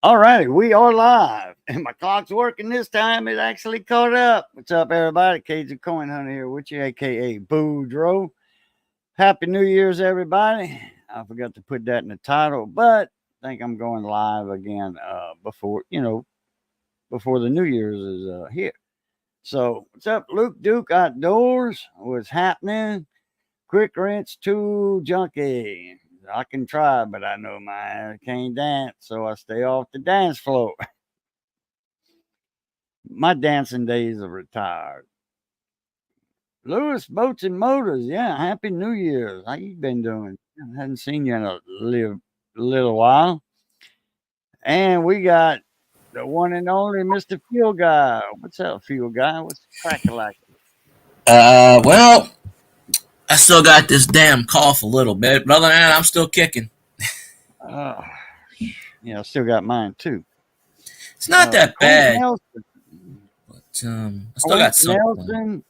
All righty, we are live, and my clock's working this time. It actually caught up. What's up, everybody? Cajun Coin Hunter here with you, aka Boudreaux. Happy New Year's, everybody. I forgot to put that in the title, but I think I'm going live again before the New Year's is here. So, what's up, Luke Duke Outdoors? What's happening? Quick Rinse 2 Junkie. I can try, but I know my ass can't dance, so I stay off the dance floor. My dancing days are retired. Lewis Boats and Motors, yeah, Happy New Year's. How you been doing? I hadn't seen you in a little while. And we got the one and only Mr. Field Guy. What's up, Field Guy? What's the crack like? Well, I still got this damn cough a little bit, but other than that, I'm still kicking. Uh, yeah, I still got mine too. It's not that Quentin bad, Nelson. but I still got something. Nelson,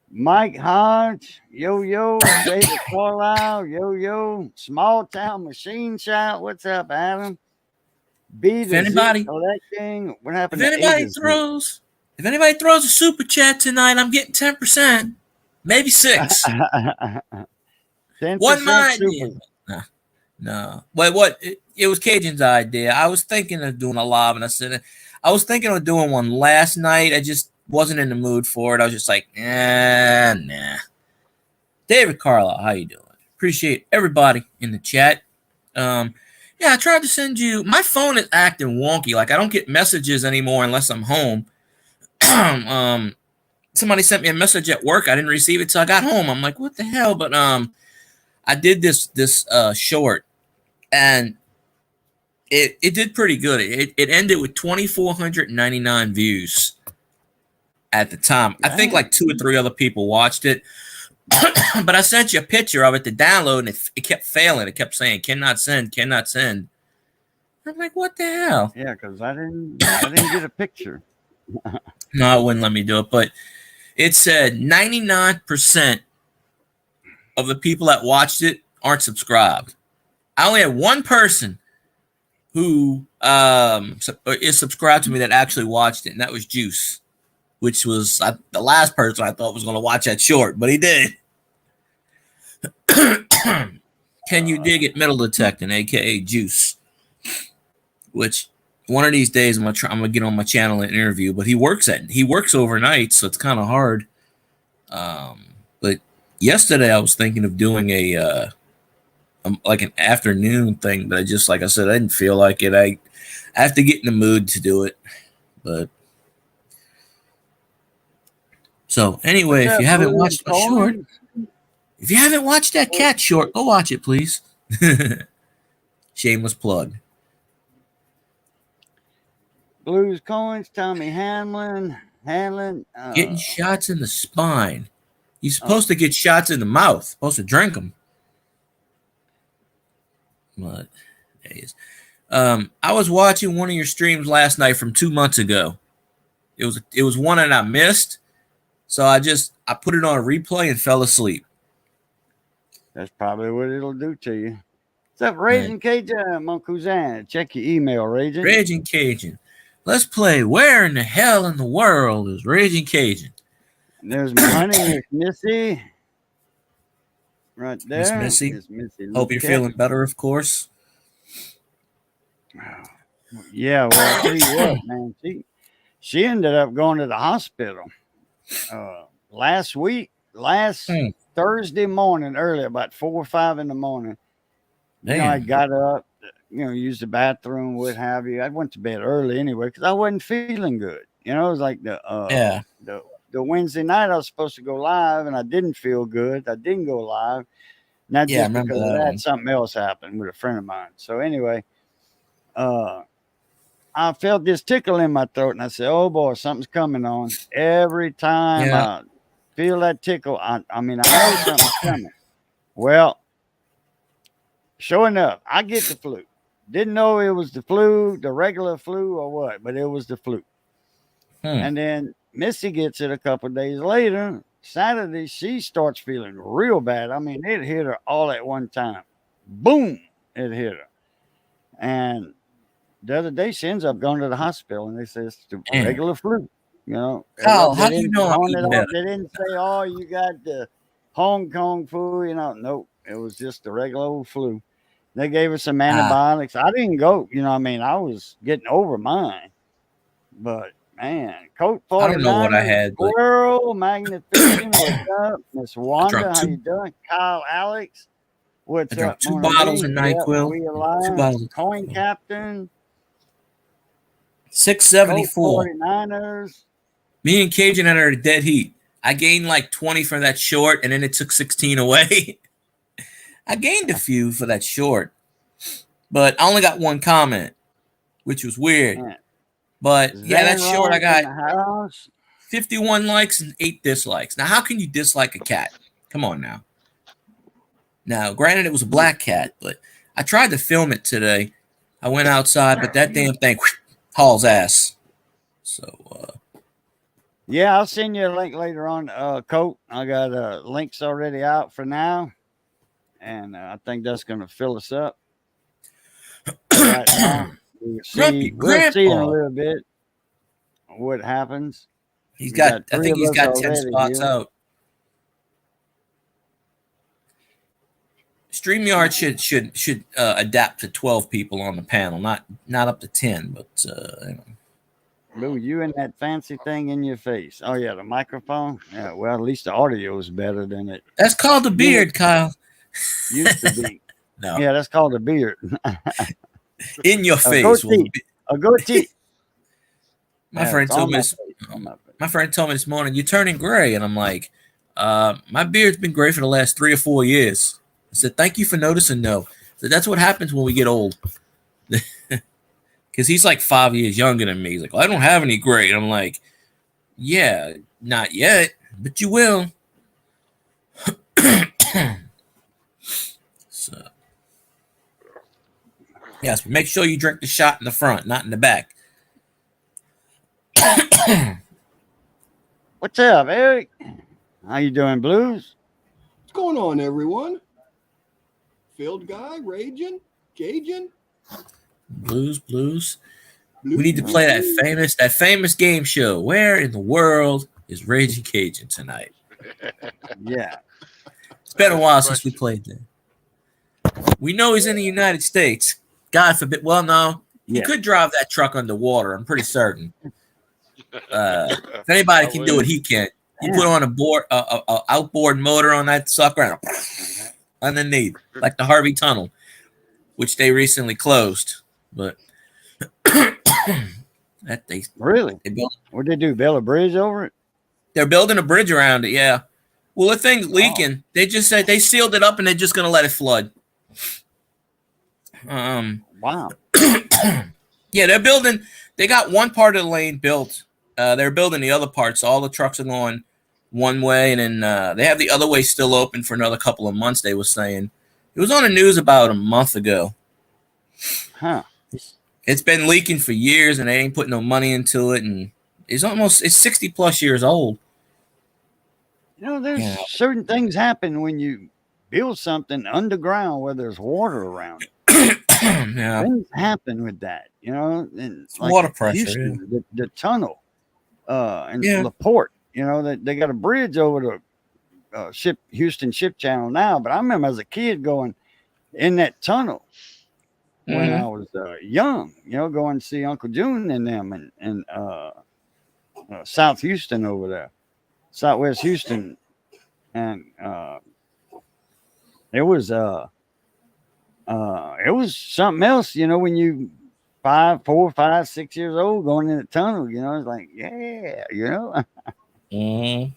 Mike Hodge, yo, David Carlisle, yo, Small Town Machine Shop. What's up, Adam? B If to Z anybody, collecting. What if happened to A anybody to Z? throws, if anybody throws a super chat tonight, I'm getting 10%, maybe 6. 10% Wasn't my idea. super. No. Wait, what? It was Cajun's idea. I was thinking of doing a live, and I was thinking of doing one last night. I just wasn't in the mood for it. I was just like, nah. David Carlisle, how you doing? Appreciate everybody in the chat. Yeah, I tried to send you. My phone is acting wonky. Like I don't get messages anymore unless I'm home. Somebody sent me a message at work. I didn't receive it till I got home. I'm like, what the hell? But I did this short, and it did pretty good. It ended with 2,499 views at the time. I think like 2 or 3 other people watched it. But I sent you a picture of it to download, and it kept failing. It kept saying cannot send. I'm like, what the hell? Yeah, because I didn't get a picture. No, it wouldn't let me do it. But it said 99% of the people that watched it aren't subscribed. I only had one person who is subscribed to me that actually watched it, and that was Juice, which was the last person I thought was going to watch that short, but he did. Can you dig it? Metal detecting, aka Juice. Which one of these days I'm gonna get on my channel and interview. But he works overnight, so it's kind of hard. But yesterday I was thinking of doing a like an afternoon thing, but like I said, I didn't feel like it. I have to get in the mood to do it. But so anyway, if you haven't watched my short. If you haven't watched that cat short, go watch it, please. Shameless plug. Blues Coins, Tommy Hanlon. Getting shots in the spine. You're supposed to get shots in the mouth. Supposed to drink them. But I was watching one of your streams last night from 2 months ago. It was one that I missed, so I put it on a replay and fell asleep. That's probably what it'll do to you. What's up, Raging Cajun, mon cousin? Check your email, Raging. Raging Cajun. Let's play Where in the Hell in the World is Raging Cajun? There's my honey, Miss Missy. Right there. Miss Missy. Hope you're feeling better, of course. Yeah, well, I'll tell you what, man. She ended up going to the hospital last Thursday morning, early, about 4 or 5 in the morning. You know, I got up, used the bathroom, what have you. I went to bed early anyway because I wasn't feeling good. You know, it was like the Wednesday night I was supposed to go live, and I didn't feel good. I didn't go live. Not just because of that, something else happened with a friend of mine. So anyway, I felt this tickle in my throat, and I said, "Oh boy, something's coming on." Every time I feel that tickle, I know something's coming. Well, sure enough, I get the flu. Didn't know it was the flu, the regular flu or what, but it was the flu. And then Missy gets it a couple of days later. Saturday, she starts feeling real bad. I mean, it hit her all at one time. Boom, it hit her. And the other day she ends up going to the hospital, and they say it's the Damn. regular flu. You know, Kyle, how do you know I'm eating better? They didn't say, "Oh, you got the Hong Kong flu." You know, nope. It was just the regular old flu. They gave her some antibiotics. I didn't go. You know, I mean, I was getting over mine, but man, Colt I don't know what I 49ers, had, but Squirrel, Magnificent, what's up? Miss I Wanda, drank how you doing? Kyle, Alex, what's up, 2 Mona bottles of Lee? Yep, NyQuil. we 2 alive. bottles of Coin NyQuil. Captain, 674. Colt 49ers. Me and Cajun had a dead heat. I gained like 20 for that short, and then it took 16 away. I gained a few for that short, but I only got one comment, which was weird. Man. But yeah, that short I got the 51 likes and 8 dislikes. Now, how can you dislike a cat? Come on now. Now, granted, it was a black cat, but I tried to film it today. I went outside, but that damn thing hauls ass. So, yeah, I'll send you a link later on, Colt. I got links already out for now, and I think that's going to fill us up. Right now. We'll see in a little bit what happens. I think he's got 10 spots out. StreamYard should adapt to 12 people on the panel, not up to 10, but Lou, you and that fancy thing in your face. Oh yeah, the microphone. Yeah, well, at least the audio is better than it. That's called a beard, Kyle. Used to be. No. Yeah, that's called a beard. In your face. A goatee. My friend told me this morning, you're turning gray. And I'm like, my beard's been gray for the last 3 or 4 years. I said, thank you for noticing, though. So that's what happens when we get old. Because he's like 5 years younger than me. He's like, well, I don't have any gray. And I'm like, yeah, not yet, but you will. So, yes, but make sure you drink the shot in the front, not in the back. What's up, Eric? How you doing, Blues? What's going on, everyone? Field guy, raging, Cajun. Blues. We need to play that famous game show. Where in the world is Raging Cajun tonight? Yeah. It's been a while since we played that. We know he's in the United States. God forbid. Well, no. He could drive that truck underwater. I'm pretty certain. If anybody can do it, he can. He put on a outboard motor on that sucker and underneath, like the Harvey Tunnel, which they recently closed. But really? What'd they do? Build a bridge over it? They're building a bridge around it. Yeah. Well, the thing's leaking. They just said they sealed it up and they're just gonna let it flood. Wow. Yeah, they're building. They got one part of the lane built. They're building the other part, so all the trucks are going one way, and then they have the other way still open for another couple of months. They were saying it was on the news about a month ago. Huh. It's been leaking for years, and they ain't putting no money into it, and it's 60 plus years old. You know, there's certain things happen when you build something underground where there's water around. Things happen with that, you know, and like water pressure. Houston, the tunnel, and LaPorte. You know, they got a bridge over the Houston Ship Channel now. But I remember as a kid going in that tunnel when I was young. You know, going to see Uncle June and them and South Houston over there, Southwest Houston, and it was something else. You know, when you 4, 5, 6 years old going in the tunnel, you know, it's like, yeah, you know. They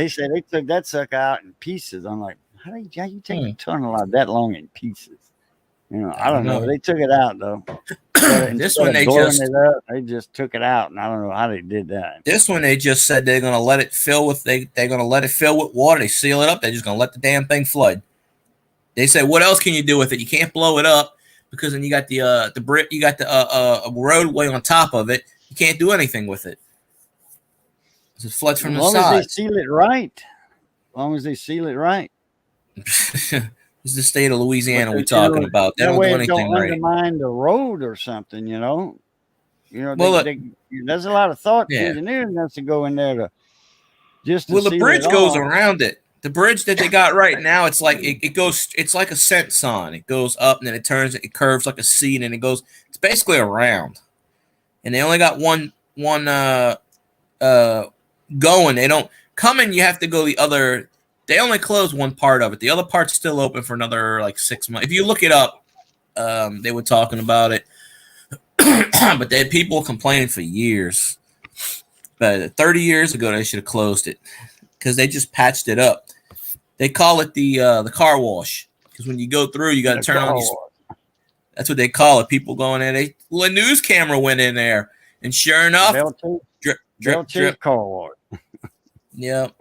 said they took that sucker out in pieces. I'm like, how you take a tunnel out that long in pieces? You know, I don't know. They took it out though. This one they just took it out, and I don't know how they did that. This one they just said they're gonna let it fill with they're gonna let it fill with water. They seal it up. They're just gonna let the damn thing flood. They said, what else can you do with it? You can't blow it up because then you got the brick, you got the roadway on top of it. You can't do anything with it. It floods from the side. As long as they seal it right. It's the state of Louisiana But we're talking about. They that don't way do it anything don't right. undermine the road or something, you know. Well, look, There's a lot of thought yeah. engineering has to go in there to Well, the seal it bridge goes off. around it. The bridge that they got right now, it's like it goes. It's like a scent sign. It goes up and then it turns. It curves like a C, and then it goes. It's basically a round. And they only got one going. They don't coming. You have to go the other. They only close one part of it. The other part's still open for another like 6 months. If you look it up, they were talking about it, but they had people complaining for years. But 30 years ago, they should have closed it because they just patched it up. They call it the car wash because when you go through, you got to turn on. That's what they call it. People going in. A news camera went in there, and sure enough, drip. Car wash. Yep.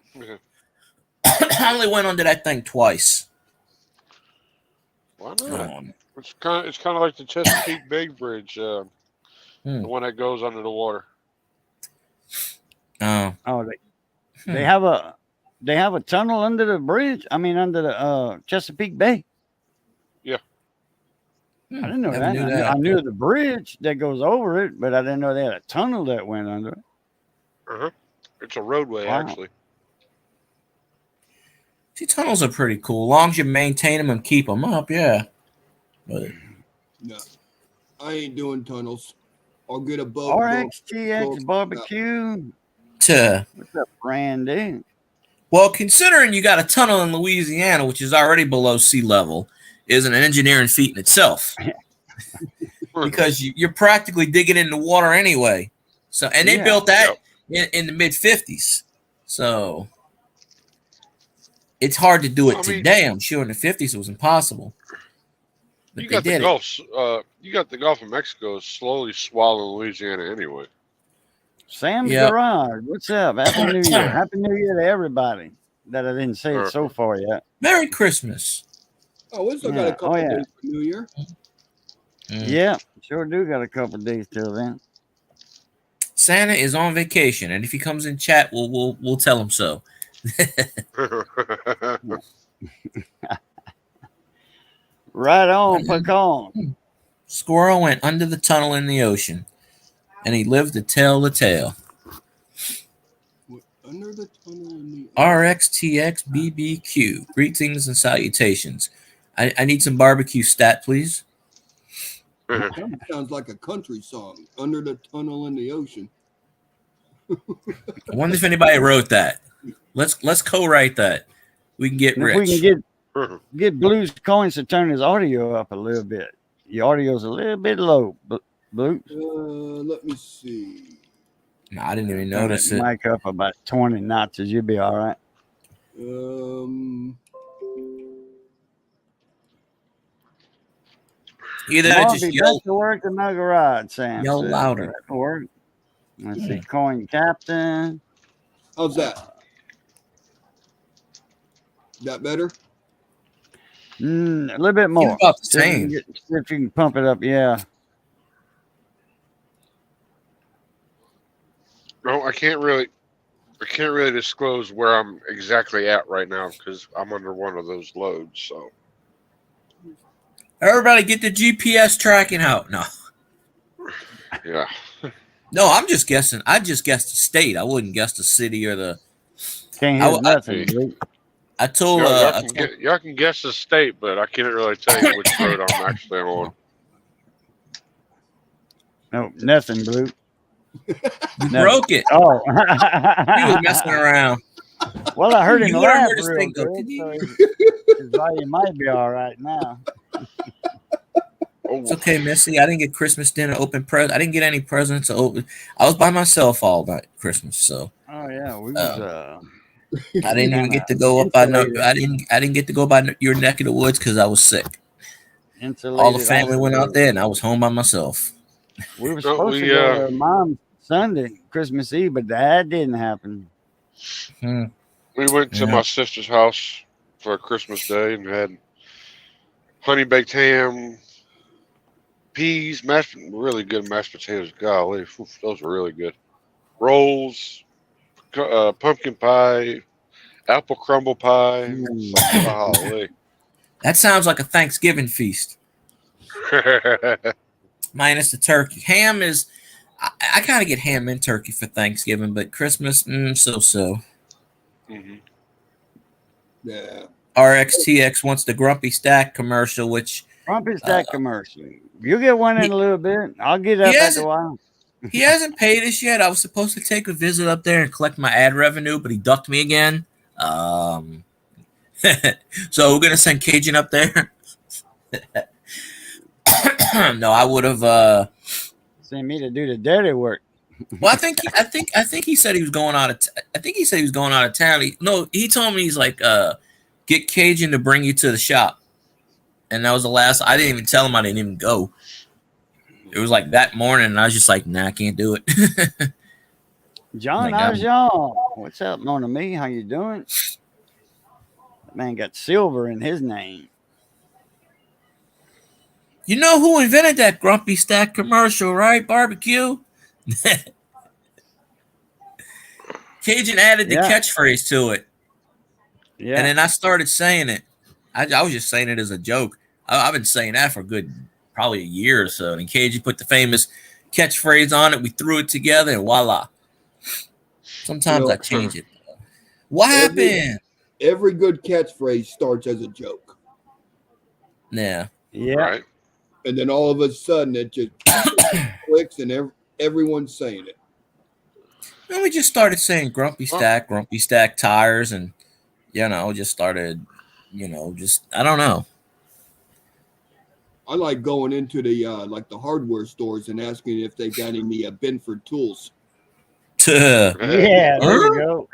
I only went under that thing twice. Why not? It's kind of like the Chesapeake Bay Bridge, the one that goes under the water. Oh, they have a tunnel under the bridge. I mean, under the Chesapeake Bay. Yeah. I didn't know that. I knew the bridge that goes over it, but I didn't know they had a tunnel that went under it. Uh-huh. It's a roadway, actually. See, tunnels are pretty cool. As long as you maintain them and keep them up, yeah. But no, I ain't doing tunnels. I'll get a boat. RXTX barbecue. What's up, Randy? Well, considering you got a tunnel in Louisiana, which is already below sea level, is an engineering feat in itself. Because you're practically digging in the water anyway. So, and they built that in the mid 50s. So it's hard to do it today. I'm sure in the 50s it was impossible. But you got the Gulf. You got the Gulf of Mexico slowly swallowing Louisiana anyway. Sam's Garage. What's up? Happy New Year. Happy New Year to everybody that I didn't say it so far yet. Merry Christmas. Oh, we still got a couple days for New Year. Yeah, sure do got a couple days till then. Santa is on vacation, and if he comes in chat, we'll tell him so. Right on, pecan. Squirrel went under the tunnel in the ocean, and he lived to tell the tale. Under the tunnel in the RXTX BBQ. Greetings and salutations. I need some barbecue stat, please. That sounds like a country song. Under the tunnel in the ocean. I wonder if anybody wrote that. Let's co-write that. We can get rich. If we can get Blues Coins to turn his audio up a little bit. Your audio's a little bit low, Blue. Let me see. No, I didn't even notice it. Mic up about 20 notches. You'll be all right. Either just yell. To work in my garage, Sam. Yell louder. Let's see. Coin Captain. How's that? That better? A little bit more. About the same. See if you can pump it up. Yeah. No, I can't really disclose where I'm exactly at right now because I'm under one of those loads. So everybody get the GPS tracking out. No. Yeah. No, I'm just guessing. I just guessed the state. I wouldn't guess the city or the. Can't hear nothing. I told y'all can guess the state, but I can't really tell you which road I'm actually on. No, nothing, Blue. You broke it. Oh, he was messing around. Well, I heard him laugh this real thing good, go, so you might be all right now. It's okay, Missy. I didn't get Christmas dinner open present. I didn't get any presents open. I was by myself all night Christmas, so. Oh yeah, we was. I didn't even get to go up by. I didn't get to go by your neck of the woods because I was sick. All the family went out there, and I was home by myself. We were supposed to go to Mom's Sunday, Christmas Eve, but that didn't happen. We went to my sister's house for Christmas Day and had honey baked ham, peas, really good mashed potatoes. Golly, those were really good. Rolls, pumpkin pie, apple crumble pie. Golly. That sounds like a Thanksgiving feast. Minus the turkey. Ham is, I kind of get ham and turkey for Thanksgiving, but Christmas, so. Mm-hmm. Yeah. RXTX wants the Grumpy Stack commercial, which Grumpy Stack commercial. You'll get one in a little bit. I'll get up after a while. He hasn't paid us yet. I was supposed to take a visit up there and collect my ad revenue, but he ducked me again. So we're gonna send Cajun up there. No, I would have sent me to do the dirty work. Well, I think he said he was going out of. I think he said he was going out of town. He told me he's like, get Cajun to bring you to the shop, and that was the last. I didn't even tell him I didn't even go. It was like that morning, and I was just like, nah, I can't do it. John, how's y'all? What's up, Mona Me? How you doing? That man got silver in his name. You know who invented that Grumpy Stack commercial, right? Barbecue. Cajun added the catchphrase to it. Yeah. And then I started saying it. I was just saying it as a joke. I've been saying that for probably a year or so. And Cajun put the famous catchphrase on it. We threw it together and voila. Sometimes I change it. What happened? Every good catchphrase starts as a joke. Yeah. Yeah. Right. And then all of a sudden it just clicks and everyone's saying it. And we just started saying Grumpy Stack tires, and just started, just I don't know. I like going into the the hardware stores and asking if they got any Benford tools. Yeah, there you go.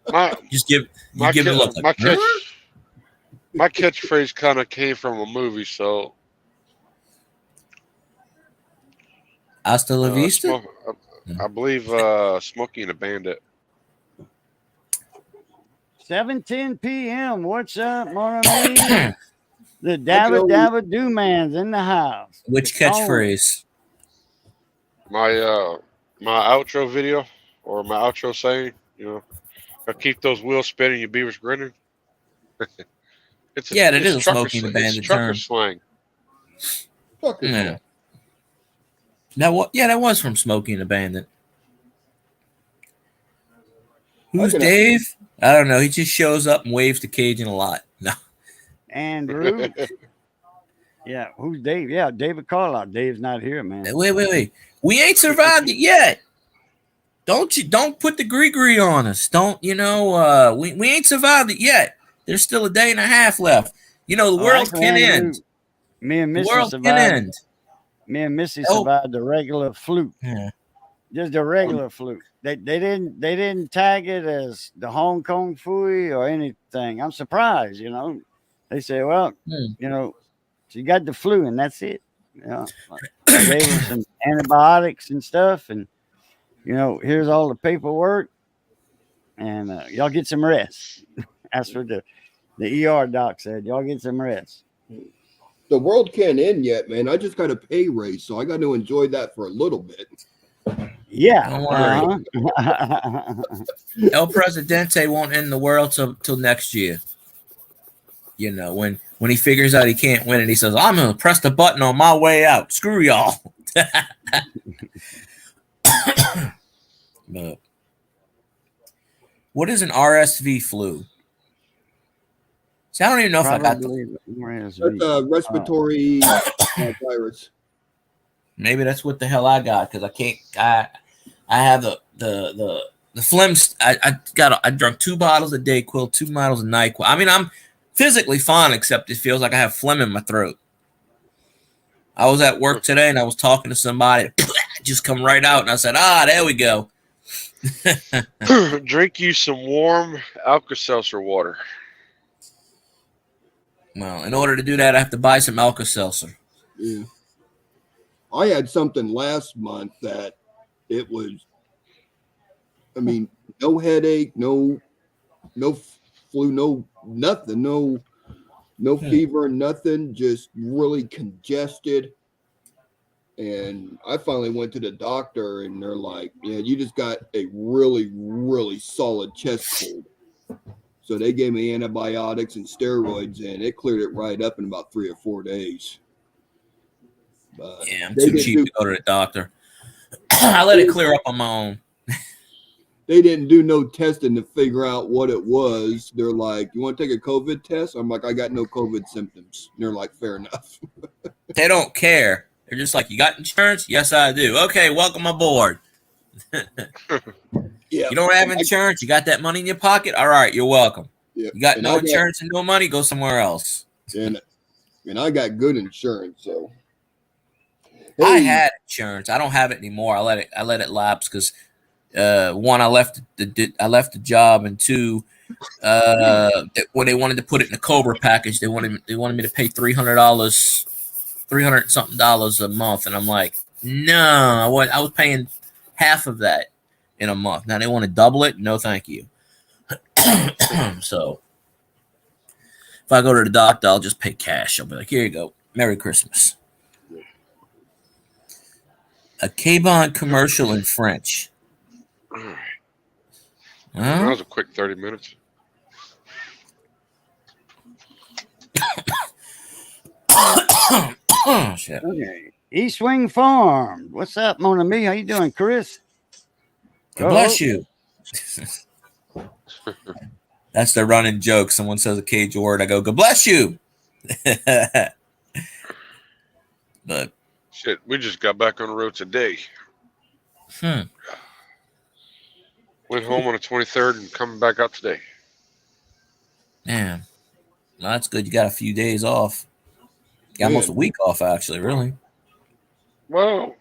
My catchphrase kind of came from a movie, so. Hasta la vista? I believe Smokey and the Bandit. 7:10 p.m. What's up, Mona Me? The Dabba Do Man's in the house. Which catchphrase? My outro video or my outro saying, I keep those wheels spinning, your beavers grinning. That is a Smokey and the Bandit trucker term. Slang. Trucker slang. That was from Smokey and the Bandit. Who's Dave? I don't know. He just shows up and waves to Cajun a lot. No. Andrew. Yeah, who's Dave? Yeah, David Carlisle. Dave's not here, man. Wait. We ain't survived it yet. Don't put the gree on us. We ain't survived it yet. There's still a day and a half left. The world can end. Me and Missy survived. Me and Missy survived the regular fluke. Yeah. Just the regular fluke. They didn't tag it as the Hong Kong Fooey or anything. I'm surprised, They say, well, she got the flu and that's it. They gave her some antibiotics and stuff, and here's all the paperwork, and y'all get some rest. That's what the ER doc said. Y'all get some rest. The world can't end yet, man. I just got a pay raise, so I got to enjoy that for a little bit. Yeah. Don't worry. El Presidente won't end the world till next year. When he figures out he can't win it, he says, I'm going to press the button on my way out. Screw y'all. But what is an RSV flu? See, I don't even know if I got that's a respiratory virus. Maybe that's what the hell I got, because I can't. I have the phlegm. I drunk 2 bottles of Dayquil, 2 bottles of NyQuil. I mean, I'm physically fine, except it feels like I have phlegm in my throat. I was at work today and I was talking to somebody, just come right out, and I said, there we go. Drink you some warm Alka-Seltzer water. Well, in order to do that, I have to buy some Alka-Seltzer. Yeah. I had something last month that it was, no headache, no flu, no nothing, no fever, nothing, just really congested. And I finally went to the doctor, and they're like, yeah, you just got a really, really solid chest cold. So they gave me antibiotics and steroids, and it cleared it right up in about 3 or 4 days. But Yeah, I'm too cheap to go to the doctor. I let it clear up on my own. They didn't do no testing to figure out what it was. They're like, "You want to take a COVID test?" I'm like, "I got no COVID symptoms." And they're like, "Fair enough." They don't care. They're just like, "You got insurance?" "Yes, I do." "Okay, welcome aboard." Yeah. You don't have insurance? You got that money in your pocket? All right, you're welcome. Yeah. You got no insurance and no money? Go somewhere else. And I got good insurance, so. Hey. I had insurance. I don't have it anymore. I let it lapse because one, I left the job, and two, when they wanted to put it in a Cobra package, they wanted me to pay $300 something a month, and I'm like, no, I was paying half of that in a month. Now they want to double it. No, thank you. So if I go to the doctor, I'll just pay cash. I'll be like, here you go. Merry Christmas. A Cajun commercial in French. Huh? That was a quick 30 minutes. Oh, shit. Okay. East Wing Farm. What's up, Mon ami? How you doing, Chris? God bless you. That's the running joke. Someone says a Cajun word, I go, God bless you. But shit, we just got back on the road today. Went home on the 23rd and coming back out today. Man, well, that's good. You got a few days off. You got almost a week off, actually, really. Well,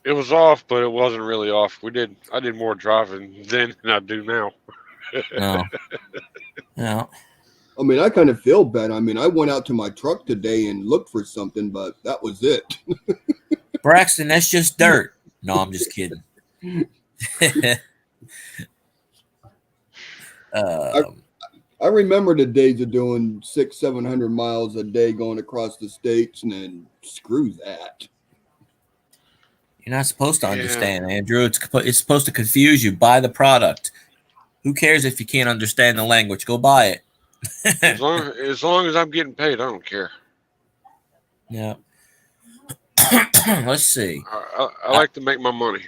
it was off, but it wasn't really off. I did more driving then than I do now. No. Yeah. I mean, I kind of feel bad. I mean, I went out to my truck today and looked for something, but that was it. Braxton, that's just dirt. No, I'm just kidding. I remember the days of doing 600-700 miles a day going across the states, and then screw that. You're not supposed to understand, Andrew. It's supposed to confuse you. Buy the product. Who cares if you can't understand the language? Go buy it. as long as I'm getting paid, I don't care. Yeah. Let's see. I like to make my money.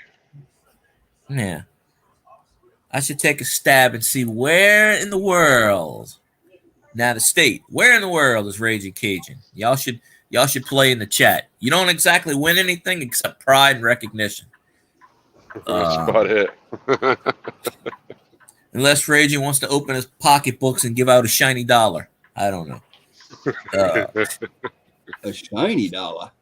Yeah. I should take a stab and see where in the world. Now the state. Where in the world is Raging Cajun? Y'all should play in the chat. You don't exactly win anything except pride and recognition. That's about it. Unless Raging wants to open his pocketbooks and give out a shiny dollar. I don't know. A shiny dollar.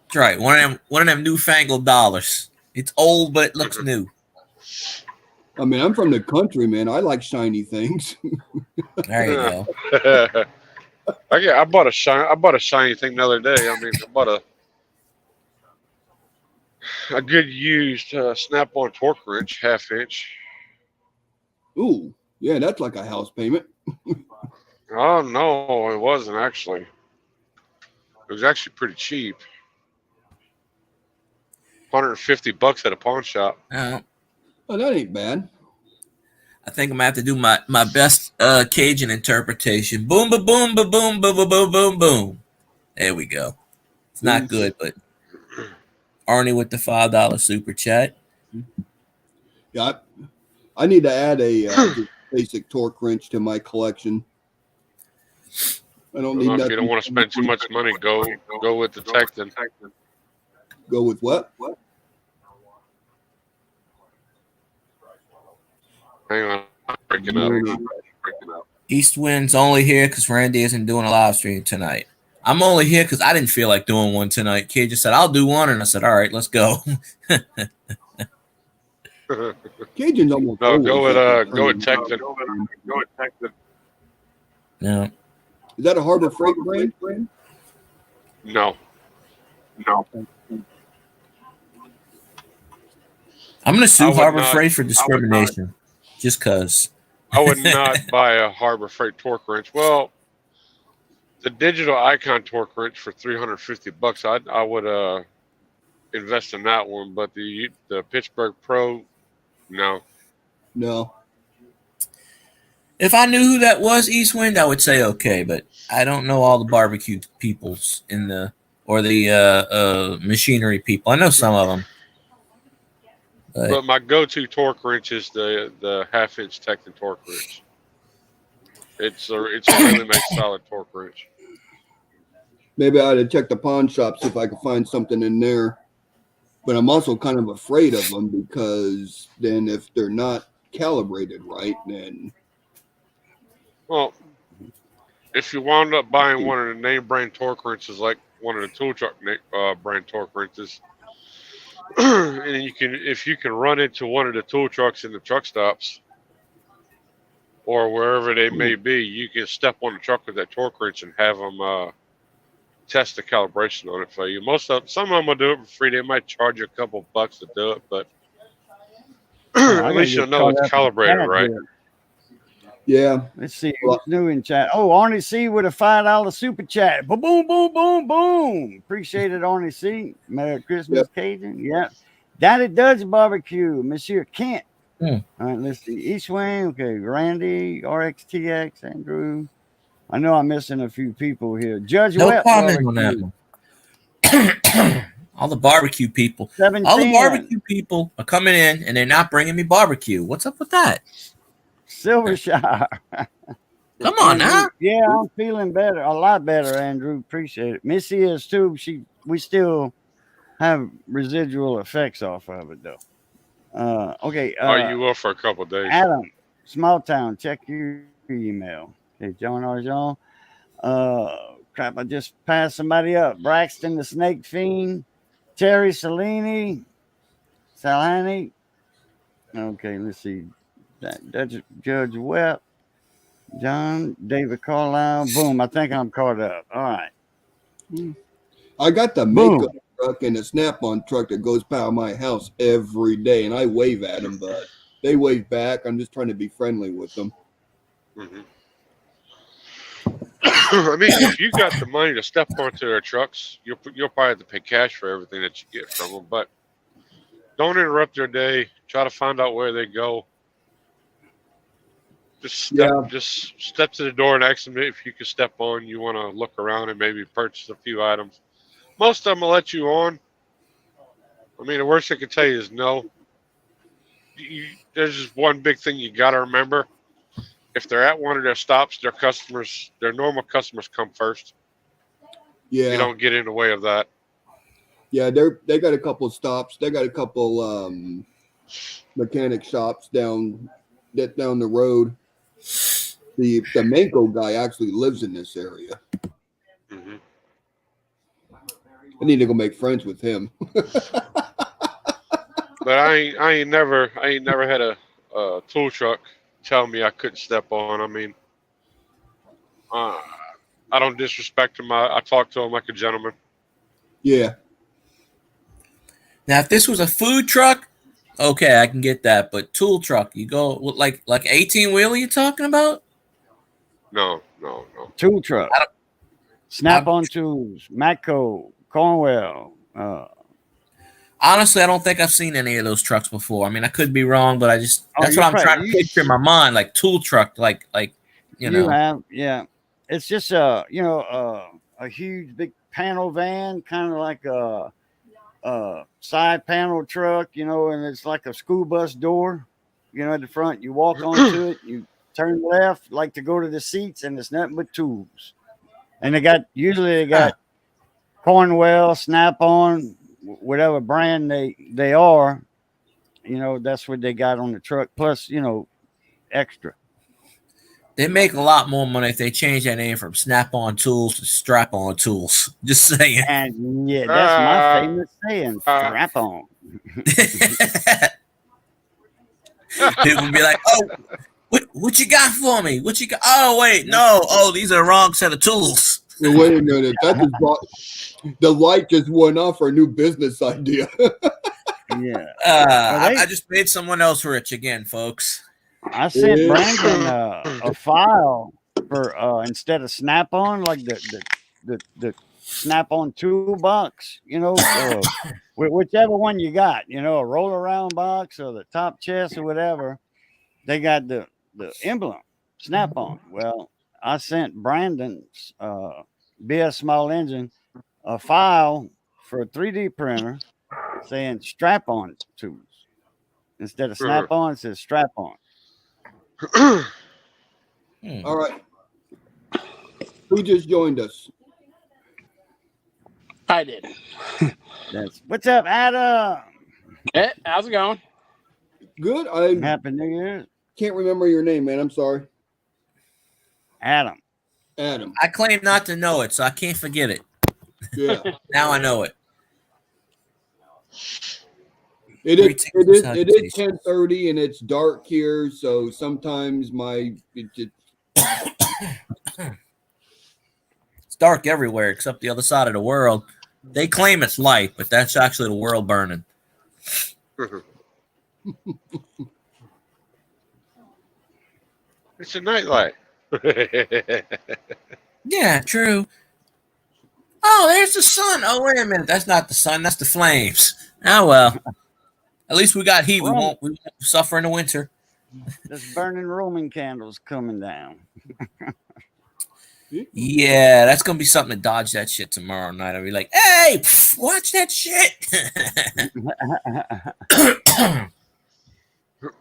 That's right. One of them newfangled dollars. It's old, but it looks new. I mean, I'm from the country, man. I like shiny things. There you go. I bought a shiny thing the other day. I mean, I bought a good used snap-on torque wrench, 1/2 inch. Ooh, yeah, that's like a house payment. Oh no, it wasn't actually. It was actually pretty cheap. $150 at a pawn shop. Oh, that ain't bad. I think I'm gonna have to do my best Cajun interpretation. Boom, ba boom, ba boom, ba ba boom, boom, boom. There we go. It's not good, but Arnie with the $5 super chat. Yeah, I need to add a basic torque wrench to my collection. I don't need nothing. If you don't want to spend too much money, go with the Texan. Go with what? Hang on, I'm breaking up. East Wind's only here because Randy isn't doing a live stream tonight. I'm only here because I didn't feel like doing one tonight. Kid just said, I'll do one. And I said, all right, let's go. Cajun's almost no, go with Texan. Go with Texan. No. Is that a Harbor Freight brand? No. I'm going to sue Harbor Freight for discrimination. Just because. I would not buy a Harbor Freight torque wrench. Well, the digital icon torque wrench for $350, I would invest in that one. But the Pittsburgh Pro, no. If I knew who that was, East Wind, I would say okay, but I don't know all the barbecue peoples in the machinery people. I know some of them. But my go-to torque wrench is the half-inch Tekton torque wrench. It's a really nice solid torque wrench. Maybe I ought to check the pawn shop, see if I can find something in there. But I'm also kind of afraid of them because then if they're not calibrated right, then... Well, if you wound up buying one of the name brand torque wrenches, like one of the tool truck brand torque wrenches, and if you can run into one of the tool trucks in the truck stops or wherever they may be, you can step on the truck with that torque wrench and have them test the calibration on it for you. Some of them will do it for free. They might charge you a couple bucks to do it, but at least you'll know it's calibrated right. Yeah. Let's see who's new in chat. Oh, Arnie C with a $5 super chat. Boom, boom, boom, boom, boom. Appreciate it, Arnie C. Merry Christmas, Cajun. Yeah. Daddy Dutch Barbecue, Monsieur Kent. All right, let's see. East Wing. Okay, Randy, RXTX, Andrew. I know I'm missing a few people here. Judge Wet comment on that one. All the barbecue people. 17. All the barbecue people are coming in and they're not bringing me barbecue. What's up with that? Silvershire. Come on now. Yeah, I'm feeling better. A lot better, Andrew. Appreciate it. Missy is too. We still have residual effects off of it though. Okay. You will for a couple of days. Adam, small town, check your email. Okay, John Arjon. Crap, I just passed somebody up. Braxton the Snake Fiend, Terry Salini, Salani. Okay, let's see. Judge Webb, John, David Carlisle. Boom, I think I'm caught up. All right. I got the makeup truck and the Snap-on truck that goes by my house every day, and I wave at them, but they wave back. I'm just trying to be friendly with them. Mm-hmm. I mean, if you got the money to step onto their trucks, you'll probably have to pay cash for everything that you get from them. But don't interrupt their day. Try to find out where they go. Just step to the door and ask them if you can step on. You want to look around and maybe purchase a few items. Most of them will let you on. I mean, the worst they can tell you is no. There's just one big thing you got to remember. If they're at one of their stops, their normal customers come first. Yeah. You don't get in the way of that. Yeah, they got a couple of stops. They got a couple mechanic shops down the road. The Manco guy actually lives in this area. Mm-hmm. I need to go make friends with him. But I ain't never had a tool truck tell me I couldn't step on. I mean, I don't disrespect him. I talk to him like a gentleman. Yeah. Now, if this was a food truck, okay, I can get that. But tool truck, you go like 18-wheeler you talking about? No. Tool truck. Snap-on tools, Matco, Cornwell. Honestly, I don't think I've seen any of those trucks before. I mean, I could be wrong, but that's what I'm trying to picture in my mind, like tool truck, like you know. You have, yeah. It's just a huge big panel van, kind of like a side panel truck, and it's like a school bus door, at the front. You walk onto it, you turn left, like to go to the seats, and it's nothing but tools. And they got Cornwell, Snap-on, whatever brand they are, that's what they got on the truck. Plus, extra. They make a lot more money if they change that name from Snap-on Tools to Strap-on Tools. Just saying. And yeah, that's my famous saying, strap-on. People be like, "Oh, what you got for me? What you got? Oh, wait, no. Oh, these are the wrong set of tools." Well, wait a minute. The light just went off for a new business idea. Yeah. I just made someone else rich again, folks. I sent Brandon a file for instead of Snap-on, like the Snap-on toolbox, whichever one you got, a roll around box or the top chest or whatever. They got the emblem. Snap-on. Well, I sent Brandon's BS Small Engine a file for a 3D printer saying strap-on tools. Instead of snap-on, it says strap-on. All right. Who just joined us? I did. What's up, Adam? Hey, how's it going? Good. I Happy New Year. can't remember your name, man. I'm sorry. Adam. Adam. I claim not to know it, so I can't forget it. Yeah. Now I know it. It is 10:30 and it's dark here, so sometimes It's dark everywhere except the other side of the world. They claim it's light, but that's actually the world burning. It's a nightlight. Yeah, true. Oh, there's the sun. Oh, wait a minute. That's not the sun. That's the flames. Oh, well. At least we got heat. We won't suffer in the winter. There's burning Roman candles coming down. Yeah, that's going to be something to dodge that shit tomorrow night. I'll be like, hey, watch that shit.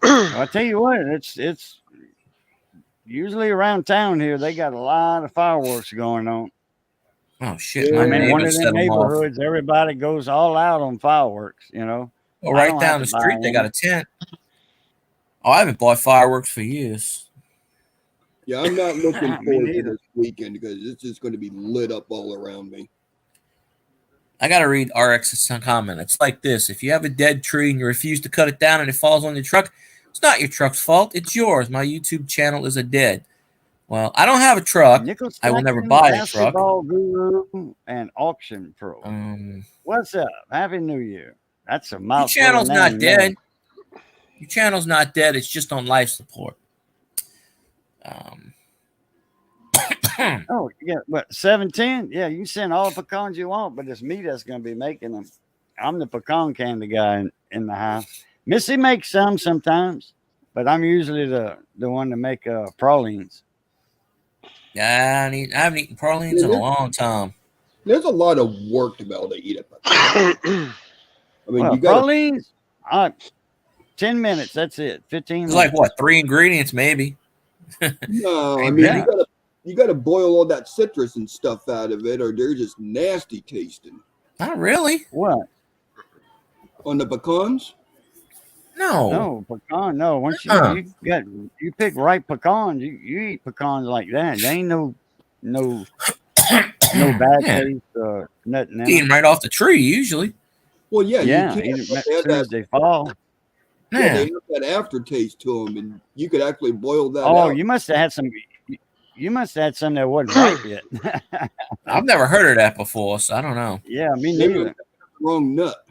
I'll tell you what, it's usually around town here, they got a lot of fireworks going on. Oh, shit. I mean, one of the neighborhoods, everybody goes all out on fireworks, you know. Well, right down the street, they got a tent. Oh, I haven't bought fireworks for years. Yeah, I'm not looking forward to this weekend because it's just going to be lit up all around me. I got to read RX's comment. It's like this. If you have a dead tree and you refuse to cut it down and it falls on your truck, it's not your truck's fault. It's yours. My YouTube channel is a dead. Well, I don't have a truck. I will never buy a truck. Guru and Auction Pro. What's up? Happy New Year. That's a mouthful. Your channel's not dead. Your channel's not dead. It's just on life support. Oh, yeah. What, 710? Yeah, you can send all the pecans you want, but it's me that's going to be making them. I'm the pecan candy guy in the house. Missy makes some sometimes, but I'm usually the one to make pralines. Yeah, I haven't eaten pralines in a long time. There's a lot of work to be able to eat it. I mean, you got pralines. 10 minutes. That's it. 15. It's like what? 3 ingredients, maybe. No, I mean you got to boil all that citrus and stuff out of it, or they're just nasty tasting. Not really. What? On the pecans? No pecan. No, once you pick ripe pecans, you eat pecans like that. There ain't no bad taste or nothing. Eating right off the tree usually. Well, yeah, as soon as they fall. Yeah, they have that aftertaste to them, and you could actually boil that out. Oh, you must have had some. You must have had some that wasn't ripe yet. I've never heard of that before, so I don't know. Yeah, me neither. Wrong nut.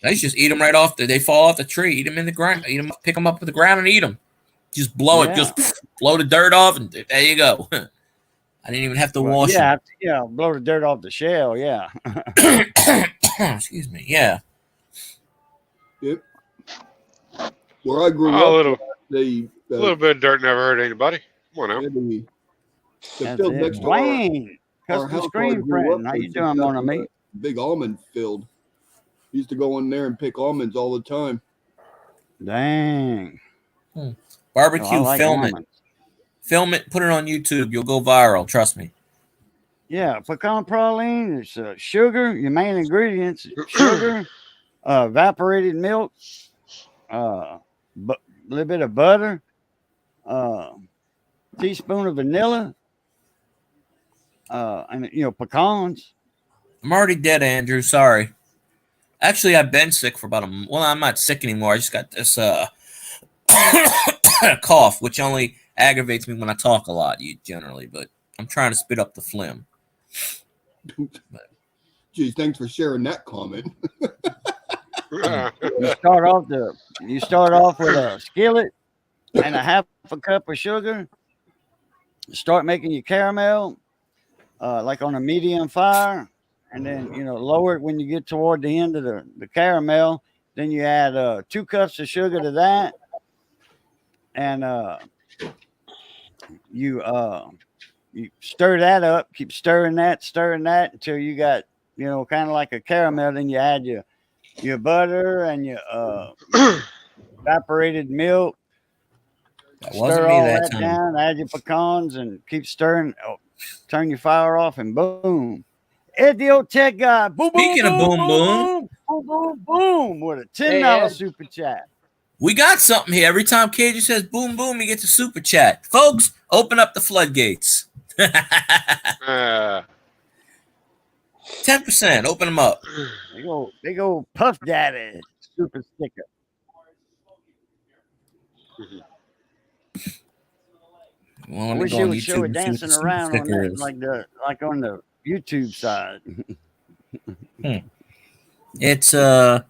They just eat them right off. They fall off the tree. Eat them in the ground. Eat them, pick them up with the ground and eat them. Just blow it. Just blow the dirt off, and there you go. I didn't even have to wash it. Yeah, blow the dirt off the shell. Yeah. Excuse me. Yeah. Yep. Where I grew up, a little bit of dirt never hurt anybody. Come on now. The field next to Wayne, custom screen printing. How you doing, Mona Meat? Big almond field. Used to go in there and pick almonds all the time. Dang. Barbecue, film it. Film it, put it on YouTube. You'll go viral. Trust me. Yeah, pecan praline is sugar. Your main ingredients: sugar, evaporated milk, a little bit of butter, teaspoon of vanilla, and pecans. I'm already dead, Andrew. Sorry. Actually, I've been sick for about a month. Well, I'm not sick anymore. I just got this cough, which only aggravates me when I talk a lot, generally. But I'm trying to spit up the phlegm. Geez, thanks for sharing that comment. You start off with a skillet and a half a cup of sugar. Start making your caramel, like on a medium fire. And then, lower it when you get toward the end of the caramel. Then you add 2 cups of sugar to that. and you stir that up, keep stirring that until you got, kind of like a caramel. Then you add your butter and your evaporated milk. That Stir wasn't me all that that time. down, add your pecans, and keep stirring. Oh, turn your fire off, and boom. Ed, the old tech guy. Boom, boom, Speaking of boom, boom, boom, boom, boom, boom, boom, boom, with a Hey, $10 Ed. super chat. we got something here. Every time Cajun says boom, boom, he gets a super chat. Folks, open up the floodgates. 10%. Open them up. Big old Puff Daddy super sticker. Well, I let me wish go it on would show YouTube it and see what the dancing super around on sticker that, is. like on the YouTube side. It's an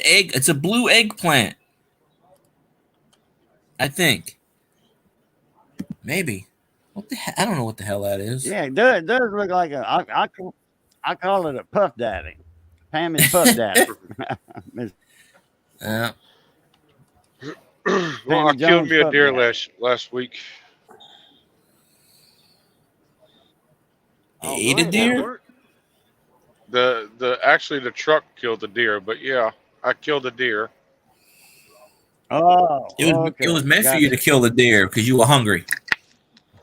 egg. It's a blue eggplant. I think. Maybe. What the hell? I don't know what the hell that is. Yeah, it does look like I call it a Puff Daddy. Pammy's Puff Daddy. Miss Uh, Well, Pammy I killed Jones me a Puff deer Daddy. last week. Oh, ate go a ahead, deer? Albert. Actually the truck killed the deer, but yeah, I killed a deer. Oh, It okay. was meant for you to Gotcha. kill the deer because you were hungry.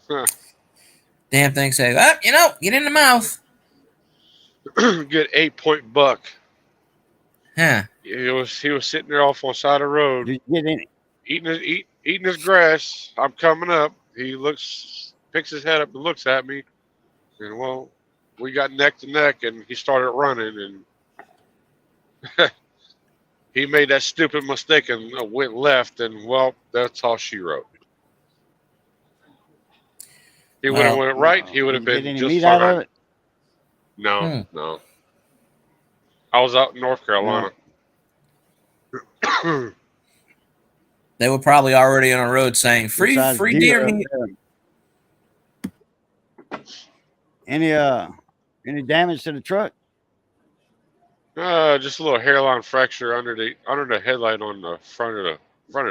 Huh. Damn thing says, get in the mouth. Good 8-point buck. Huh. He was sitting there off on the side of the road Did you get any? eating his grass. I'm coming up. He picks his head up and looks at me, and well, we got neck to neck, and he started running, and he made that stupid mistake and went left, and well, that's all she wrote. He would have Well, went right. He would Did have you get been any just meat out of fine. it? No. I was out in North Carolina. they were probably already on a road saying free Besides deer up meat. there. Any damage to the truck? Just a little hairline fracture under the headlight on the front of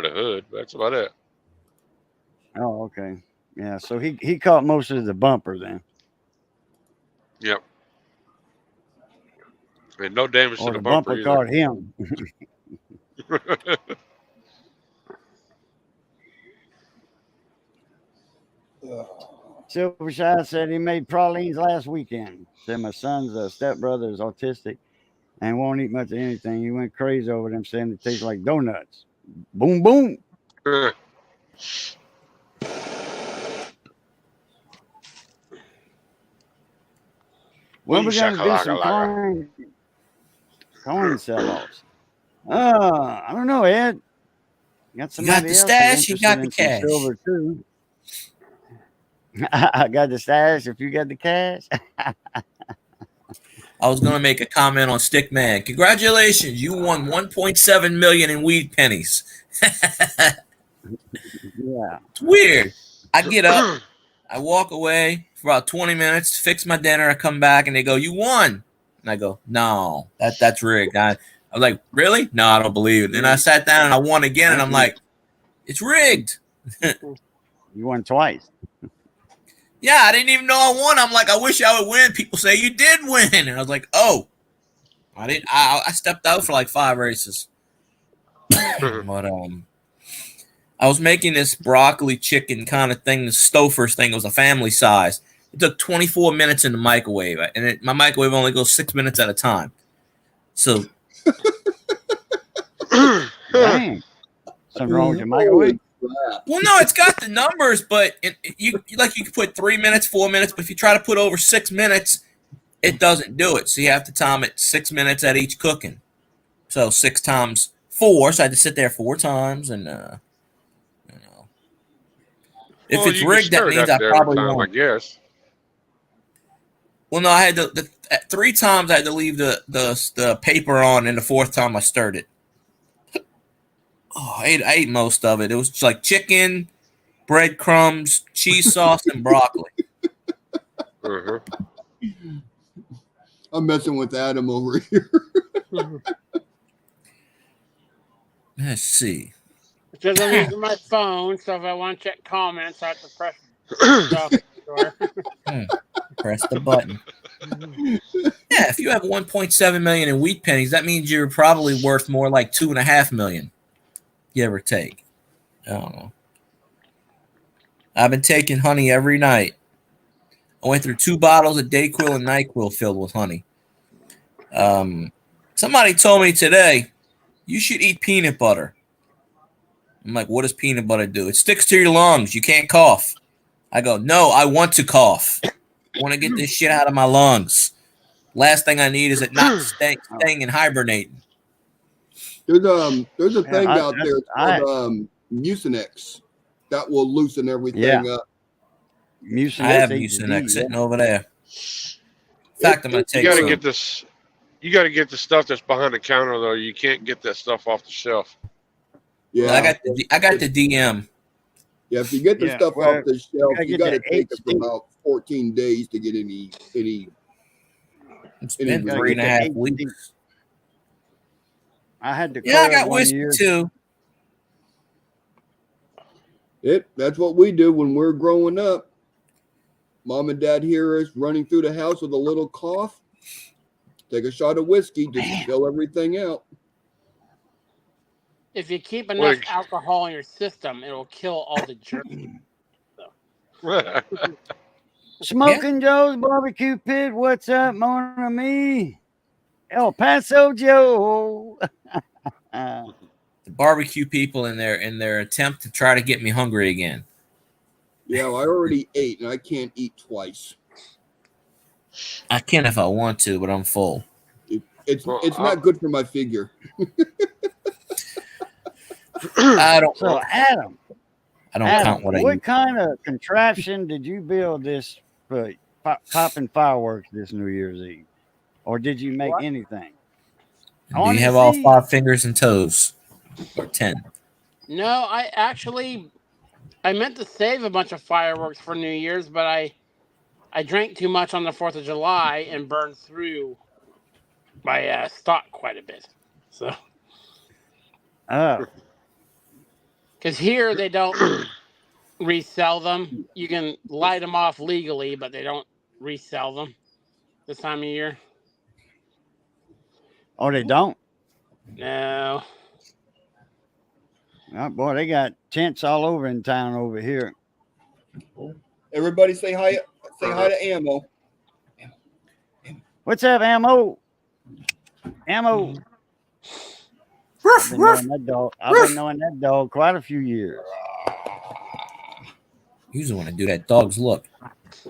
the hood. That's about it. Oh, okay. Yeah, so he caught most of the bumper then. Yep. And no damage Or to the the bumper bumper either. caught him. Silvershy said he made pralines last weekend. Said my son's stepbrother is autistic and won't eat much of anything. He went crazy over them, saying it tastes like donuts. Boom, boom. When we're going to do some coin sell-offs? I don't know, Ed. Got somebody the else stash, you interested got in the some cash. silver too. I got the stash. If you got the cash. I was gonna make a comment on Stickman. Congratulations, you won 1.7 million in weed pennies. Yeah. It's weird. I get up, I walk away for about 20 minutes, fix my dinner, I come back and they go, "You won." And I go, "No, that's rigged." I was like, "Really? No, I don't believe it." Then I sat down and I won again, and I'm like, "It's rigged." You won twice. Yeah, I didn't even know I won. I'm like, I wish I would win. People say you did win, and I was like, "Oh, I didn't." I stepped out for like 5 races, but I was making this broccoli chicken kind of thing, the Stouffer's thing. It was a family size. It took 24 minutes in the microwave, and my microwave only goes 6 minutes at a time. So, Dang. Something wrong with your microwave? well, no, it's got the numbers, but you could put 3 minutes, 4 minutes, but if you try to put over 6 minutes, it doesn't do it. So you have to time it 6 minutes at each cooking. So 6 times 4, so I had to sit there 4 times, and if it's rigged, that means I probably won. I guess. Well, no, I had the 3 times I had to leave the paper on, and the 4th time I stirred it. Oh, I ate most of it. It was just like chicken, breadcrumbs, cheese sauce, and broccoli. I'm messing with Adam over here. Let's see. Because I'm using my phone, so if I want to check comments, I have to press stuff. Press the button. Yeah, if you have 1.7 million in wheat pennies, that means you're probably worth more like 2.5 million, give or take. I don't know. I've been taking honey every night. I went through 2 bottles of Dayquil and NyQuil filled with honey. Somebody told me today, you should eat peanut butter. I'm like, what does peanut butter do? It sticks to your lungs. You can't cough. I go, no, I want to cough. I want to get this shit out of my lungs. Last thing I need is it not staying and hibernating. There's a thing out there called Mucinex that will loosen everything up. Mucinex, I have Mucinex sitting over there. In fact, I'm gonna take. You gotta get this. You gotta get the stuff that's behind the counter though. You can't get that stuff off the shelf. Yeah, well, I got the DM. Yeah, if you get the stuff off the shelf, you gotta take it for about 14 days to get any. It's been 3.5 weeks. I had to. Yeah, I got whiskey too. That's what we do when we're growing up. Mom and Dad hear us running through the house with a little cough. Take a shot of whiskey just to fill everything out. If you keep enough alcohol in your system, it will kill all the germs. Smoking Joe's Barbecue Pit. What's up, mon ami? El Paso Joe. The barbecue people in their attempt to try to get me hungry again. Yeah, well, I already ate and I can't eat twice. I can if I want to, but I'm full. It's not good for my figure. I don't. So Adam, count what I eat. What kind of contraption did you build this for popping fireworks this New Year's Eve, or did you make anything? Do you have all 5 fingers and toes, or 10? No, I meant to save a bunch of fireworks for New Year's, but I drank too much on the 4th of July and burned through my stock quite a bit. So, because here they don't resell them. You can light them off legally, but they don't resell them this time of year. Oh, they don't? No. Oh, boy, they got tents all over in town over here. Everybody say hi to Ammo. What's up, Ammo? Ammo. I've been knowing that dog quite a few years. You usually want to do that dog's look.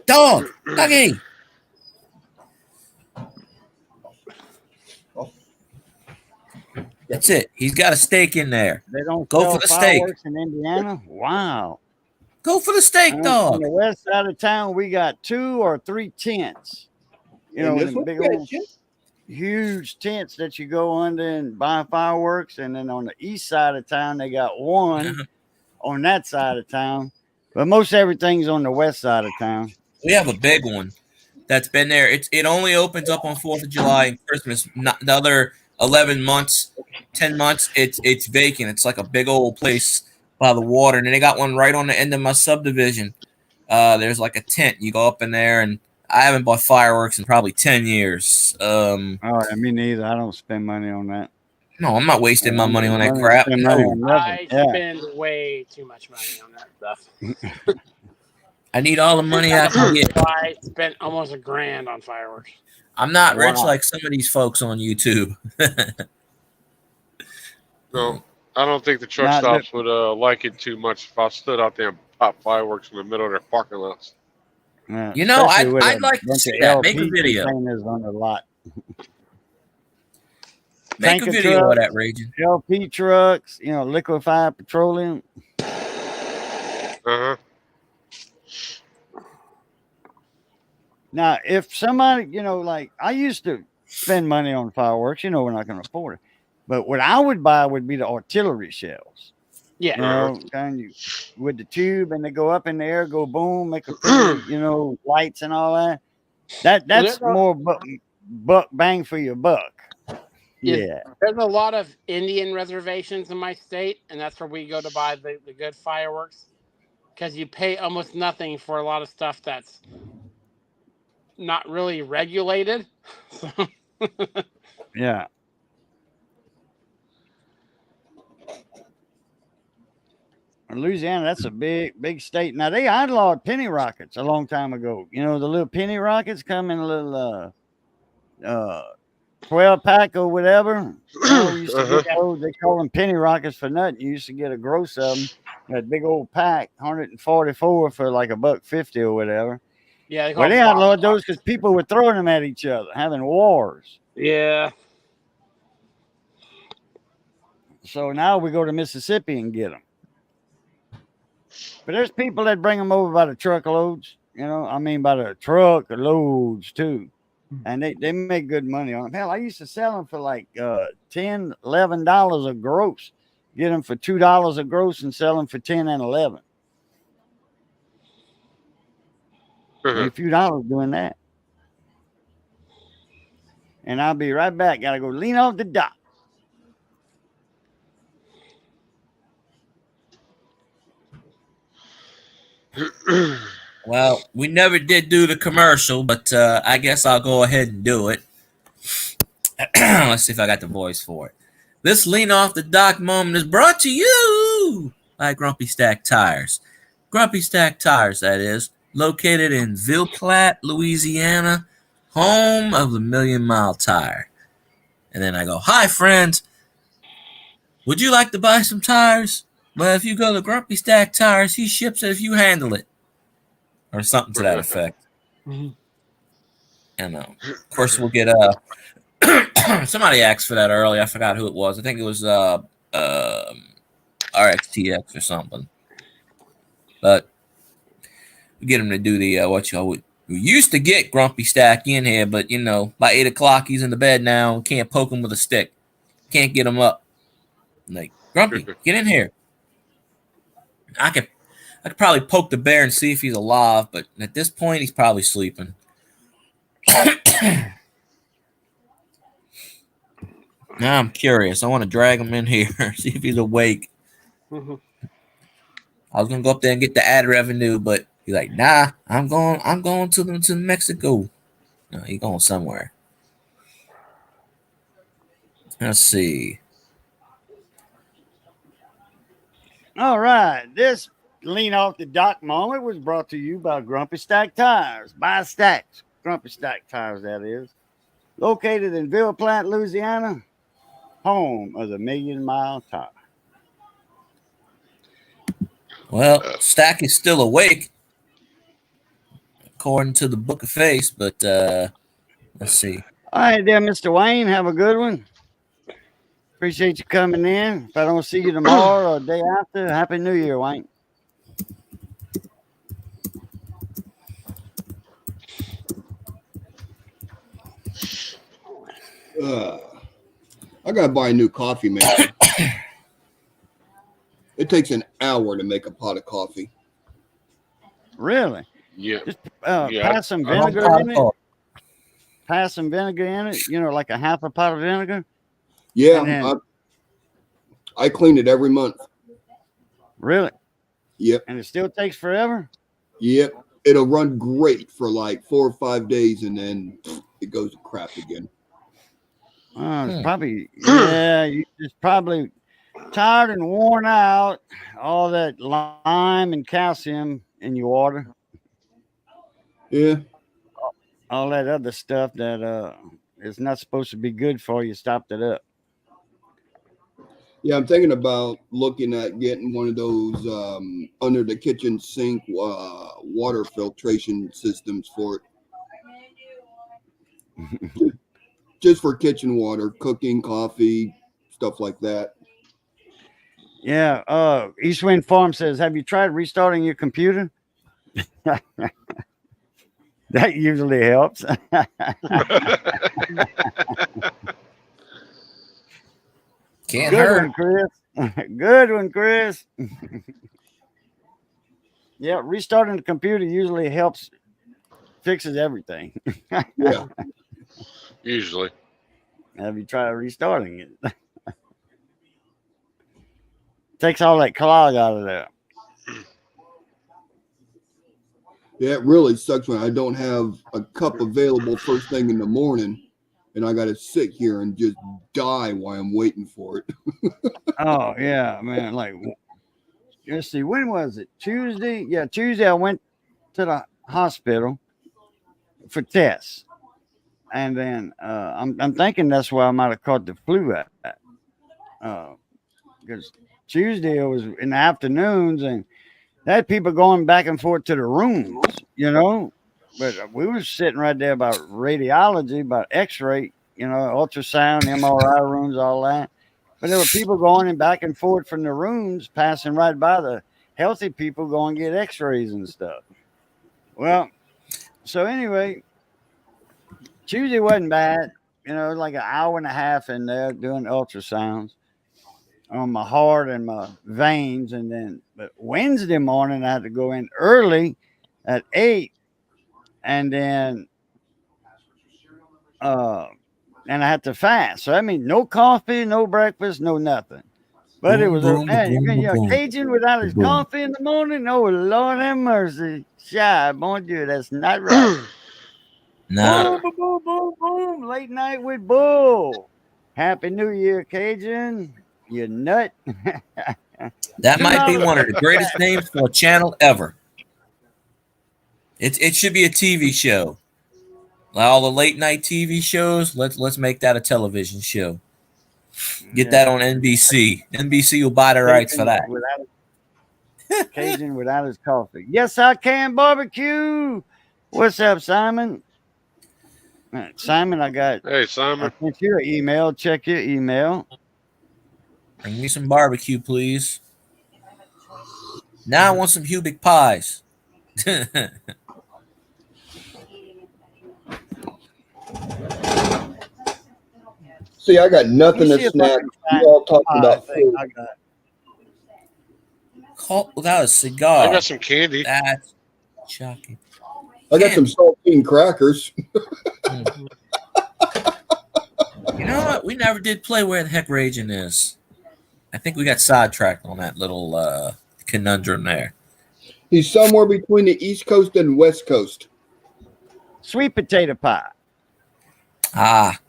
Dog! Doggy! That's it. He's got a steak in there. They don't go for the steak in Indiana. Wow. Go for the steak, dog. On the west side of town, we got 2 or 3 tents. You know, the big old huge tents that you go under and buy fireworks. And then on the east side of town, they got 1 on that side of town. But most everything's on the west side of town. We have a big one that's been there. It only opens up on 4th of July and Christmas. Not the other 11 months, 10 months, it's vacant. It's like a big old place by the water. And then they got one right on the end of my subdivision. There's like a tent. You go up in there, and I haven't bought fireworks in probably 10 years. Me neither. I don't spend money on that. No, I'm not wasting my money on that crap. I spend way too much money on that stuff. I need all the money I can get. I spent almost $1,000 on fireworks. I'm not rich like some of these folks on YouTube. No, I don't think the truck stops would like it too much if I stood out there and popped fireworks in the middle of their parking lots. You know, I'd like to see that. Make a video. On the lot. Make a video of that, Raging. LP trucks, liquefied petroleum. Now, if somebody, like I used to spend money on fireworks, we're not going to afford it. But what I would buy would be the artillery shells. Yeah. With the tube, and they go up in the air, go boom, make a lights and all that. That's more buck bang for your buck. Yeah. There's a lot of Indian reservations in my state, and that's where we go to buy the good fireworks, because you pay almost nothing for a lot of stuff that's not really regulated. So, Yeah. Louisiana, that's a big state. Now they outlawed penny rockets a long time ago. You know, the little penny rockets come in a little 12 pack or whatever. You know, we used to get those. They call them penny rockets for nothing. You used to get a gross of them, that big old pack, 144 for like $1.50 or whatever. yeah, Well, they outlawed those because people were throwing them at each other, having wars. Yeah. So now we go to Mississippi and get them. But there's people that bring them over by the truckloads. You know, I mean by the truck loads too. And they make good money on them. Hell, I used to sell them for like $10, $11 a gross. Get them for $2 a gross and sell them for 10 and 11. Made a few dollars doing that. And I'll be right back. Gotta go lean off the dock. Well, we never did do the commercial, but I guess I'll go ahead and do it. Let's see if I got the voice for it. This lean off the dock moment is brought to you by Grumpy Stack Tires. Grumpy Stack Tires, that is, located in Ville Platte, Louisiana, home of the Million Mile Tire. And then I go, hi, friends. Would you like to buy some tires? Well, if you go to Grumpy Stack Tires, he ships it if you handle it. Or something to that effect. And of course, we'll get somebody asked for that earlier. I forgot who it was. I think it was RXTX or something. But we get him to do the we used to get Grumpy Stack in here, but you know, by 8 o'clock he's in the bed now. Can't poke him with a stick. Can't get him up. Like, Grumpy, get in here. I could probably poke the bear and see if he's alive, but at this point he's probably sleeping. Now I'm curious. I want to drag him in here, see if he's awake. I was gonna go up there and get the ad revenue, but he's like, nah, I'm going to Mexico. No, he's going somewhere. Let's see. All right. This lean off the dock moment was brought to you by Grumpy Stack Tires. Buy stacks. Grumpy Stack Tires, that is. Located in Ville Platte, Louisiana, home of the Million Mile Tire. Well, Stack is still awake, according to the Book of Face, but let's see. All right, there, Mr. Wayne. Have a good one. Appreciate you coming in. If I don't see you tomorrow or the day after, Happy New Year, Wayne. I gotta buy a new coffee maker. It takes an hour to make a pot of coffee. Really? Yeah. Just pass some vinegar in it. Pass some vinegar in it. You know, like a half a pot of vinegar. Yeah, then, I clean it every month. Really? Yep. And it still takes forever? Yep. It'll run great for like 4 or 5 days, and then it goes to crap again. It's probably, you're just probably tired and worn out. All that lime and calcium in your water. Yeah. All that other stuff that is not supposed to be good for you stopped it up. Yeah, I'm thinking about looking at getting one of those under the kitchen sink water filtration systems for it. Just for kitchen water, cooking, coffee, stuff like that. Yeah. East Wind Farm says, have you tried restarting your computer? That usually helps. Can't Good hurt. one, Chris. Good one, Chris. Yeah, restarting the computer usually fixes everything. Yeah. Usually. Have you tried restarting it? Takes all that clog out of there. Yeah, it really sucks when I don't have a cup available first thing in the morning, and I got to sit here and just die while I'm waiting for it. Oh yeah, man. Like, let's see, when was it? Tuesday? Yeah, Tuesday. I went to the hospital for tests, and then I'm thinking that's why I might have caught the flu at. Because Tuesday it was in the afternoons, and they had people going back and forth to the rooms, you know. But we were sitting right there about radiology, about X-ray, you know, ultrasound, MRI rooms, all that. But there were people going in back and forth from the rooms, passing right by the healthy people going to get X-rays and stuff. Well, so anyway, Tuesday wasn't bad. You know, like an hour and a half in there doing ultrasounds on my heart and my veins. And then, but Wednesday morning, I had to go in early at 8. And then, and I had to fast. So, I mean, no coffee, no breakfast, no nothing. But it was, man, you know, Cajun without his coffee in the morning. Oh, Lord have mercy. Shy, bon Dieu, that's not right. No. Boom, boom, boom, boom, boom. Late night with Bull. Happy New Year, Cajun. You nut. That might be one of the greatest names for a channel ever. It should be a TV show. Like all the late night TV shows, let's make that a television show. Get that on NBC. NBC will buy the rights for that. Cajun without his coffee. Yes, I can barbecue. What's up, Simon? Simon, I got. Hey, Simon. I sent you an email. Check your email. Bring me some barbecue, please. Now I want some Hubic pies. See, I got nothing to snack. You all talking about food. Caught without a cigar. I got some candy. That's shocking. I got some saltine crackers. You know what? We never did play Where the Heck Raging Is. I think we got sidetracked on that little conundrum there. He's somewhere between the East Coast and West Coast. Sweet potato pie. Ah.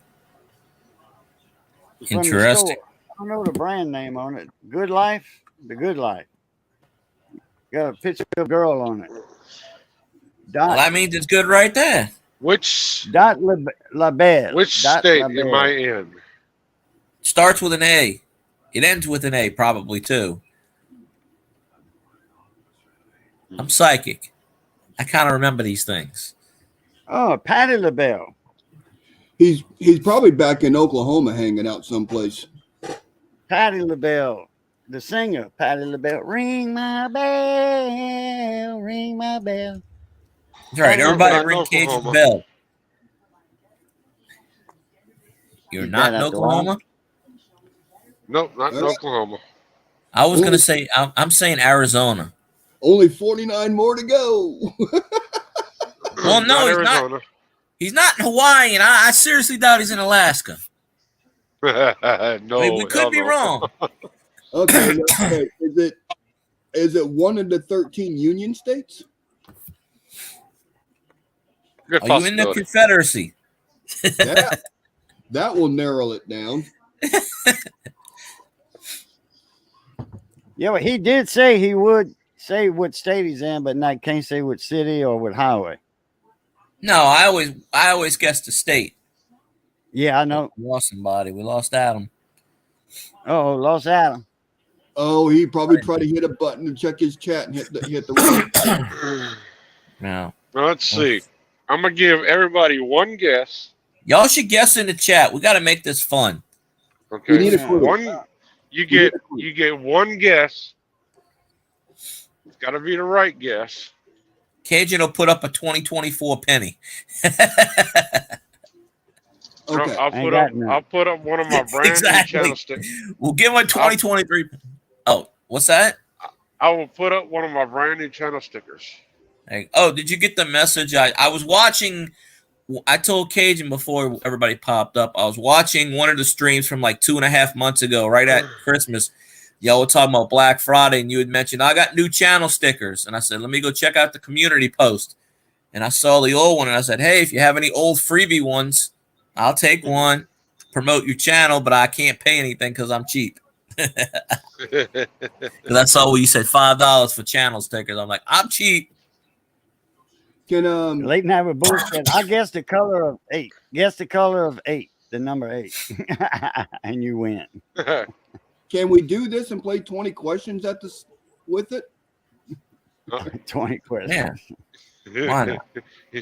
Interesting. I don't know the brand name on it. Good Life? The Good Life. Got a picture of a girl on it. Well, that means it's good right there. Which Dot LaBelle. Which state am I in? Starts with an A. It ends with an A, probably too. I'm psychic. I kind of remember these things. Oh, Patti LaBelle. He's probably back in Oklahoma hanging out someplace. Patti LaBelle, the singer, Patti LaBelle. Ring my bell, ring my bell. That's right. Everybody ring Cage's bell. You're not in Oklahoma? Nope, not in Oklahoma. I was going to say, I'm saying Arizona. Only 49 more to go. Well, no, he's not. He's not in Hawaii, and I seriously doubt he's in Alaska. No, I mean, we could be wrong. Okay, is it one of the 13 Union states? Are you in the Confederacy? That will narrow it down. Yeah, well, he did say he would say what state he's in, but not can't say what city or what highway. No, I always guessed the state. Yeah, I know. We lost somebody. We lost Adam. Oh, lost Adam. Oh, he probably tried to hit a button to check his chat and hit the No. Well, let's see. I'm gonna give everybody one guess. Y'all should guess in the chat. We got to make this fun. Okay. You get one guess. It's got to be the right guess. Cajun will put up a 2024 penny. Okay. I'll put up one of my brand new channel stickers. We'll give him a 2023. Oh, what's that? I will put up one of my brand new channel stickers. Oh, did you get the message? I was watching I told Cajun before everybody popped up. I was watching one of the streams from like 2.5 months ago, right at Christmas. Y'all were talking about Black Friday, and you had mentioned I got new channel stickers, and I said, let me go check out the community post. And I saw the old one, and I said, hey, if you have any old freebie ones, I'll take one. Promote your channel, but I can't pay anything because I'm cheap. Because I saw where you said $5 for channel stickers. I'm like, I'm cheap. Can Late night with Bull said, I guess the color of 8. Guess the color of 8, the number 8. And you win. can we do this and play 20 questions at this with it? 20 questions. Yeah. Why not?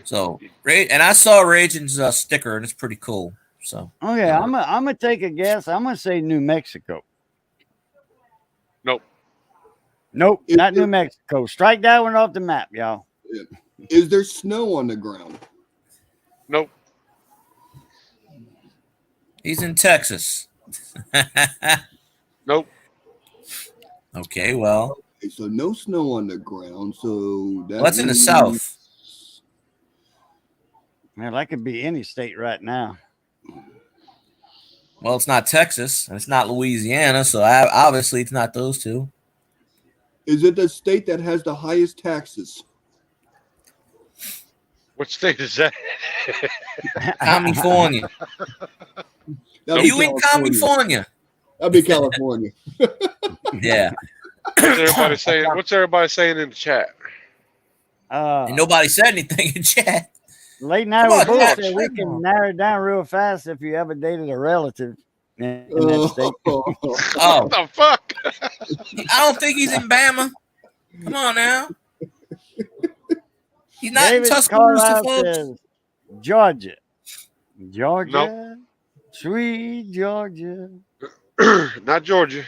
So, and I saw Raging's sticker, and it's pretty cool. So, Okay, I'm gonna take a guess. I'm gonna say New Mexico. Nope. Nope, not New Mexico. Strike that one off the map, y'all. Yeah. Is there snow on the ground? Nope. he's in Texas. Nope. Okay, well, Okay, so no snow on the ground. So that's in the South. Man, that could be any state right now. Well, it's not Texas, and it's not Louisiana, so obviously it's not those two. Is it the state that has the highest taxes? What state is that? California. That'd Are be you in California? That'd be California. Yeah. What's everybody saying in the chat? And nobody said anything in chat. Late night Come with on, Bull Matt, said we come can on. narrow it down real fast if you ever dated a relative in that state. Oh, What the fuck? I don't think he's in Bama. Come on now. He's not David in Tuscaloosa, Carlisle folks. says Georgia. Georgia. Nope. Sweet Georgia. Not Georgia.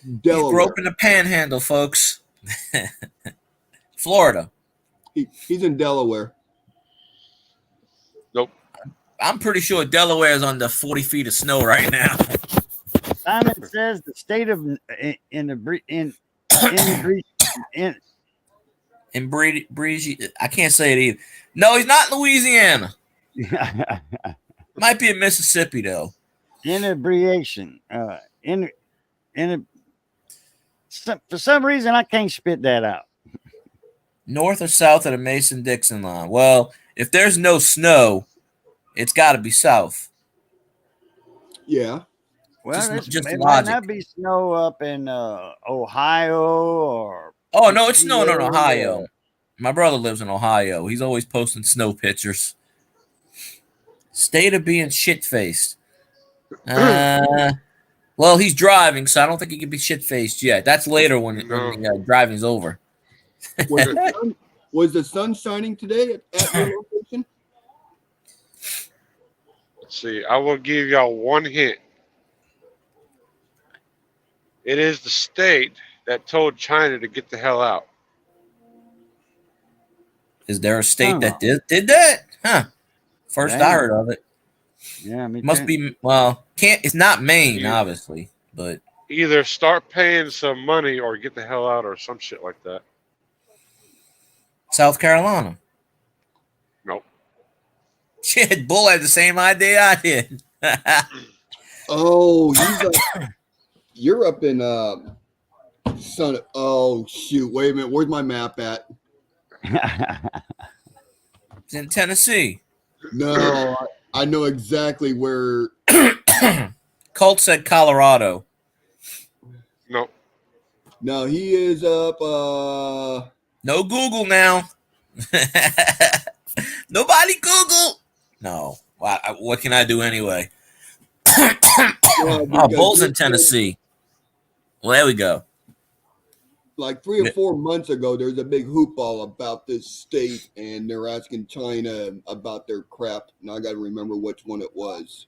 He grew Delaware. up in the Panhandle, folks. Florida. He's in Delaware. Nope. I'm pretty sure Delaware is under 40 feet of snow right now. Simon says the state of In Breezy, I can't say it either. No, he's not in Louisiana. Might be in Mississippi though. inebriation. For some reason I can't spit that out. North or south of the Mason-Dixon line. Well, if there's no snow, it's got to be south. Yeah. Well, Just it might logic. not be snow up in Ohio or. Oh no, it's snowing in PA. Ohio. My brother lives in Ohio. He's always posting snow pictures. State of being shit-faced. Well, he's driving, so I don't think he can be shit-faced yet. That's later when the driving's over. Was the sun shining today at your location? Let's see. I will give y'all one hint. It is the state that told China to get the hell out. Is there a state that did that? Huh. First I heard of it. Yeah, Must be it's not Maine, obviously, but Either start paying some money or get the hell out or some shit like that. South Carolina. Nope. Shit, Bull had the same idea I did. Oh, you're up in oh shoot, wait a minute, where's my map at? It's in Tennessee. No, I know exactly where. Colt said Colorado. Nope. No, he is up No Google now. Nobody Google. No. What can I do anyway? Bull's in Tennessee. Well, there we go. Like 3 or 4 months ago, there's a big hoopball about this state, and they're asking China about their crap. And I got to remember which one it was.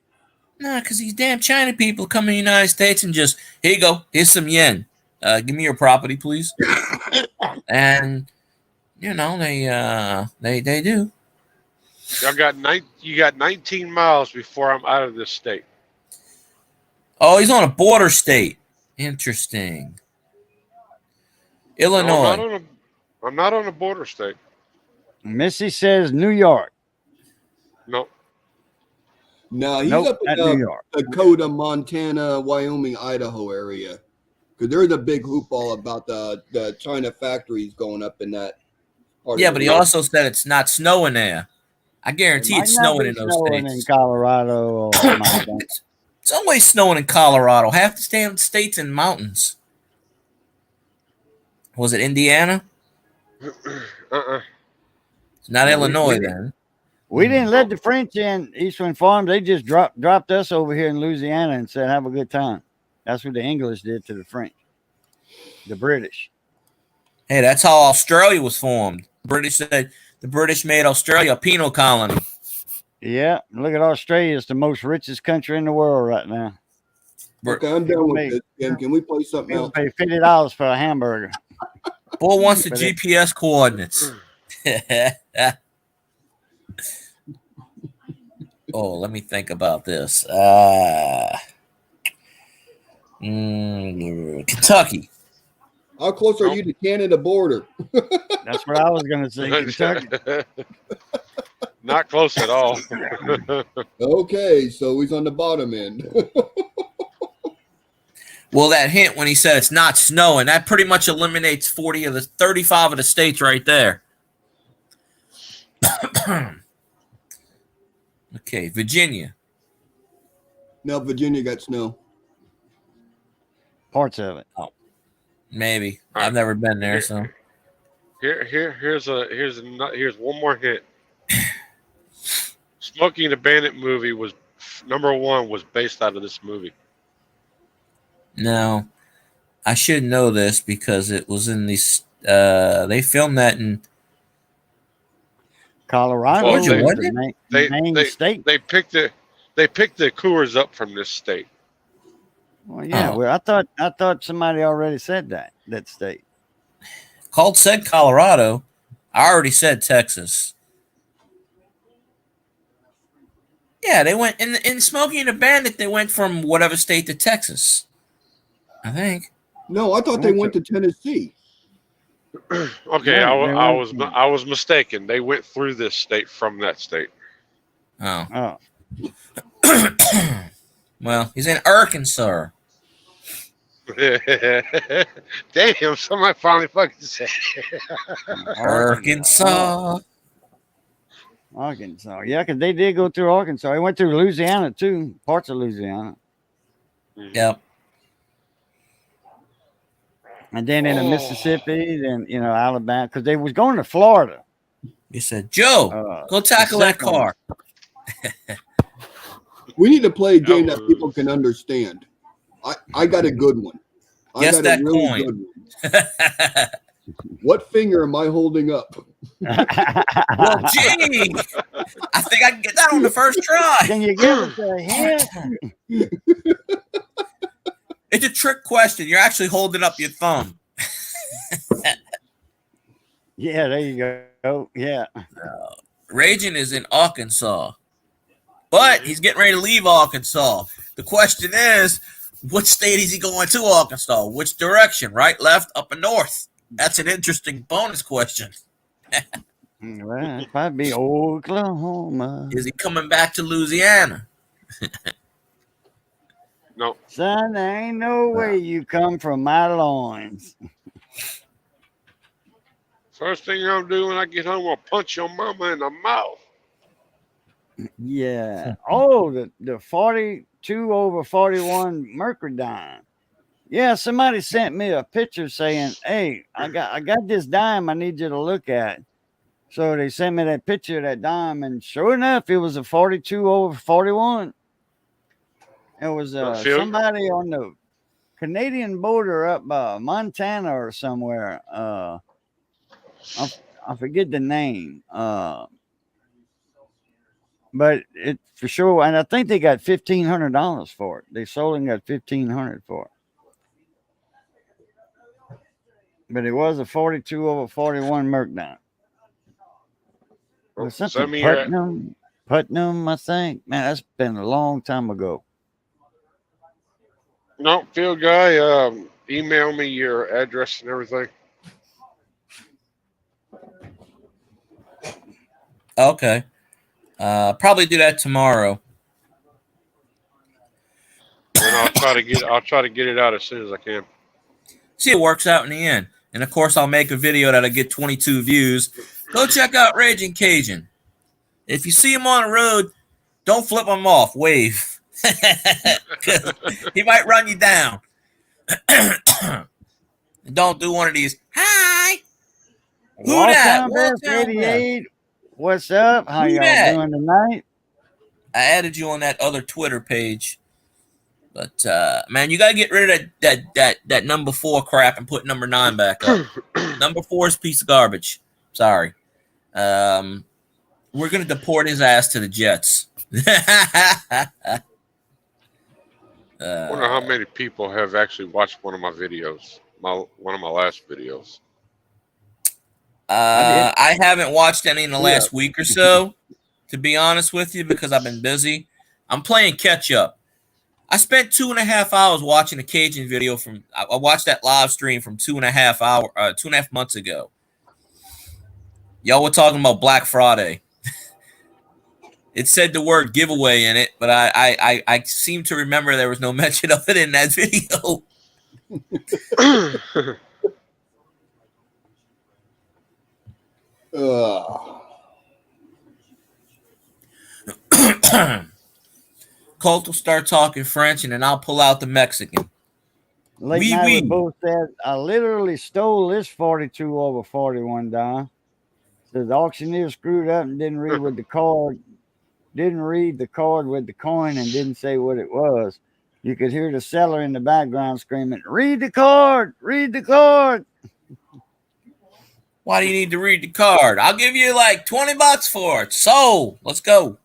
Nah, because these damn China people come in the United States and just, here you go, here's some yen. Give me your property, please. And you know they do. You got 19 miles before I'm out of this state. Oh, he's on a border state. Interesting. Illinois. No, I'm not on a border state. Missy says New York. No. No, he's Nope, up in not New York. Dakota, Montana, Wyoming, Idaho area. Because there's a big hoopball about the China factories going up in that part Yeah, of but the he world. also said it's not snowing there. I It guarantee might it's not snowing be in those snowing in states. Colorado or Montana. It's always snowing in Colorado. Half the damn states and mountains. Was it Indiana? It's not We- Illinois we- then. We didn't let the French in Eastern Farm. They just dropped us over here in Louisiana and said, have a good time. That's what the English did to the French, the British. Hey, that's how Australia was formed. British said the British made Australia a penal colony. Yeah, look at Australia. It's the most richest country in the world right now. Okay, I'm done with this, Tim. Can we play something People else? pay $50 for a hamburger. Boy wants the But GPS coordinates. Oh, let me think about this. Kentucky. How close are you to Canada border? That's what I was going to say. Kentucky. Not close at all. Okay, so he's on the bottom end. Well, that hint when he said it's not snowing, that pretty much eliminates 35 of the states right there. Okay, Virginia. No, Virginia got snow. Parts of it. Maybe. All right. I've never been there, so. Here's one more hint. Smokey and the Bandit movie was #1 was based out of this movie. No. I should know this because it was in these they filmed that in Colorado Well, Georgia, is wasn't the it? main state. They picked the Coors up from this state. Well, yeah. Oh. Well, I thought somebody already said that state. Called said Colorado. I already said Texas. Yeah, they went in Smokey and the Bandit, they went from whatever state to Texas. I think. No, I thought they went to Tennessee. Okay, No, I was mistaken. They went through this state from that state. Oh. Oh, Well, he's in Arkansas. Damn, somebody finally fucking said Arkansas. Arkansas. Yeah, because they did go through Arkansas. They went through Louisiana too, parts of Louisiana, Yep. and then into Mississippi, then Alabama, because they was going to Florida. He said, Joe, go tackle the that second car. We need to play a game that people can understand. I got a good one. Guess that really coin. good one. What finger am I holding up? Well, gee, I think I can get that on the first try. Can you give us a hint? It's a trick question. You're actually holding up your thumb. Yeah, there you go. Yeah. Raging is in Arkansas, but he's getting ready to leave Arkansas. The question is, what state is he going to Arkansas? Which direction? Right, left, up, and north? That's an interesting bonus question. Well, it'd probably be Oklahoma. Is he coming back to Louisiana? No. Son, there ain't no way you come from my loins. First thing I'm doing when I get home, I'll punch your mama in the mouth. Yeah. Oh, the 42/41 Mercury. Yeah, somebody sent me a picture saying, "Hey, I got this dime I need you to look at." So they sent me that picture of that dime, and sure enough, it was a 42/41. It was somebody on the Canadian border up Montana or somewhere. I forget the name. But it for sure, and I think they got $1,500 for it. They sold and got $1,500 for it. But it was a 42/41 Mercdine. It was something Putnam, I think. Man, that's been a long time ago. No, field guy, email me your address and everything. Okay. Probably do that tomorrow. And I'll try to get it out as soon as I can. See, it works out in the end. And of course, I'll make a video that'll get 22 views. Go check out Raging Cajun. If you see him on the road, don't flip him off. Wave. He might run you down. Don't do one of these. Hi. Who that? Waltown Best 88. What's up? How Who y'all that? doing tonight? I added you on that other Twitter page. But man, you gotta get rid of that number 4 crap and put number 9 back up. Number 4 is a piece of garbage. Sorry. We're gonna deport his ass to the Jets. I wonder how many people have actually watched one of my videos. One of my last videos. I haven't watched any in the last week or so, to be honest with you, because I've been busy. I'm playing catch up. I spent 2.5 hours watching a Cajun video I watched that live stream from 2.5 months ago. Y'all were talking about Black Friday. It said the word giveaway in it, but I seem to remember there was no mention of it in that video. Colt will start talking French, and then I'll pull out the Mexican. Late night we both said, I literally stole this 42 over 41, Don. Says the auctioneer screwed up and didn't read with the card. Didn't read the card with the coin and didn't say what it was. You could hear the seller in the background screaming, "Read the card! Read the card!" Why do you need to read the card? I'll give you like $20 for it. So let's go.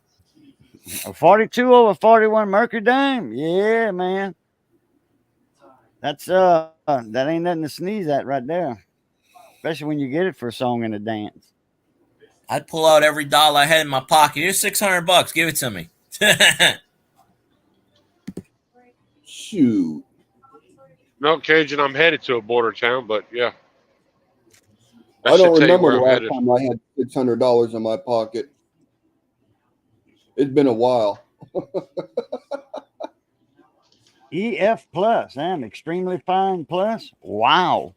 A 42 over 41 Mercury Dame. Yeah, man. That's that ain't nothing to sneeze at right there. Especially when you get it for a song and a dance. I'd pull out every dollar I had in my pocket. Here's $600. Give it to me. Shoot. No, Cajun, I'm headed to a border town, but yeah. I don't remember the last time I had $600 in my pocket. It's been a while. EF plus and extremely fine plus. Wow.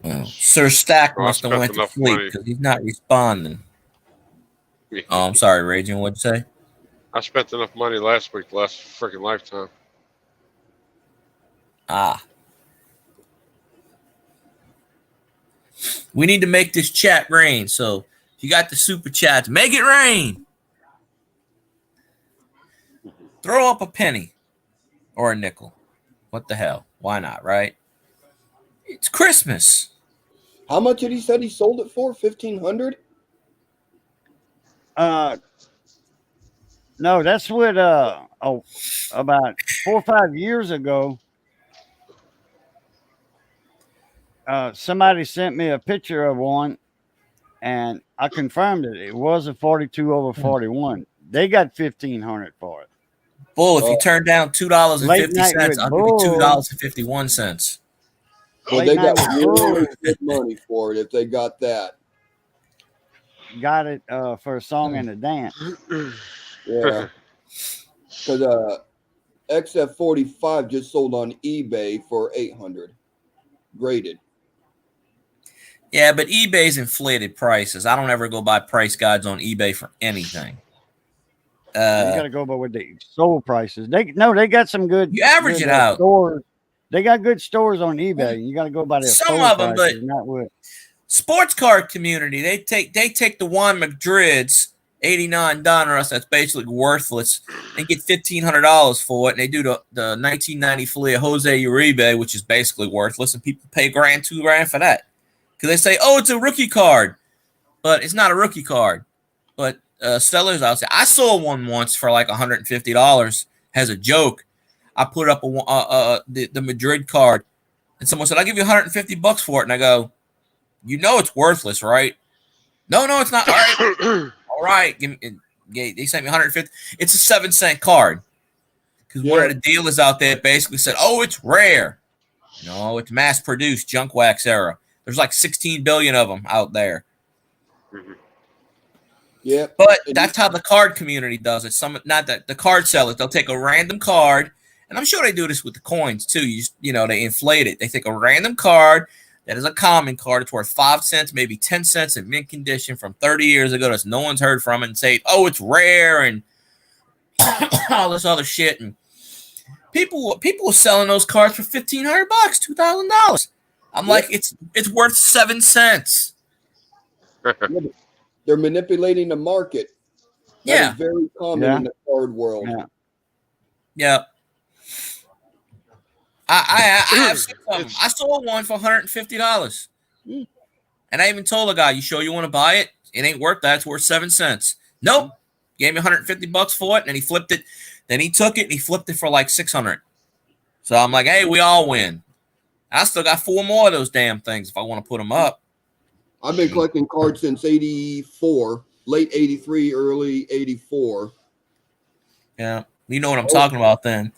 Well, Sir Stack must have went to sleep because he's not responding. Yeah. Oh, I'm sorry, Raging. What'd you say? I spent enough money last week, last freaking lifetime. We need to make this chat rain. So if you got the super chats, make it rain. Throw up a penny or a nickel. What the hell? Why not, right? It's Christmas. How much did he said he sold it for? $1,500? No, that's what about 4 or 5 years ago. Somebody sent me a picture of one, and I confirmed it. It was a 42 over 41. They got $1,500 for it. Bull, if you turn down $2.50, I'll give you $2.51. Well, they got really good money for it if they got that. Got it for a song and a dance. Yeah. Because XF45 just sold on eBay for $800. Graded. Yeah, but eBay's inflated prices. I don't ever go buy price guides on eBay for anything. You got to go by what the sold prices. They got some good. You average it out. Stores. They got good stores on eBay. You got to go by their some of them, prices, but not what. Sports card community, they take the Juan Madrid's $89 that's basically worthless and get $1,500 for it, and they do the 1990 Fleer Jose Uribe, which is basically worthless, and people pay $1,000, $2,000 for that because they say, oh, it's a rookie card, but it's not a rookie card. But sellers out there, I saw one once for like $150 as a joke. I put up the Madrid card. And someone said, I'll give you $150 for it. And I go, you know it's worthless, right? No, it's not. All right. All right. They sent me 150. It's a 7-cent card. Because one of the dealers out there basically said, oh, it's rare. No, it's mass-produced junk wax era. There's like 16 billion of them out there. Yeah. But that's how the card community does it. Not that the card sellers, they'll take a random card, and I'm sure they do this with the coins too. You know, they inflate it. They take a random card that is a common card. It's worth 5 cents, maybe 10 cents in mint condition from 30 years ago that no one's heard from, and say, oh, it's rare and all this other shit. And people were selling those cards for $1,500, $2,000. I'm like, it's worth 7 cents. They're manipulating the market. That is very common in the card world. Yeah. I have seen something. I sold one for $150. And I even told the guy, you sure you want to buy it? It ain't worth that. It's worth 7 cents. Nope. Gave me $150 for it, and he flipped it. Then he took it and he flipped it for like $600. So I'm like, hey, we all win. I still got 4 more of those damn things if I want to put them up. I've been collecting cards since 84, late 83, early 84. Yeah. You know what I'm talking about then.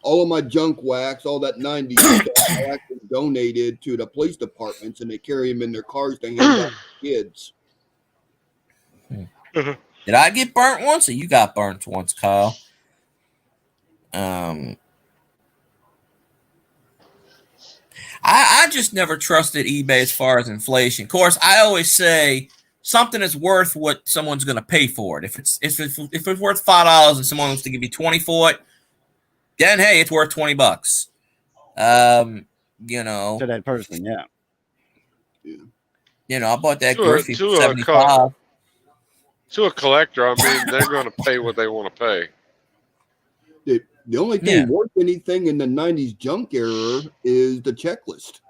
All of my junk wax, all that 90s stuff, I actually donated to the police departments, and they carry them in their cars to hand out to kids. Did I get burnt once, or you got burnt once, Kyle? I just never trusted eBay as far as inflation. Of course, I always say something is worth what someone's going to pay for it. If it's worth $5 and someone wants to give you 20 for it, then hey, it's worth $20. You know, to that person, yeah. You know, I bought that Griffey for $75. To a collector, I mean, they're going to pay what they want to pay. The only thing worth anything in the 90s junk era is the checklist.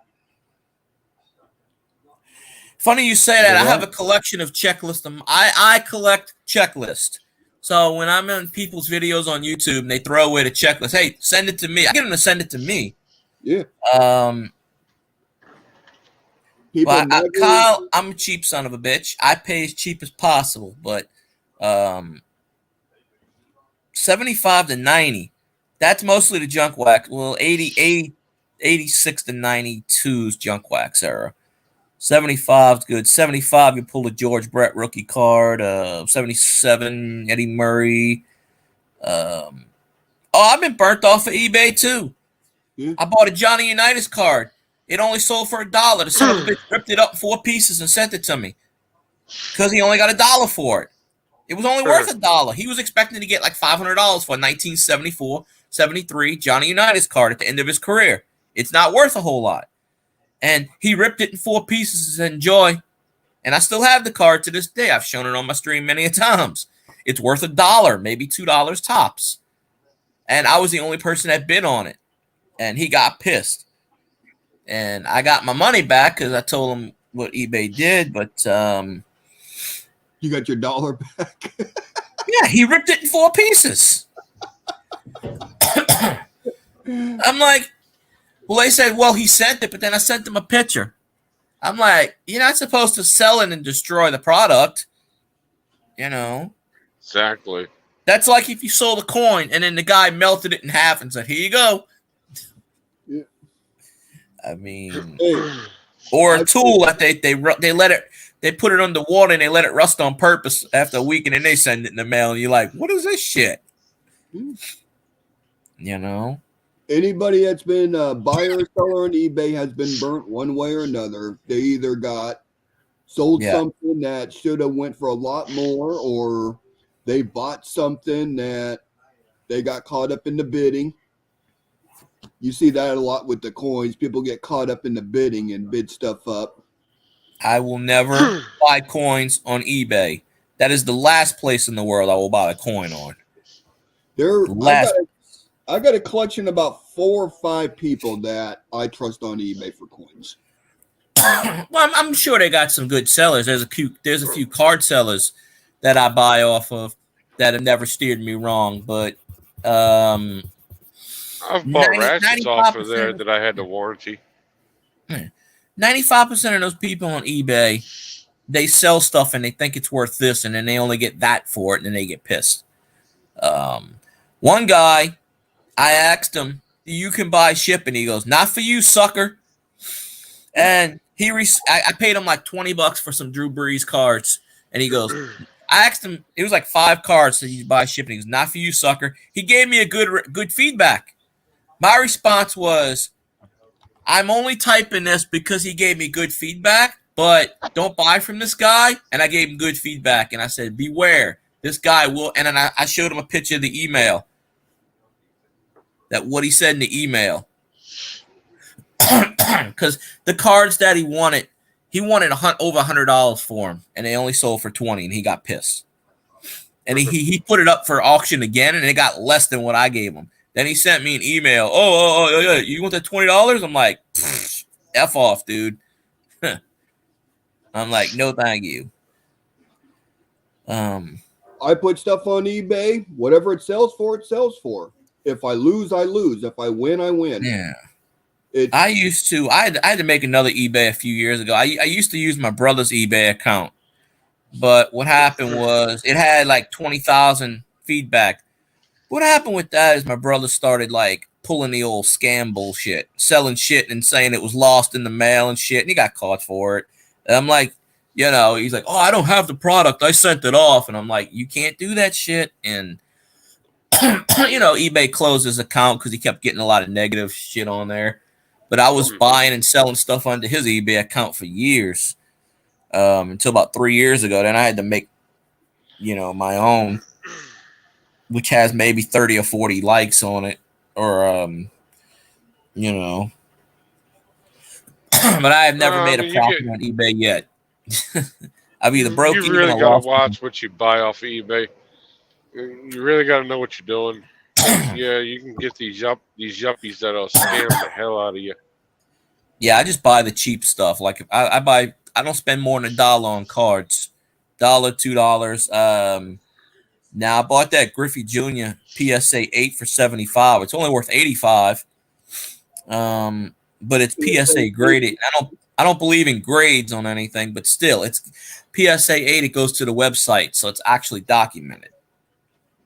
Funny you say that. I have a collection of checklists. I collect checklists. So when I'm in people's videos on YouTube and they throw away the checklist, hey, send it to me. I get them to send it to me. Yeah. Kyle, I'm a cheap son of a bitch. I pay as cheap as possible, but 75 to 90. That's mostly the junk wax. Well, 86 to 92's junk wax era. 75 is good. 75, you pull a George Brett rookie card. 77, Eddie Murray. I've been burnt off of eBay too. Yeah. I bought a Johnny Unitas card. It only sold for $1. The son of a bitch ripped it up in 4 pieces and sent it to me because he only got $1 for it. It was only worth $1. He was expecting to get like $500 for a 1974, 73 Johnny Unitas card at the end of his career. It's not worth a whole lot. And he ripped it in 4 pieces and said, enjoy. And I still have the card to this day. I've shown it on my stream many a times. It's worth $1, maybe $2 tops. And I was the only person that bid on it. And he got pissed. And I got my money back because I told him what eBay did. But you got your $1 back? Yeah, he ripped it in 4 pieces. I'm like, well, they said, well, he sent it, but then I sent them a picture. I'm like, you're not supposed to sell it and destroy the product. You know? Exactly. That's like if you sold a coin and then the guy melted it in half and said, here you go. Yeah. I mean, or a tool that they let it, they put it underwater and they let it rust on purpose after a week and then they send it in the mail and you're like, what is this shit? You know? Anybody that's been a buyer or seller on eBay has been burnt one way or another. They either got sold something that should have went for a lot more, or they bought something that they got caught up in the bidding. You see that a lot with the coins. People get caught up in the bidding and bid stuff up. I will never buy coins on eBay. That is the last place in the world I will buy a coin on. I got a collection of about 4 or 5 people that I trust on eBay for coins. Well, I'm sure they got some good sellers. There's a few card sellers that I buy off of that have never steered me wrong. But I've bought ratchets off of there that I had the warranty. 95% of those people on eBay, they sell stuff and they think it's worth this, and then they only get that for it, and then they get pissed. One guy, I asked him, "You can buy shipping?" He goes, "Not for you, sucker." And I paid him like $20 for some Drew Brees cards, and he goes, I asked him, it was like 5 cards that you buy shipping. He goes, "Not for you, sucker." He gave me a good feedback. My response was, "I'm only typing this because he gave me good feedback, but don't buy from this guy." And I gave him good feedback, and I said, "Beware, this guy will." And then I showed him a picture of the email, that what he said in the email. Because the cards that he wanted over $100 for them, and they only sold for $20, and he got pissed. And he put it up for auction again, and it got less than what I gave him. Then he sent me an email. Oh, you want that $20? I'm like, F off, dude. I'm like, no, thank you. I put stuff on eBay. Whatever it sells for, it sells for. If I lose, I lose. If I win, I win. Yeah. I had to make another eBay a few years ago. I used to use my brother's eBay account. But what happened was it had like 20,000 feedback. What happened with that is my brother started like pulling the old scam bullshit, selling shit and saying it was lost in the mail and shit, and he got caught for it. And I'm like, he's like, "Oh, I don't have the product. I sent it off." And I'm like, "You can't do that shit." And eBay closed his account because he kept getting a lot of negative shit on there. But I was buying and selling stuff under his eBay account for years, until about 3 years ago. Then I had to make, my own, which has maybe 30 or 40 likes on it, or but I have never made a profit on eBay yet. I've either broke even. You really or gotta lost watch what you buy off of eBay. You really gotta know what you're doing. Yeah, you can get these yuppies that'll scam the hell out of you. Yeah, I just buy the cheap stuff. Like if I don't spend more than $1 on cards, $1, $2. Now I bought that Griffey Jr. PSA 8 for $75. It's only worth $85. But it's PSA graded. I don't believe in grades on anything, but still, it's PSA 8. It goes to the website, so it's actually documented.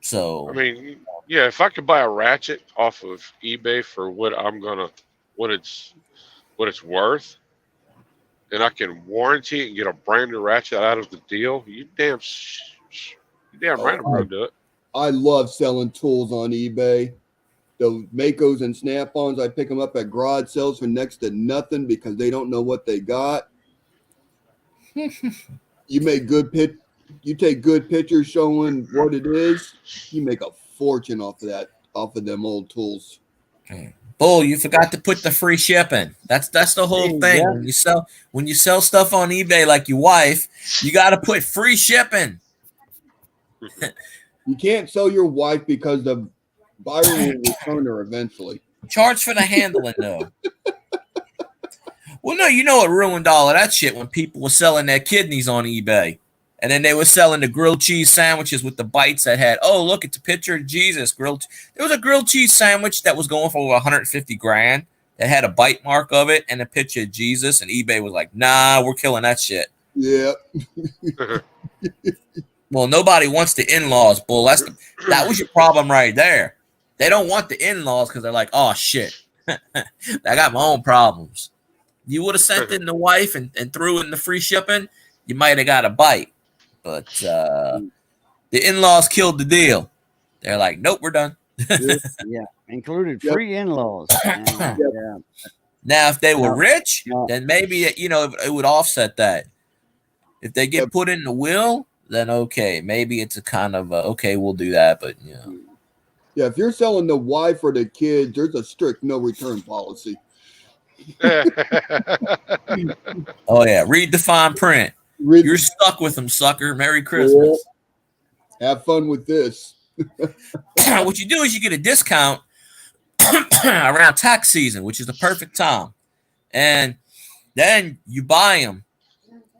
So I mean, yeah, if I could buy a ratchet off of eBay for what it's worth, and I can warranty it and get a brand new ratchet out of the deal, you damn right I'm gonna do it. I love selling tools on eBay. Those Makos and Snap-ons, I pick them up at garage sales for next to nothing because they don't know what they got. You take good pictures showing what it is, you make a fortune off of them old tools. Bull, you forgot to put the free shipping. That's the whole thing. Yeah. When you sell stuff on eBay like your wife, you got to put free shipping. You can't sell your wife because the buyer will return her eventually. Charge for the handling, though. Well, no, you know what ruined all of that shit when people were selling their kidneys on eBay. And then they were selling the grilled cheese sandwiches with the bites that had, oh, look, it's a picture of Jesus. There was a grilled cheese sandwich that was going for over 150 grand that had a bite mark of it and a picture of Jesus. And eBay was like, nah, we're killing that shit. Yeah. Well, nobody wants the in-laws, bull. That was your problem right there. They don't want the in-laws because they're like, oh, shit. I got my own problems. You would have sent in the wife and threw in the free shipping, you might have got a bite. But the in-laws killed the deal. They're like, nope, we're done. Yeah, included free in-laws. Yeah. Now, if they were rich, then maybe, it would offset that. If they get put in the will, then okay. Maybe it's a kind of, okay, we'll do that. But, Yeah, if you're selling the wife or the kids, there's a strict no return policy. Oh, yeah. Read the fine print. You're stuck with them, sucker. Merry Christmas. Yeah. Have fun with this. What you do is you get a discount around tax season, which is the perfect time. And then you buy them.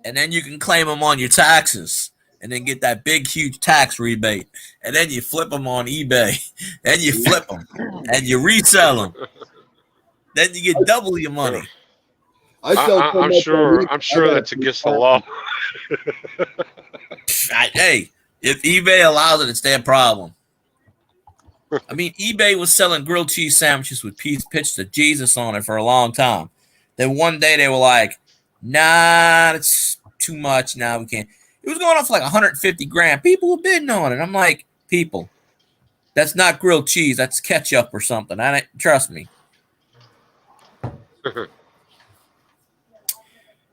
And then you can claim them on your taxes. And then get that big, huge tax rebate. And then you flip them on eBay. And you flip them. And you resell them. Then you get double your money. I sell so I'm much on sure. eBay, I'm I sure gotta that's pay against the taxes. law. Hey, if eBay allows it, it's their problem. I mean, eBay was selling grilled cheese sandwiches with pictures of Jesus on it for a long time. Then one day they were like, nah, it's too much. Now we can't. It was going on for like 150 grand. People were bidding on it. I'm like, people, that's not grilled cheese. That's ketchup or something. Trust me.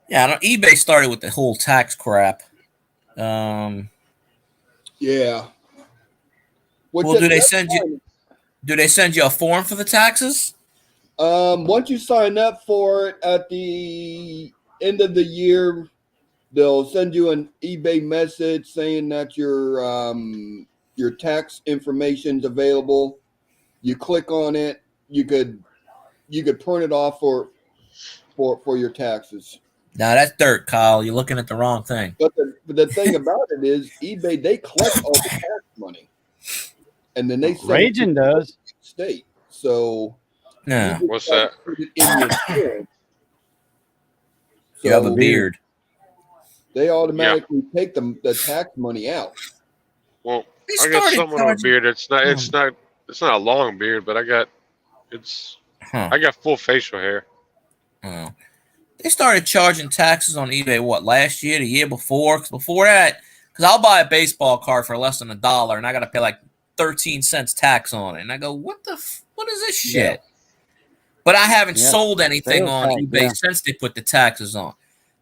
Yeah, I don't, eBay started with the whole tax crap. Yeah. Well, do they send you? Do they send you a form for the taxes? Once you sign up for it at the end of the year, they'll send you an eBay message saying that your tax information's available. You click on it. You could print it off for your taxes. No, that's dirt, Kyle. You're looking at the wrong thing. But the thing about it is, eBay, they collect all the tax money, and then they send it to Raging the does. state. So you No, just What's gotta that? put it in your form. you have a So beard. they Yeah. automatically take the tax money out. Well, They I got started somewhat of a charging. beard. It's not. It's not a long beard, but I got. Huh. I got full facial hair. Oh. They started charging taxes on eBay, what, last year, the year before? Because before that, because I'll buy a baseball card for less than $1 and I got to pay like 13 cents tax on it. And I go, what is this shit? But I haven't Yep. sold anything Sales on tax, eBay yeah. since they put the taxes on.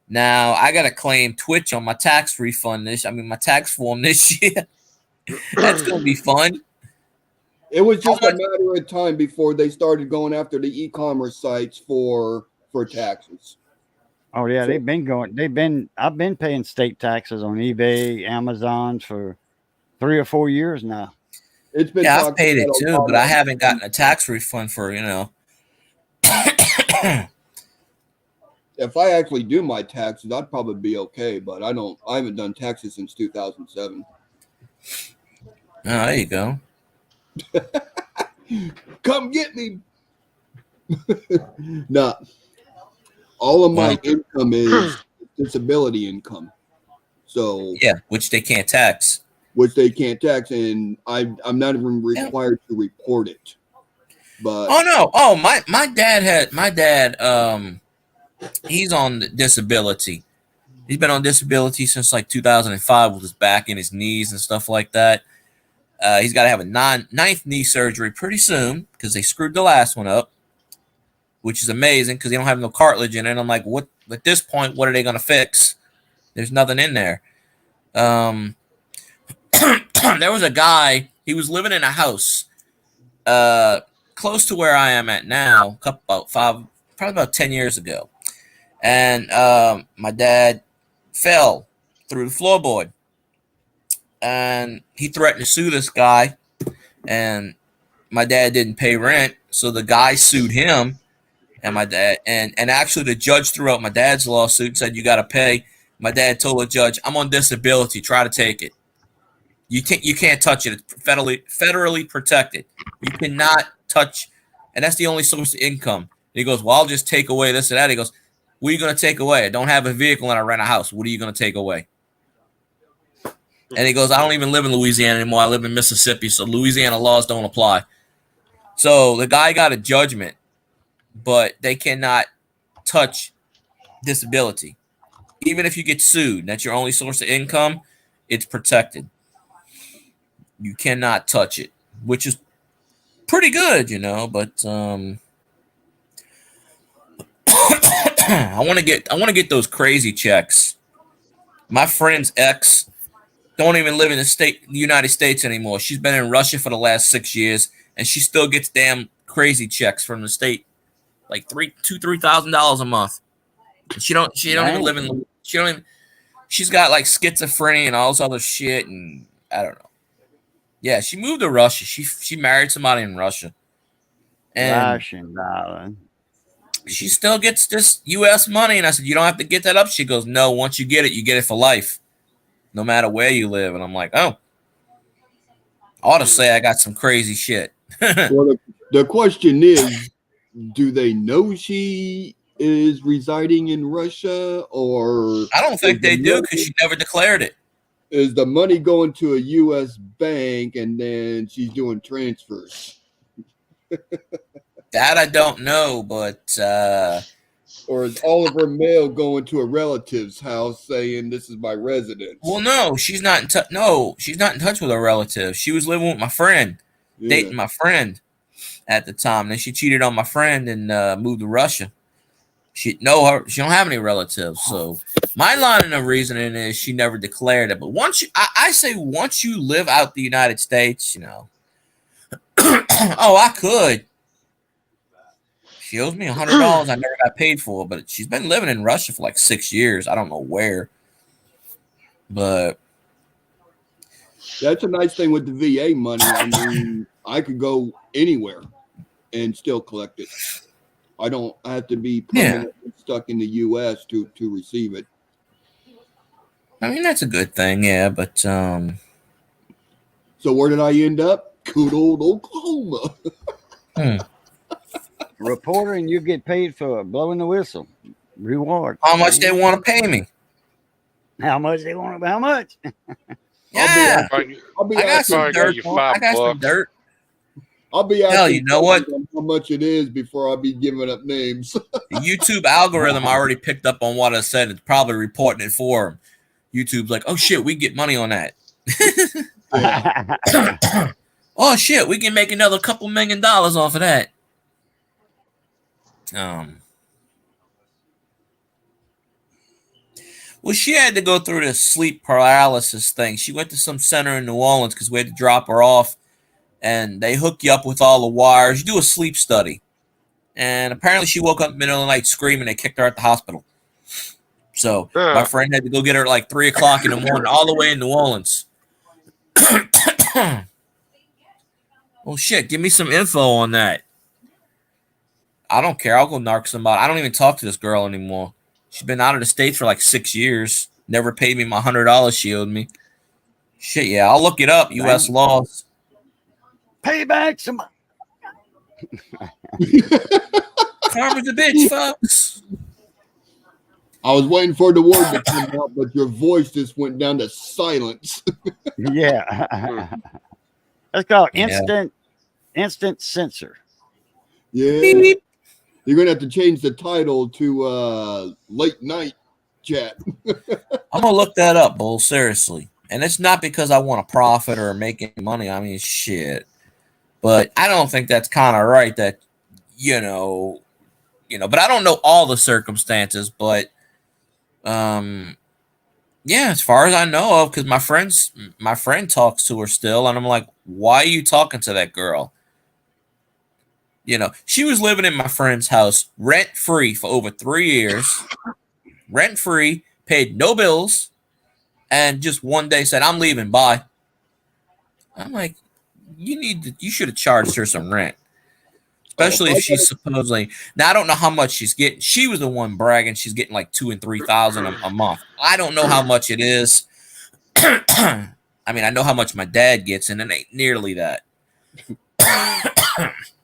Now I got to claim Twitch on my tax refund my tax form this year. That's going to be fun. It was just a matter of time before they started going after the e-commerce sites for taxes. Oh yeah, So- I've been paying state taxes on eBay, Amazon for 3 or 4 years now. It's been Yeah, I've talked paid it about a too, lot but I of- haven't gotten a tax refund for, If I actually do my taxes, I'd probably be okay. But I haven't done taxes since 2007. Oh, there you go. Come get me. Nah, all of my income is disability income. So Yeah, which they can't tax. which they can't tax, and I'm not even required to report it. But Oh no! Oh my dad he's on disability. He's been on disability since like 2005 with his back and his knees and stuff like that. He's got to have a ninth knee surgery pretty soon because they screwed the last one up, which is amazing because they don't have no cartilage in it. And I'm like, what? At this point, what are they going to fix? There's nothing in there. There was a guy. He was living in a house close to where I am at now. Probably about 10 years ago, and my dad fell through the floorboard. And he threatened to sue this guy, and my dad didn't pay rent, so the guy sued him, and my dad and actually the judge threw out my dad's lawsuit and said you got to pay. My dad told the judge, "I'm on disability. Try to take it. You can't touch it. It's federally protected. You cannot touch, and that's the only source of income." And he goes, "Well, I'll just take away this and that." He goes, "What are you going to take away? I don't have a vehicle and I rent a house. What are you going to take away?" And he goes, "I don't even live in Louisiana anymore. I live in Mississippi, so Louisiana laws don't apply." So the guy got a judgment, but they cannot touch disability. Even if you get sued, that's your only source of income, it's protected. You cannot touch it, which is pretty good, but I want to get those crazy checks. My friend's ex don't even live in the United States anymore. She's been in Russia for the last 6 years, and she still gets damn crazy checks from the state, like $3,000 a month. And she don't even live in. She's got like schizophrenia and all this other shit, and I don't know. Yeah, she moved to Russia. She married somebody in Russia, and Russian, darling. she still gets this U.S. money. And I said, "You don't have to get that up." She goes, "No, once you get it for life, no matter where you live." And I'm like, "Oh, I ought to say I got some crazy shit." well, the question is, do they know she is residing in Russia, or I don't think they do because she never declared it. Is the money going to a U.S. bank and then she's doing transfers? That I don't know, but or is all of her mail going to a relative's house saying this is my residence? Well, no, she's not in touch. No, she's not in touch with her relative. She was living with my friend, dating my friend at the time. Then she cheated on my friend and moved to Russia. She don't have any relatives. So my line of reasoning is she never declared it. But once I say once you live out the United States, oh, I could. She owes me $100. I never got paid for, but she's been living in Russia for like 6 years. I don't know where, but that's a nice thing with the VA money. I mean, I could go anywhere and still collect it. I don't have to be permanently stuck in the U.S. to receive it. I mean, that's a good thing, yeah. But so where did I end up? Good old Oklahoma. Reporter, and you get paid for blowing the whistle. Reward. How much they want to pay me? How much they want? How much? Yeah, I'll be I got some dirt. I got some dirt. I'll be asking. Hell, you know what? How much it is before I'll be giving up names. The YouTube algorithm already picked up on what I said. It's probably reporting it for him. YouTube's like, oh shit, we get money on that. Oh shit, we can make another couple $1 million off of that. Well, she had to go through this sleep paralysis thing. She went to some center in New Orleans because we had to drop her off, and they hook you up with all the wires. You do a sleep study, and apparently she woke up in the middle of the night screaming. They kicked her at the hospital. So my friend had to go get her at like 3 o'clock in the morning, all the way in New Orleans. Well, shit, give me some info on that. I don't care. I'll go narc somebody. I don't even talk to this girl anymore. She's been out of the States for like 6 years. Never paid me my $100 she owed me. Shit, yeah. I'll look it up. U.S. laws. Pay back some. Karma's a bitch, folks. I was waiting for the word to come out, but your voice just went down to silence. Yeah. That's called instant censor. Yeah. Beep, beep. You're going to have to change the title to Late Night Chat. I'm going to look that up, Bull, seriously. And it's not because I want to profit or make any money. I mean, shit. But I don't think that's kind of right that, but I don't know all the circumstances, but yeah, as far as I know of, because my friend talks to her still, and I'm like, why are you talking to that girl? She was living in my friend's house rent-free for over 3 years, rent-free, paid no bills, and just one day said, I'm leaving, bye. I'm like, you should have charged her some rent. Especially if she's supposedly, now I don't know how much she's getting. She was the one bragging she's getting like $2,000 and $3,000 a month. I don't know how much it is. I mean, I know how much my dad gets, and it ain't nearly that.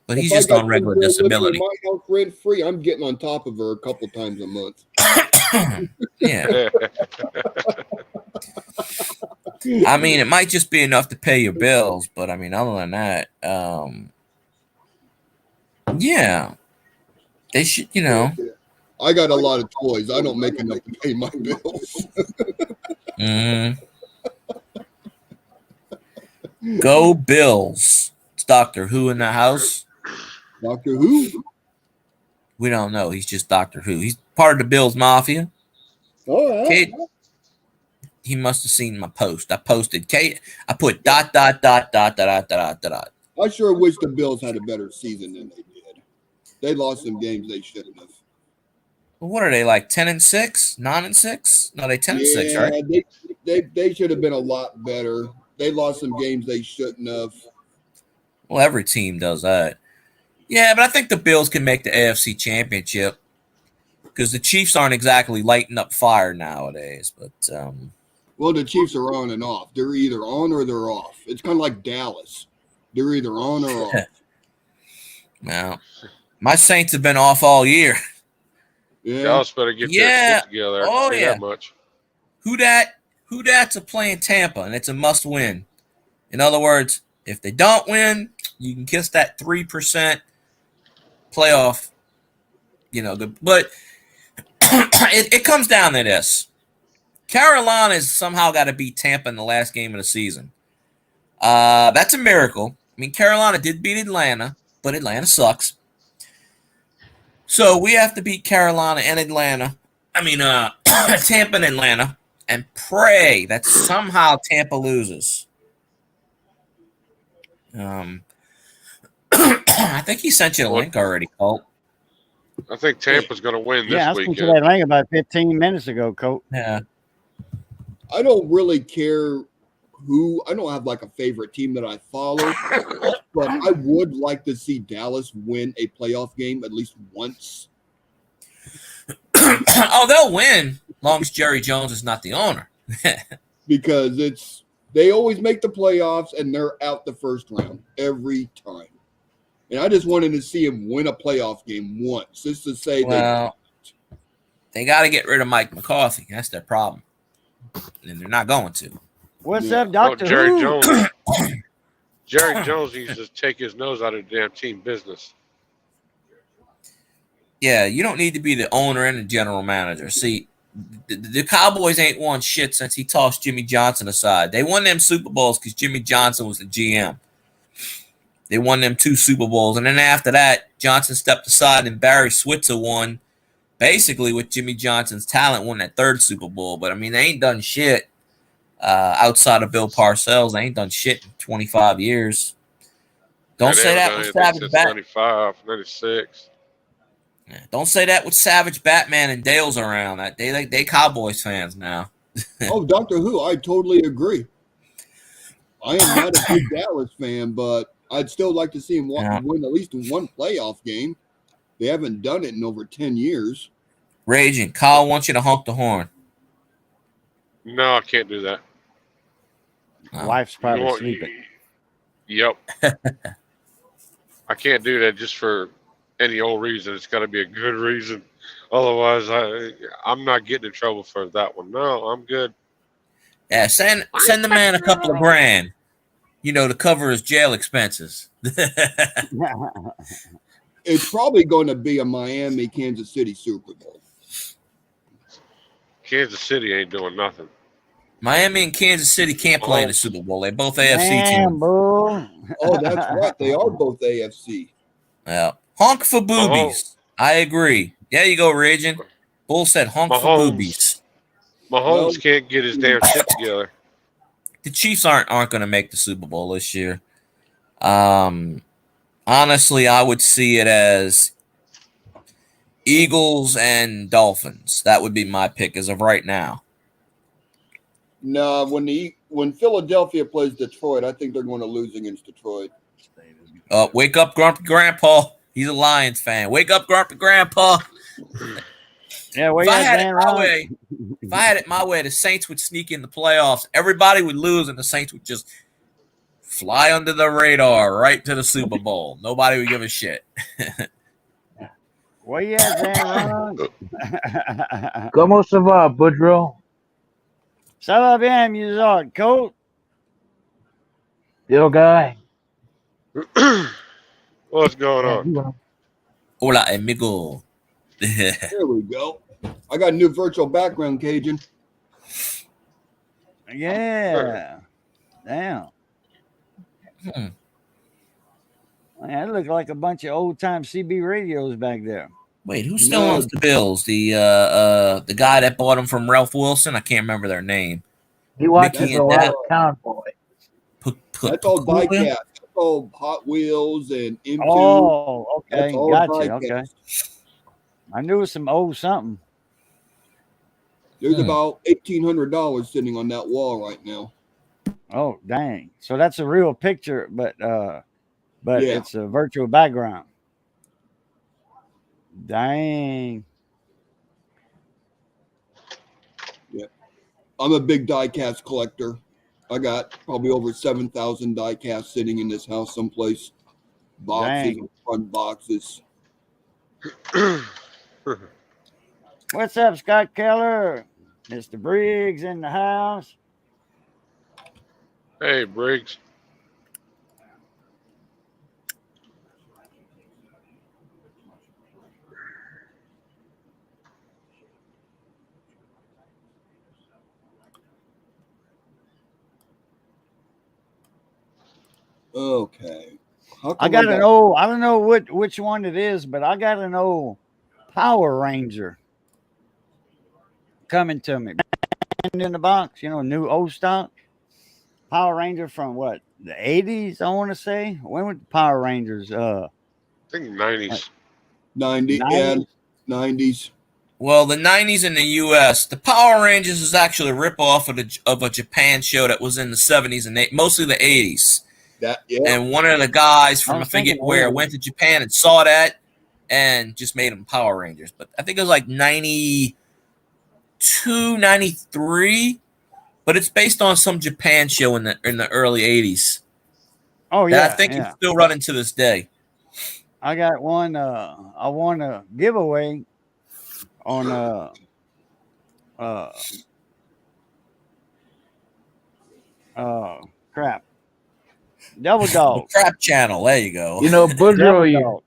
But he's just on regular disability. My house rent free. I'm getting on top of her a couple times a month. Yeah. I mean, it might just be enough to pay your bills, but I mean, other than that, yeah, they should, I got a lot of toys. I don't make enough to pay my bills. Go Bills. It's Doctor Who in the house. Doctor Who? We don't know. He's just Doctor Who. He's part of the Bills Mafia. All right. Kate, he must have seen my post. I posted Kate. I put ... I sure wish the Bills had a better season than they did. They lost some games they shouldn't have. What are they, like 10-6, 9-6? No, they 10-6, right? They should have been a lot better. They lost some games they shouldn't have. Well, every team does that. Yeah, but I think the Bills can make the AFC Championship because the Chiefs aren't exactly lighting up fire nowadays. But well, the Chiefs are on and off. They're either on or they're off. It's kind of like Dallas. They're either on or off. Well, my Saints have been off all year. Yeah. Dallas better get their shit together. Oh, Say yeah. that much. Who that's a playing Tampa, and it's a must win. In other words, if they don't win, you can kiss that 3% playoff. But it comes down to this: Carolina's somehow got to beat Tampa in the last game of the season. That's a miracle. I mean, Carolina did beat Atlanta, but Atlanta sucks. So we have to beat Carolina and Atlanta. I mean, Tampa and Atlanta, and pray that somehow Tampa loses. I think he sent you a link already, Colt. I think Tampa's going to win Yeah, I this sent you weekend. that link about 15 minutes ago, Colt. Yeah. I don't really care who. I don't have like a favorite team that I follow, but I would like to see Dallas win a playoff game at least once. Oh, they'll win, as long as Jerry Jones is not the owner. Because they always make the playoffs and they're out the first round every time. And I just wanted to see him win a playoff game once, just to say they got to get rid of Mike McCarthy. That's their problem, and they're not going to. What's Yeah. up, Doctor Jerry Who? Jones. Jerry Jones needs to take his nose out of the damn team business. Yeah, you don't need to be the owner and the general manager. See, the Cowboys ain't won shit since he tossed Jimmy Johnson aside. They won them Super Bowls because Jimmy Johnson was the GM. They won them 2 Super Bowls. And then after that, Johnson stepped aside and Barry Switzer won, basically with Jimmy Johnson's talent, won that 3rd Super Bowl. But, I mean, they ain't done shit outside of Bill Parcells. They ain't done shit in 25 years. Don't say that with Savage Batman. 95, 96. Don't say that with Savage Batman and Dale's around. They Cowboys fans now. Oh, Doctor Who, I totally agree. I am not a big Dallas fan, but I'd still like to see him win at least one playoff game. They haven't done it in over 10 years. Raging, Kyle wants you to honk the horn. No, I can't do that. Wife's probably sleeping. Yep. I can't do that just for any old reason. It's got to be a good reason. Otherwise, I'm not getting in trouble for that one. No, I'm good. Yeah, send the man a couple of grand, to cover his jail expenses. It's probably going to be a Miami, Kansas City Super Bowl. Kansas City ain't doing nothing. Miami and Kansas City can't play in the Super Bowl. They're both AFC Damn, teams. boo. Oh, that's right. They are both AFC. Yeah. Honk for boobies. I agree. There you go, Raging. Bull said honk for boobies. Mahomes can't get his damn shit together. The Chiefs aren't going to make the Super Bowl this year. Honestly, I would see it as Eagles and Dolphins. That would be my pick as of right now. No, when Philadelphia plays Detroit, I think they're going to lose against Detroit. Wake up, Grumpy Grandpa. He's a Lions fan. Wake up, Grumpy Grandpa. Yeah, if I had it my way, the Saints would sneak in the playoffs. Everybody would lose, and the Saints would just fly under the radar right to the Super Bowl. Nobody would give a shit. Where you at, Dan? ¿Cómo se va, Boudreaux? Ça va bien, Muzard. Colt? Little guy. What's going on? Hola, amigo. There we go. I got a new virtual background, Cajun. Yeah. Damn. Man, that looked like a bunch of old-time CB radios back there. Wait, who still owns the Bills? The guy that bought them from Ralph Wilson? I can't remember their name. He watches a lot of Cowboy. That's all diecast. That's all Hot Wheels and M2. Oh, okay. Gotcha. diecast. Okay. I knew it was some old something. There's about $1,800 sitting on that wall right now. Oh, dang. So that's a real picture, but Yeah. it's a virtual background. Dang. Yeah. I'm a big diecast collector. I got probably over 7,000 diecast sitting in this house someplace. Boxes, Dang. front boxes. What's up, Scott Keller? Mr. Briggs in the house. Hey, Briggs. Okay. I got an old, I don't know which one it is, but I got an old Power Ranger coming to me in the box, new old stock. Power Ranger from what, the 80s, I want to say. When were the Power Rangers? I think 90s. 90s. Well, the 90s in the U.S., the Power Rangers is actually a rip-off of a Japan show that was in the 70s and mostly the 80s. And one of the guys from I forget where went to Japan and saw that and just made them Power Rangers. But I think it was like 92, 93. But it's based on some Japan show in the early 80s. Oh, yeah. That I think it's still running to this day. I got one. I won a giveaway on crap. Double Dog. Crap Channel. There you go. Boudreaux,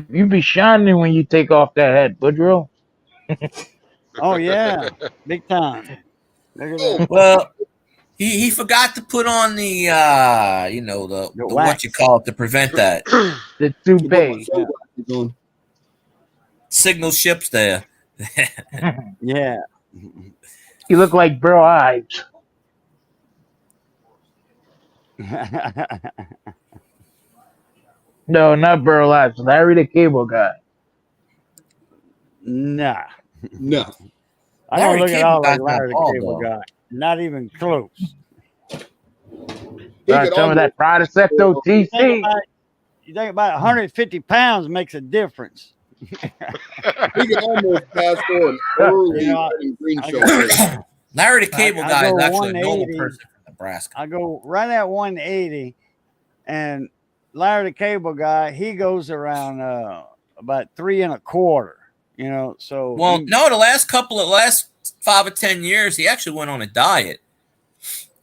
you be shining when you take off that hat, Boudreaux. Oh, yeah. Big time. Look at that. Well, he forgot to put on the the what you call it to prevent that. The toupee. Yeah. Signal ships there. Yeah. You look like Burl Ives. No, not Burl Ives. Larry the Cable Guy. Nah. No. I don't look at all like Larry the Cable Guy. Not even close. Some of that Prada Secto TC. You think about 150 pounds makes a difference. He can almost pass for an early green show. Larry the Cable Guy is actually a normal person from Nebraska. I go right at 180, and Larry the Cable Guy, he goes around about 3 1/4. So well, no, the last 5 or 10 years, he actually went on a diet.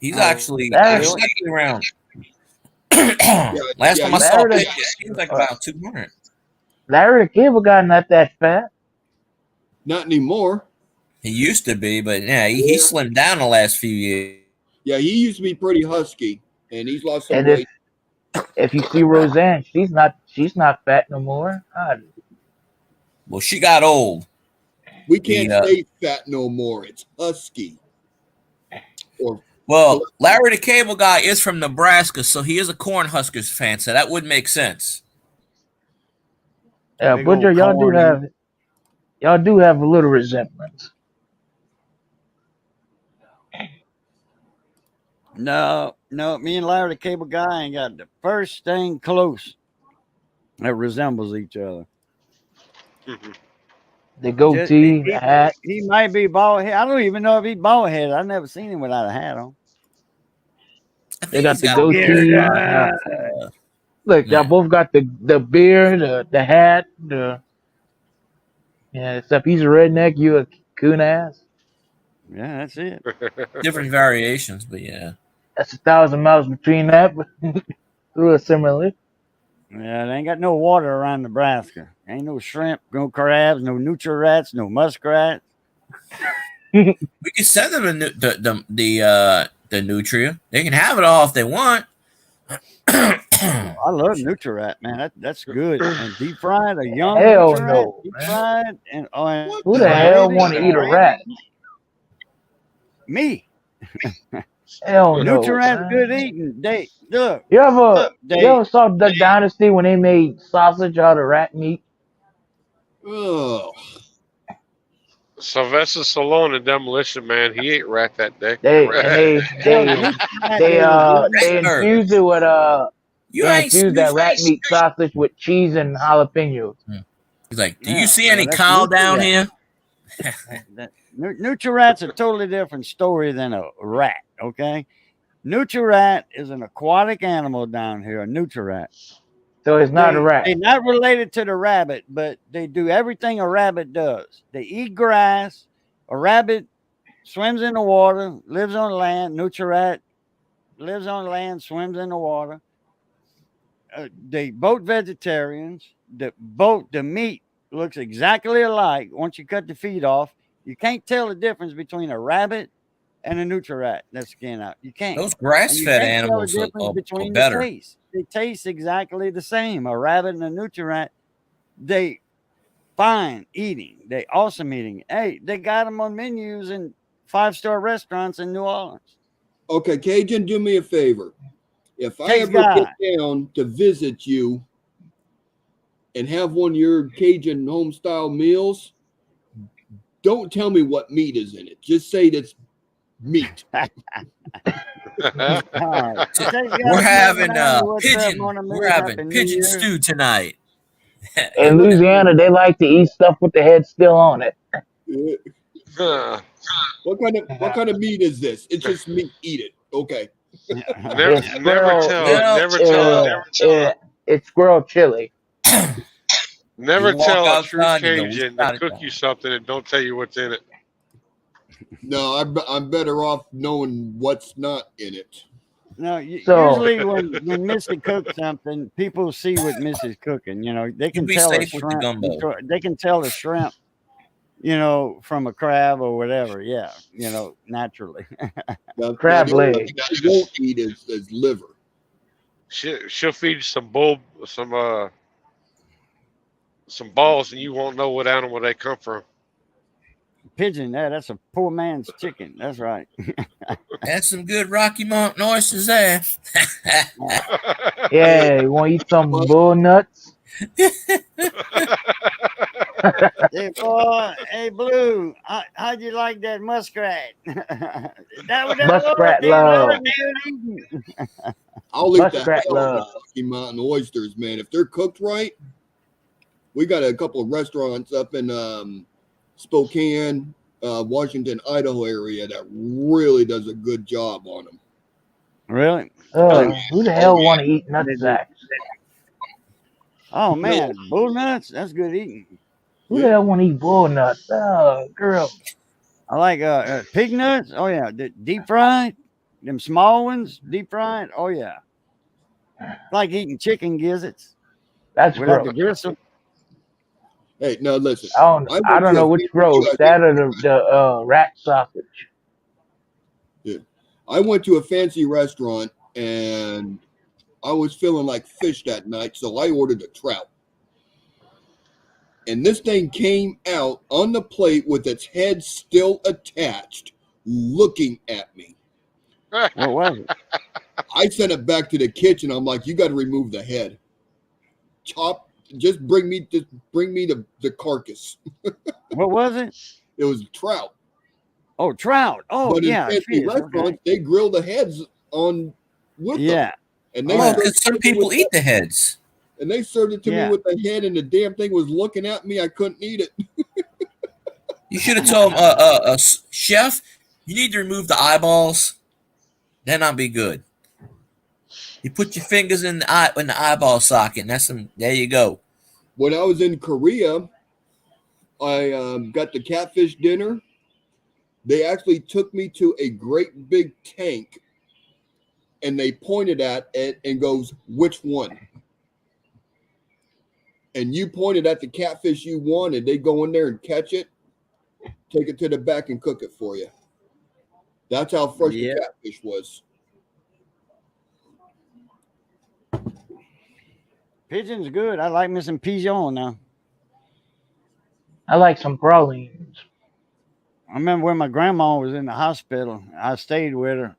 He's actually around. Last time I saw him, he was like about 200. Larry the Cable Guy, not that fat. Not anymore. He used to be, but yeah, he slimmed down the last few years. Yeah, he used to be pretty husky, and he's lost some weight. If you see Roseanne, she's not fat no more. God. Well, she got old. We can't say fat no more. It's husky. Well, Larry the Cable Guy is from Nebraska, so he is a Cornhuskers fan, so that would make sense. Yeah, Butcher, y'all do have a little resemblance. No, me and Larry the Cable Guy ain't got the first thing close that resembles each other. The goatee, the hat. He might be bald head. I don't even know if he's bald headed. I've never seen him without a hat on. They got the goatee. Look, y'all both got the beard, the hat, except he's a redneck, you a coon ass. Yeah, that's it. Different variations, but yeah. That's 1,000 miles between that, but through a similar. Yeah, they ain't got no water around Nebraska. Ain't no shrimp, no crabs, no nutria-rats, no muskrats. We can send them the nutria. They can have it all if they want. I love nutria-rat, man. That's good. And deep fried, a young hell nutria-rat, no, deep fried, and who the hell want to eat a rat? Me. Hell no. Nutria-rat's good eating. Look. You ever saw Duck Dynasty when they made sausage out of rat meat? Oh. Sylvester Stallone in Demolition Man, he ate rat that day. They infused it with that rat meat sausage with cheese and jalapenos. He's like, do you see any cow down here? Nutria-rat's a totally different story than a rat, okay? Nutria-rat is an aquatic animal down here, a nutria-rat. So it's not a rat. They're not related to the rabbit, but they do everything a rabbit does. They eat grass. A rabbit swims in the water, lives on land. Nutria lives on land, swims in the water. They both vegetarians. The meat looks exactly alike. Once you cut the feet off, you can't tell the difference between a rabbit and a nutria that's skin out. You can't. Those And you grass-fed can't tell the animals difference are between the better. taste. They taste exactly the same. A rabbit and a nutria, they fine eating. They awesome eating. Hey, they got them on menus in 5-star restaurants in New Orleans. Okay, Cajun, do me a favor. If I Taste ever God. get down to visit you and have one of your Cajun home style meals, don't tell me what meat is in it. Just say that's meat. All right. So Taste We're God, having what's up, pigeon. morning, We're Miss? having Happy New pigeon Year. stew tonight. In Louisiana, they like to eat stuff with the head still on it. What kind of meat is this? It's just meat. Eat it. Okay. It's never squirrel. It's squirrel chili. Never You walk tell a true outside, you go, we Cajun to shot it cook down. you something and don't tell you what's in it. No, I'm better off knowing what's not in it. No, So- usually when Missy cooks something, people see what Missy's cooking. You know, they You'll can be tell a safe with the shrimp. gumbo. They can tell a shrimp, you know, from a crab or whatever. Yeah, you know, naturally. Crab the only leg. thing I won't eat is liver. She'll feed you some balls, and you won't know what animal they come from. Pigeon, that's a poor man's chicken. That's right. That's some good Rocky Mountain oysters there. Yeah, you want to eat some bull nuts? Hey, boy, hey, Blue, how'd you like that muskrat? that was Muskrat they love love. good eating. I'll eat Muskrat the hell out of love. Rocky Mountain oysters, man. If they're cooked right, we got a couple of restaurants up in Spokane, Washington, Idaho area that really does a good job on them. Really? Who the hell want to eat nut sacks? Oh man, bull nuts. That's good eating. Who the hell want to eat bull nuts? Girl. I like pig nuts. Oh yeah, deep fried. Them small ones, deep fried. Oh yeah, like eating chicken gizzards That's without the gross. gristle. Hey, now listen. I don't know which gross. That or the rat sausage. Yeah. I went to a fancy restaurant and I was feeling like fish that night, so I ordered a trout. And this thing came out on the plate with its head still attached, looking at me. What was it? I sent it back to the kitchen. I'm like, you got to remove the head. Just bring me the carcass. What was it? It was trout. Oh, trout. Oh But yeah, in fancy fish. restaurants, Okay. they grill the heads on with Yeah. them. And they Oh, served because some it to me people with eat the heads. And they served it to Yeah. me with the head, and the damn thing was looking at me. I couldn't eat it. You should have told him, chef, you need to remove the eyeballs. Then I'll be good. You put your fingers in the eyeball socket, and that's some. There you go. When I was in Korea, I got the catfish dinner. They actually took me to a great big tank, and they pointed at it and goes, "Which one?" And you pointed at the catfish you wanted. They go in there and catch it, take it to the back, and cook it for you. That's how fresh the catfish was. Pigeon's good. I like me some pigeon now. I like some pralines. I remember when my grandma was in the hospital. I stayed with her.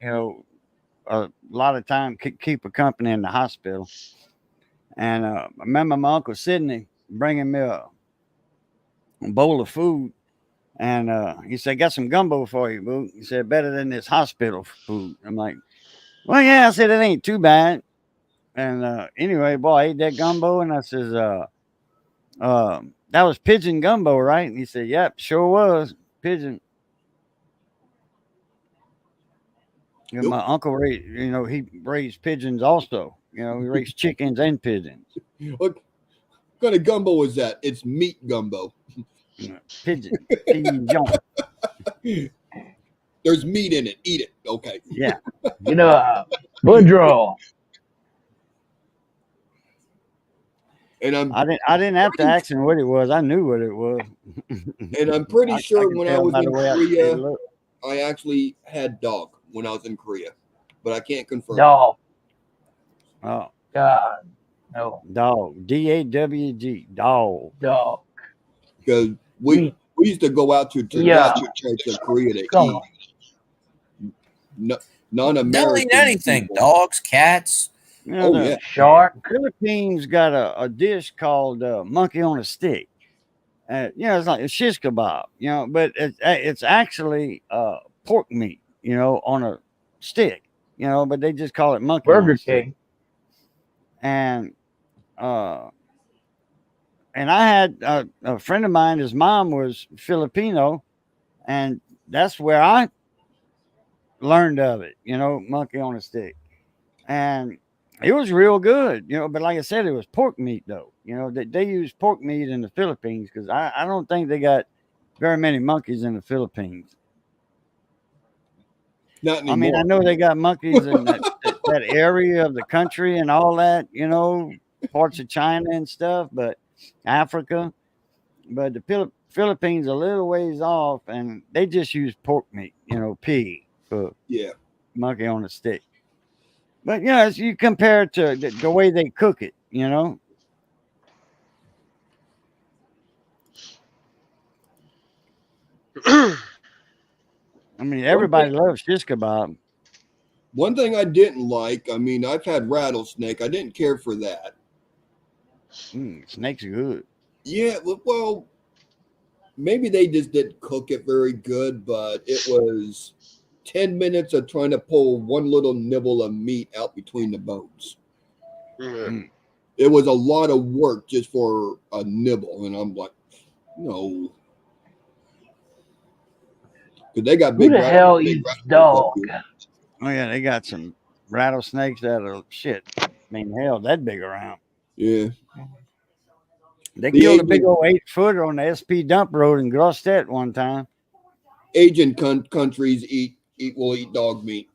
You know, a lot of time keep her company in the hospital. And I remember my uncle Sidney bringing me a bowl of food. And he said, got some gumbo for you, boo. He said, better than this hospital food. I'm like, well, yeah. I said, it ain't too bad. And anyway, boy, I ate that gumbo. And I says, that was pigeon gumbo, right? And he said, yep, sure was. Pigeon. And my uncle raised, he raised pigeons also, You know, we raise chickens and pigeons. What kind of gumbo is that? It's meat gumbo. Pigeon. Pigeon. There's meat in it. Eat it. Okay. Yeah. Woodrow. And I didn't have to ask him what it was. I knew what it was. And I'm pretty sure could when I tell was by in the way Korea, it looked. I actually had dog when I was in Korea, but I can't confirm. Dog. Oh, God. No. dog. DAWG. Dog. Dog. Because we used to go out to Yeah. church of Korea to Come eat. on. No, They'll non-American eat anything. people. Dogs, cats. You know, Oh yeah. Shark. Philippines got a dish called monkey on a stick. You know, it's like a shish kebab, you know, but it's actually pork meat, you know, on a stick, you know, but they just call it monkey on Burger a stick. King. And I had a friend of mine, his mom was Filipino, and that's where I learned of it, you know, monkey on a stick. And it was real good, you know, but like I said, it was pork meat though. You know, they use pork meat in the Philippines because I don't think they got very many monkeys in the Philippines. Not I mean, anymore. I know they got monkeys in that area of the country and all that, you know, parts of China and stuff, but Africa. But the Philippines a little ways off, and they just use pork meat, you know, pig for Yeah. monkey on a stick. But you know, as you compare it to the way they cook it, you know. I mean, everybody loves shish kebab. One thing I didn't like, I mean, I've had rattlesnake. I didn't care for that. Snake's good. Yeah, well, maybe they just didn't cook it very good, but it was 10 minutes of trying to pull one little nibble of meat out between the bones. Yeah. It was a lot of work just for a nibble. And I'm like, no. Because they got Who big the hell big eats dog? Oh yeah, they got some rattlesnakes that are shit. I mean, hell, that big around. Yeah. They The killed a big Asian- old 8-footer on the SP dump road in Grosset one time. Asian countries will eat dog meat.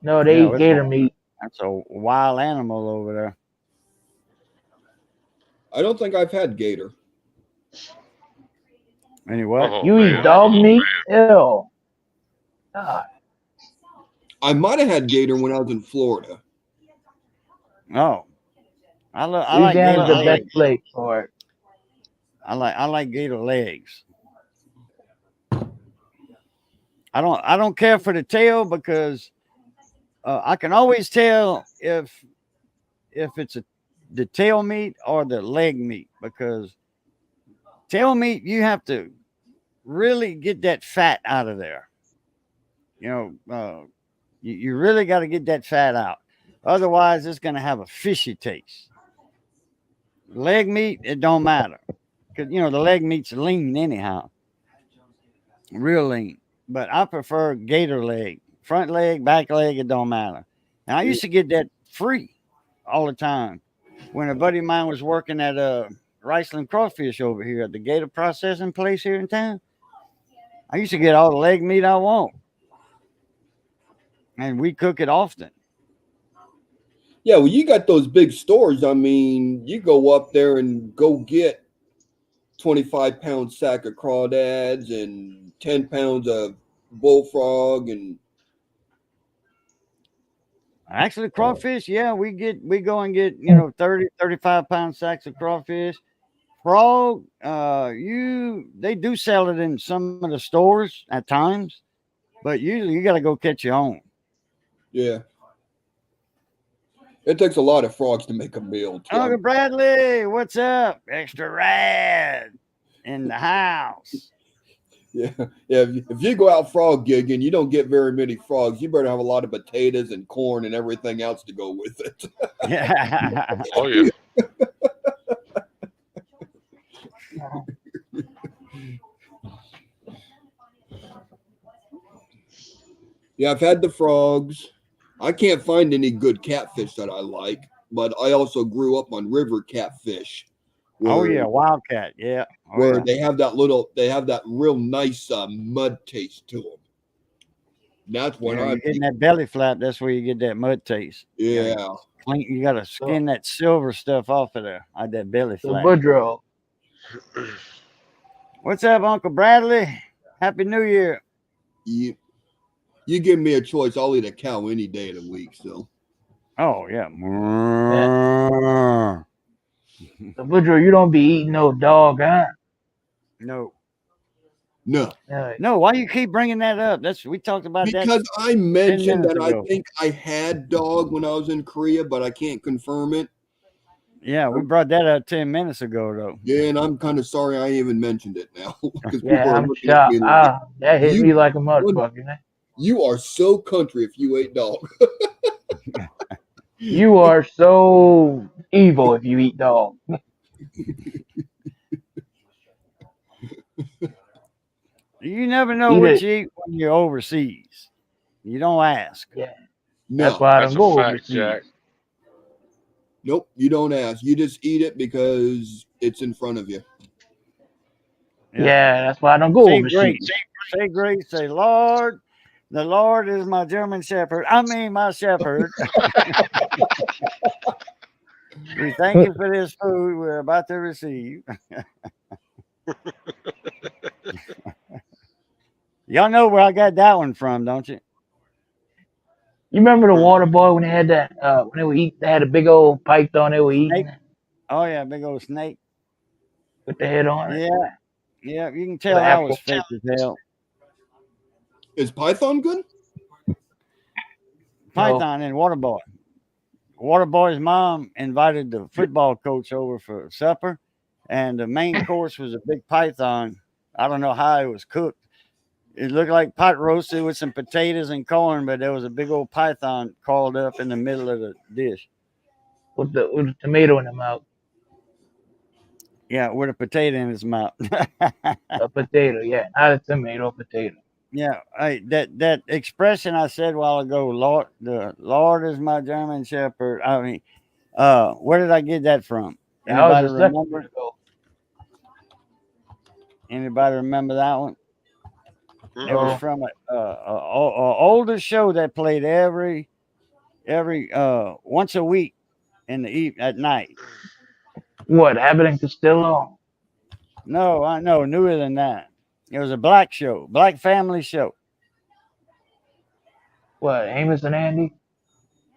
No, they Yeah, eat gator meat. That's a wild animal over there. I don't think I've had gator. Anyway, Oh, You eat man. dog meat? Ew. God. I might have had gator when I was in Florida. oh, I like Louisiana's gator the legs. best place for it. I like gator legs. I don't care for the tail because I can always tell if it's the tail meat or the leg meat because tail meat you have to really get that fat out of there. You know, you really got to get that fat out. Otherwise, it's going to have a fishy taste. Leg meat, it don't matter because you know the leg meat's lean anyhow, real lean. But I prefer gator leg, front leg, back leg. It don't matter. And I used to get that free all the time when a buddy of mine was working at Riceland Crawfish over here at the gator processing place here in town. I used to get all the leg meat I want, and we cook it often. Yeah, well, you got those big stores. I mean, you go up there and go get 25-pound sack of crawdads and 10 pounds of bullfrog and Actually, crawfish, yeah, we go and get, you know, 30, 35-pound sacks of crawfish. Frog, they do sell it in some of the stores at times, but usually you got to go catch your own. yeah. It takes a lot of frogs to make a meal. Uncle Bradley, what's up? Extra rad in the house. Yeah. If you go out frog gigging, you don't get very many frogs. You better have a lot of potatoes and corn and everything else to go with it. Yeah. Oh, yeah. Yeah, I've had the frogs. I can't find any good catfish that I like, but I also grew up on river catfish. Oh yeah, wildcat. Yeah. Oh, where yeah. they have that real nice mud taste to them. That's what Yeah, I'm you're getting that belly flap. That's where you get that mud taste. Yeah. You got to skin that silver stuff off of there. That belly So flap. Woodrow, What's up, Uncle Bradley? Happy New Year. You give me a choice, I'll eat a cow any day of the week. So. Oh yeah. so Woodrow, you don't be eating no dog, huh? No. No. No, why you keep bringing that up? We talked about that. Because I mentioned that ago. I think I had dog when I was in Korea, but I can't confirm it. Yeah, we brought that up 10 minutes ago, though. Yeah, and I'm kind of sorry I even mentioned it now. Yeah, I'm shocked. That hit me like a motherfucker, man. You are so country if you ate dog. You are so evil if you eat dog. You never know what you eat when you're overseas. You don't ask. Yeah. No. That's why I don't go fact, overseas. Jack. Nope, you don't ask. You just eat it because it's in front of you. Yeah, that's why I don't go overseas. Say grace. Say, Lord, the Lord is my German shepherd. I mean, my shepherd. We thank you for this food we're about to receive. Y'all know where I got that one from, don't you? You remember the water boy when they had that when they were eat they had a big old python they were eating? Oh yeah, big old snake. With the head on it. Yeah. Yeah, you can tell I was fake as hell. Is Python good? Python and Waterboy. Waterboy's mom invited the football coach over for supper, and the main course was a big python. I don't know how it was cooked. It looked like pot roasted with some potatoes and corn, but there was a big old python crawled up in the middle of the dish. With the tomato in the mouth. Yeah, with a potato in his mouth. A potato, yeah, not a tomato, a potato. Yeah, that expression I said a while ago, Lord, the Lord is my German Shepherd. I mean, where did I get that from? Anybody remember? Anybody remember that one? Mm-hmm. It was from a older show that played every once a week in the at night. What, Abbott and Costello? No, I know newer than that. It was a black show, black family show. What, Amos and Andy?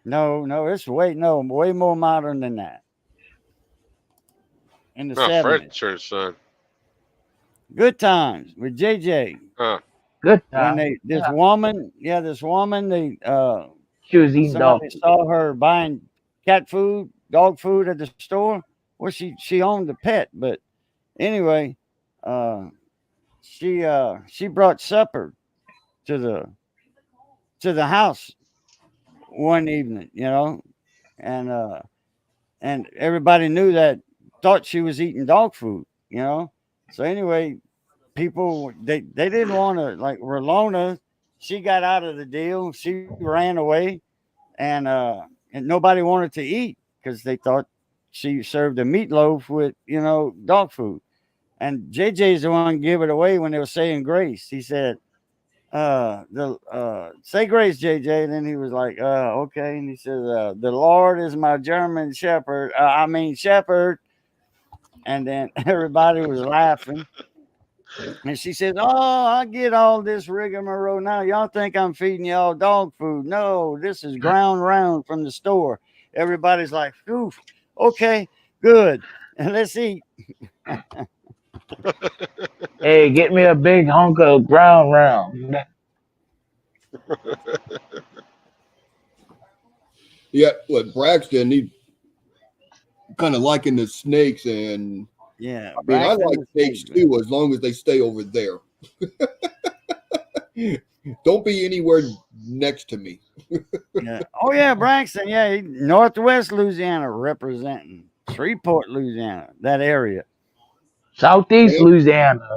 No, it's way more modern than that. In the 70s. Fred's son. Good Times with JJ. Good times. When this woman, they she was eating somebody saw her buying cat food, dog food at the store. Well, she owned the pet, but anyway, she brought supper to the house one evening, and everybody knew that, thought she was eating dog food, So anyway, people they didn't want to, like Rolona. She got out of the deal. She ran away, and nobody wanted to eat because they thought she served a meatloaf with dog food. And JJ's the one give it away when they were saying grace. He said, say grace, JJ. And then he was like, okay. And he says, the Lord is my German shepherd. Shepherd. And then everybody was laughing. And she says, I get all this rigmarole now. Y'all think I'm feeding y'all dog food. No, this is ground round from the store. Everybody's like, oof, okay, good. And let's eat. Hey, get me a big hunk of ground round. Yeah, what Braxton, he kind of liking the snakes, and yeah, I like snakes too, as long as they stay over there. Don't be anywhere next to me. Yeah. Oh yeah, Braxton. Yeah, Northwest Louisiana representing Shreveport, Louisiana, that area. Southeast Louisiana.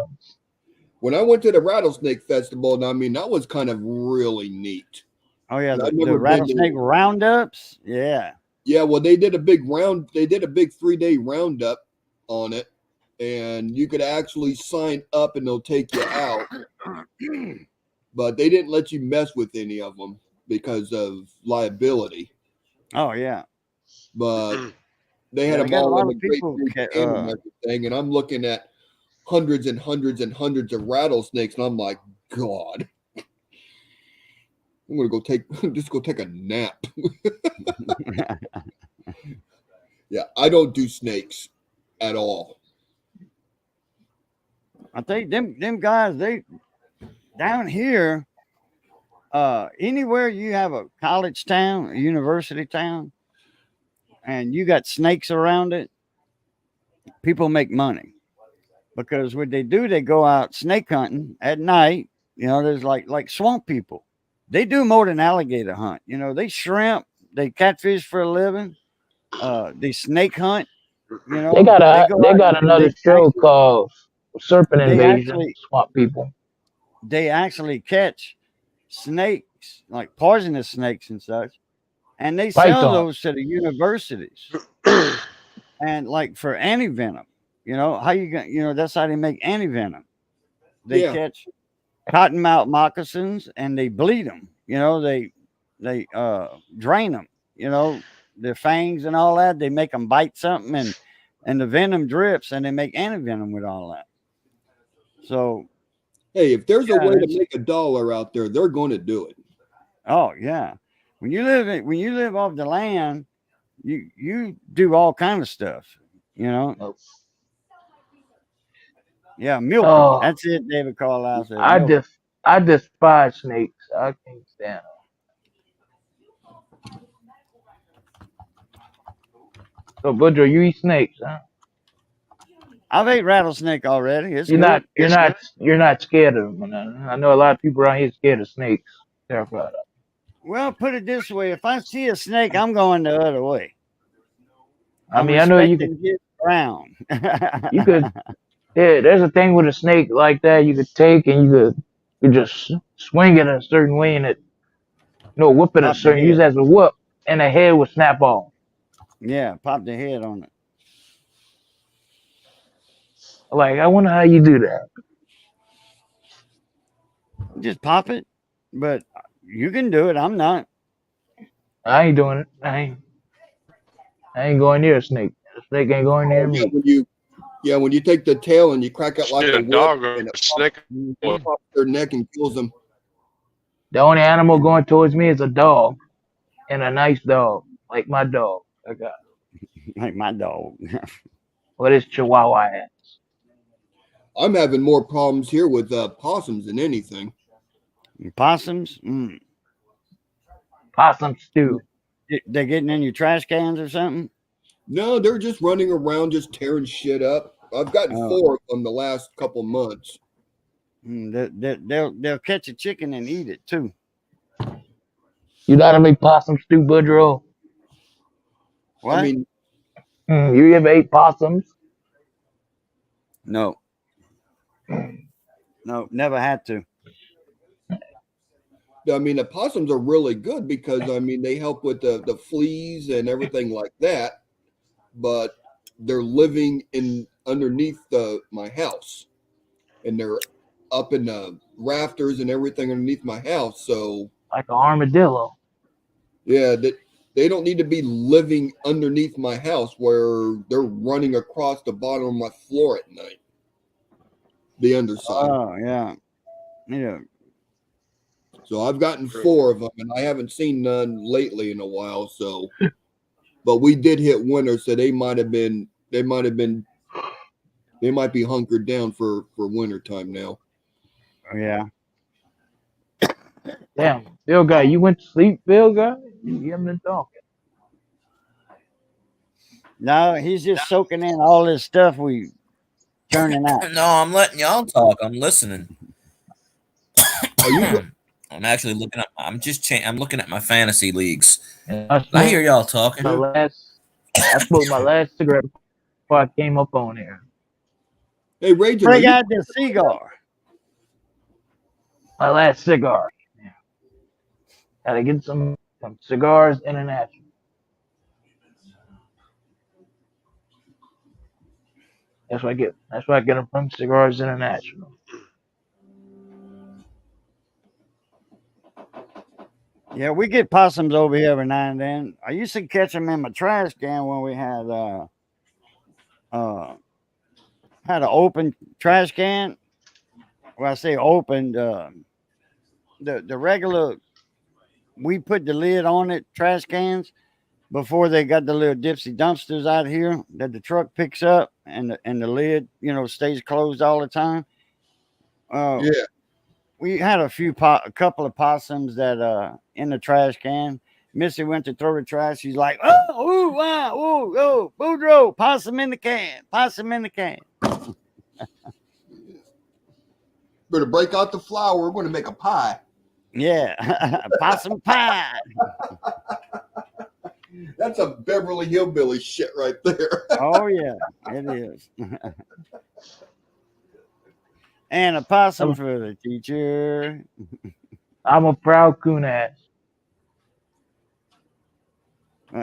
When I went to the Rattlesnake Festival, that was kind of really neat. Oh yeah, And I've the never been rattlesnake to. roundups. Yeah. Yeah, well, they did a big 3-day roundup on it, and you could actually sign up and they'll take you out. But they didn't let you mess with any of them because of liability. Oh yeah. But they Yeah, had they them got a all lot in a of great people. big pen and everything, and I'm looking at hundreds and hundreds and hundreds of rattlesnakes, and I'm like, God, I'm gonna go take a nap. Yeah, I don't do snakes at all. I think them guys, they down here, anywhere you have a college town, a university town, and you got snakes around it, people make money because what they do, they go out snake hunting at night. You know, there's like swamp people. They do more than alligator hunt. You know, they shrimp, they catfish for a living. They snake hunt. You They know, got they a go they out got and another show called Serpent they Invasion. actually Swamp people. they actually catch snakes, like poisonous snakes and such, and they sell Python. those to the universities and like for anti-venom. You know how you got, you know, that's how they make anti-venom. They Yeah. catch cottonmouth moccasins and they bleed them. You know, they drain them. You know, their fangs and all that. They make them bite something and the venom drips and they make anti-venom with all that. So Hey, if there's a yeah, way to that's, make $1 out there, they're going to do it. oh yeah. When you live off the land, you do all kind of stuff. You know, yeah, milk them. Oh, That's it. David Carlisle said, I milk 'em. def I despise snakes. I can't stand them. So, Butcher, you eat snakes, huh? I've ate rattlesnake already. It's You're good. not you're not scared of them. I know a lot of people around here scared of snakes. Terrified of them. Well, put it this way: if I see a snake, I'm going the other way. I I'm mean, I know respecting his ground. you could yeah. There's a thing with a snake like that you could take and you just swing it a certain way and it no whip it a Pop the certain use head. it as a whip and the head would snap off. Yeah, pop the head on it. Like I wonder how you do that. Just pop it. But you can do it. I'm not. I ain't doing it. I ain't going near a snake. A snake ain't going near Oh me. yeah, when you take the tail and you crack it like See a a whip, dog or and a snake. it pops their neck and kills them. The only animal going towards me is a dog and a nice dog, like my dog. I got Like my dog. what is Chihuahua at? I'm having more problems here with possums than anything. Possums. Possum stew. They're getting in your trash cans or something. No, they're just running around, just tearing shit up. I've gotten Oh. 4 of them the last couple months. They'll catch a chicken and eat it too. You know how to make possum stew, Boudreaux? What? I mean, You ever ate possums? No. No, never had to. the possums are really good because they help with the fleas and everything like that. But they're living in underneath my house, and they're up in the rafters and everything underneath my house. So Like an armadillo. yeah, they don't need to be living underneath my house where they're running across the bottom of my floor at night. The underside. Oh yeah. Yeah. So I've gotten 4 of them, and I haven't seen none lately in a while. So, but we did hit winter, so they might be hunkered down for winter time now. Yeah. Damn, Bill guy, you went to sleep, Bill guy? You haven't been talking. No, he's just soaking in all this stuff we churning out. No, I'm letting y'all talk. I'm listening. Are you? I'm actually looking up. I'm looking at my fantasy leagues. And I hear y'all talking. I smoked my last cigarette before I came up on here. Hey, Raging, Bring out the cigar. My last cigar. Gotta get some Cigars International. That's what I get. That's why I get them from Cigars International. Yeah, we get possums over here every now and then. I used to catch them in my trash can when we uh had an open trash can. Well, I say opened. The regular, we put the lid on it. Trash cans before they got the little dipsy dumpsters out here that the truck picks up, and the lid stays closed all the time. Uh, Yeah. we had a couple of possums that in the trash can. Missy went to throw the trash. She's like, "Oh, ooh, wow, ooh, oh, Boudreaux, possum in the can, possum in the can." Better break out the flour. We're going to make a pie. Yeah, possum pie. That's a Beverly Hillbilly shit right there. Oh yeah, it is. And a possum I'm, for the teacher. I'm a proud coon ass.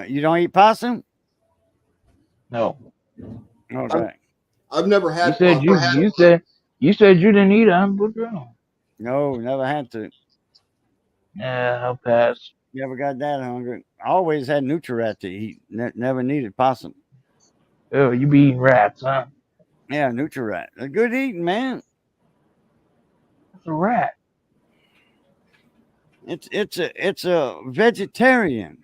You don't eat possum? No, Okay. I've never you had said you said you didn't eat hamburger. No, never had to. Yeah, I'll pass. Never got that hungry. I always had Nutri-Rat to eat. Never needed possum. Oh, you be eating rats, huh? Yeah, Nutri-Rat. A good eating, man. That's a rat. It's a vegetarian.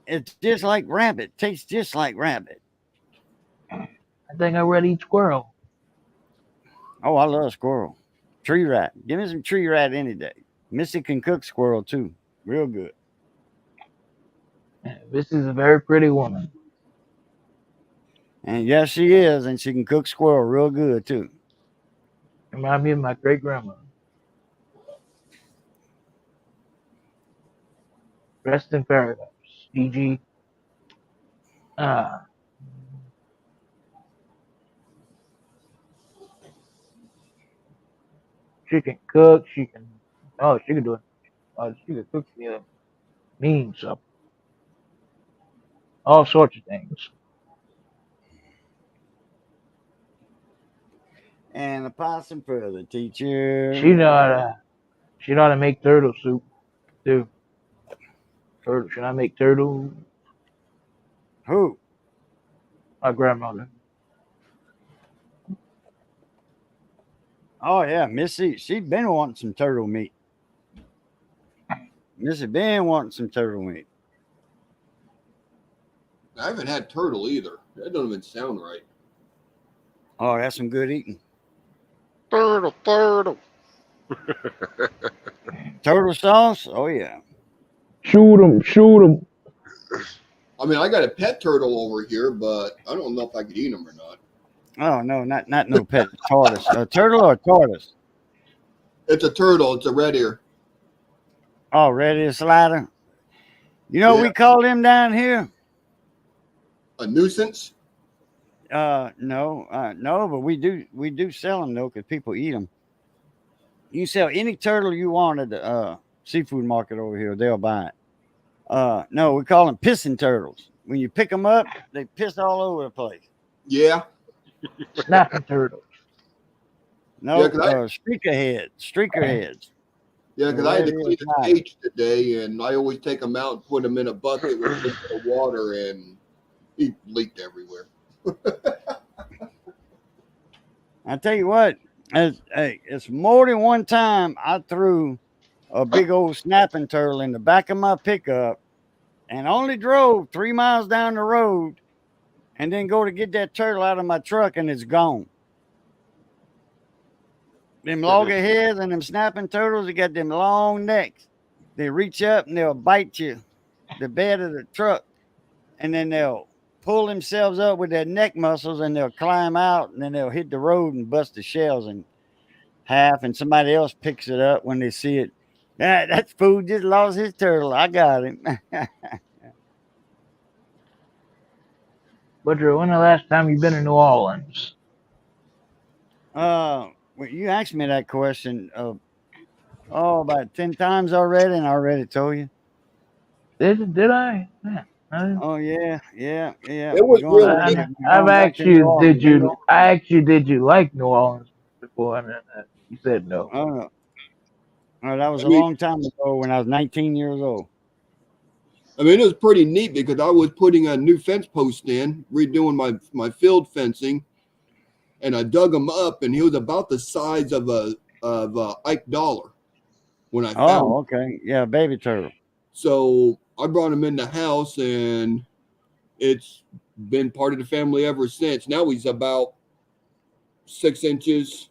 It's just like rabbit. Tastes just like rabbit. I think I read eat squirrel. Oh, I love squirrel. Tree rat. Give me some tree rat any day. Missy can cook squirrel too. Real good. This is a very pretty woman. And yes, she is, and she can cook squirrel real good too. Remind me of my great grandma. Rest in paradise. GG. Ah, she can cook. She can. Oh, she can do it. Oh, she can cook me a mean supper. All sorts of things. And a possum for the She teacher. know how to. She know how to make turtle soup too. Turtle. Should I make turtle? Who? My grandmother. Oh yeah, Missy. She'd been wanting some turtle meat. Missy been wanting some turtle meat. I haven't had turtle either. That don't even sound right. Oh, that's some good eating. Turtle. Turtle sauce. Oh yeah. Shoot 'em! Shoot 'em! I mean, I got a pet turtle over here, but I don't know if I could eat them or not. Oh no, not no pet tortoise. A turtle or a tortoise? It's a turtle. It's a red ear. Oh, ready slider. You know what Yeah. we call them down here? A nuisance. No, but we do sell them though, because people eat them. You can sell any turtle you want at the seafood market over here. They'll buy it. No, we call them pissing turtles. When you pick them up, they piss all over the place. Yeah. Snapping turtle. No, Yeah, 'cause streaker heads. Yeah, The because I had red to ear clean a slider. cage today, and I always take them out and put them in a bucket with a little bit of water, and he leaked everywhere. I tell you what, it's more than one time I threw a big old snapping turtle in the back of my pickup and only drove 3 miles down the road and then go to get that turtle out of my truck and it's gone. Them loggerheads and them snapping turtles, they got them long necks. They reach up and they'll bite you, the bed of the truck, and then they'll pull themselves up with their neck muscles and they'll climb out and then they'll hit the road and bust the shells in half. And somebody else picks it up when they see it. That fool just lost his turtle. I got him. Butcher, when the last time you been in New Orleans? Well, you asked me that question Oh, about 10 times already, and I already told you. Did I? Yeah. Oh yeah, yeah, yeah. It We're was going real back. neat. We're I've going back asked to New you, Orleans. did you like New Orleans before? And you said no. Oh no, no, that was I a mean, long time ago when I was 19 years old. it was pretty neat because I was putting a new fence post in, redoing my field fencing, and I dug him up, and he was about the size of a Ike Dollar when I found. Oh, okay, yeah, baby turtle. So I brought him in the house, and it's been part of the family ever since. Now he's about 6 inches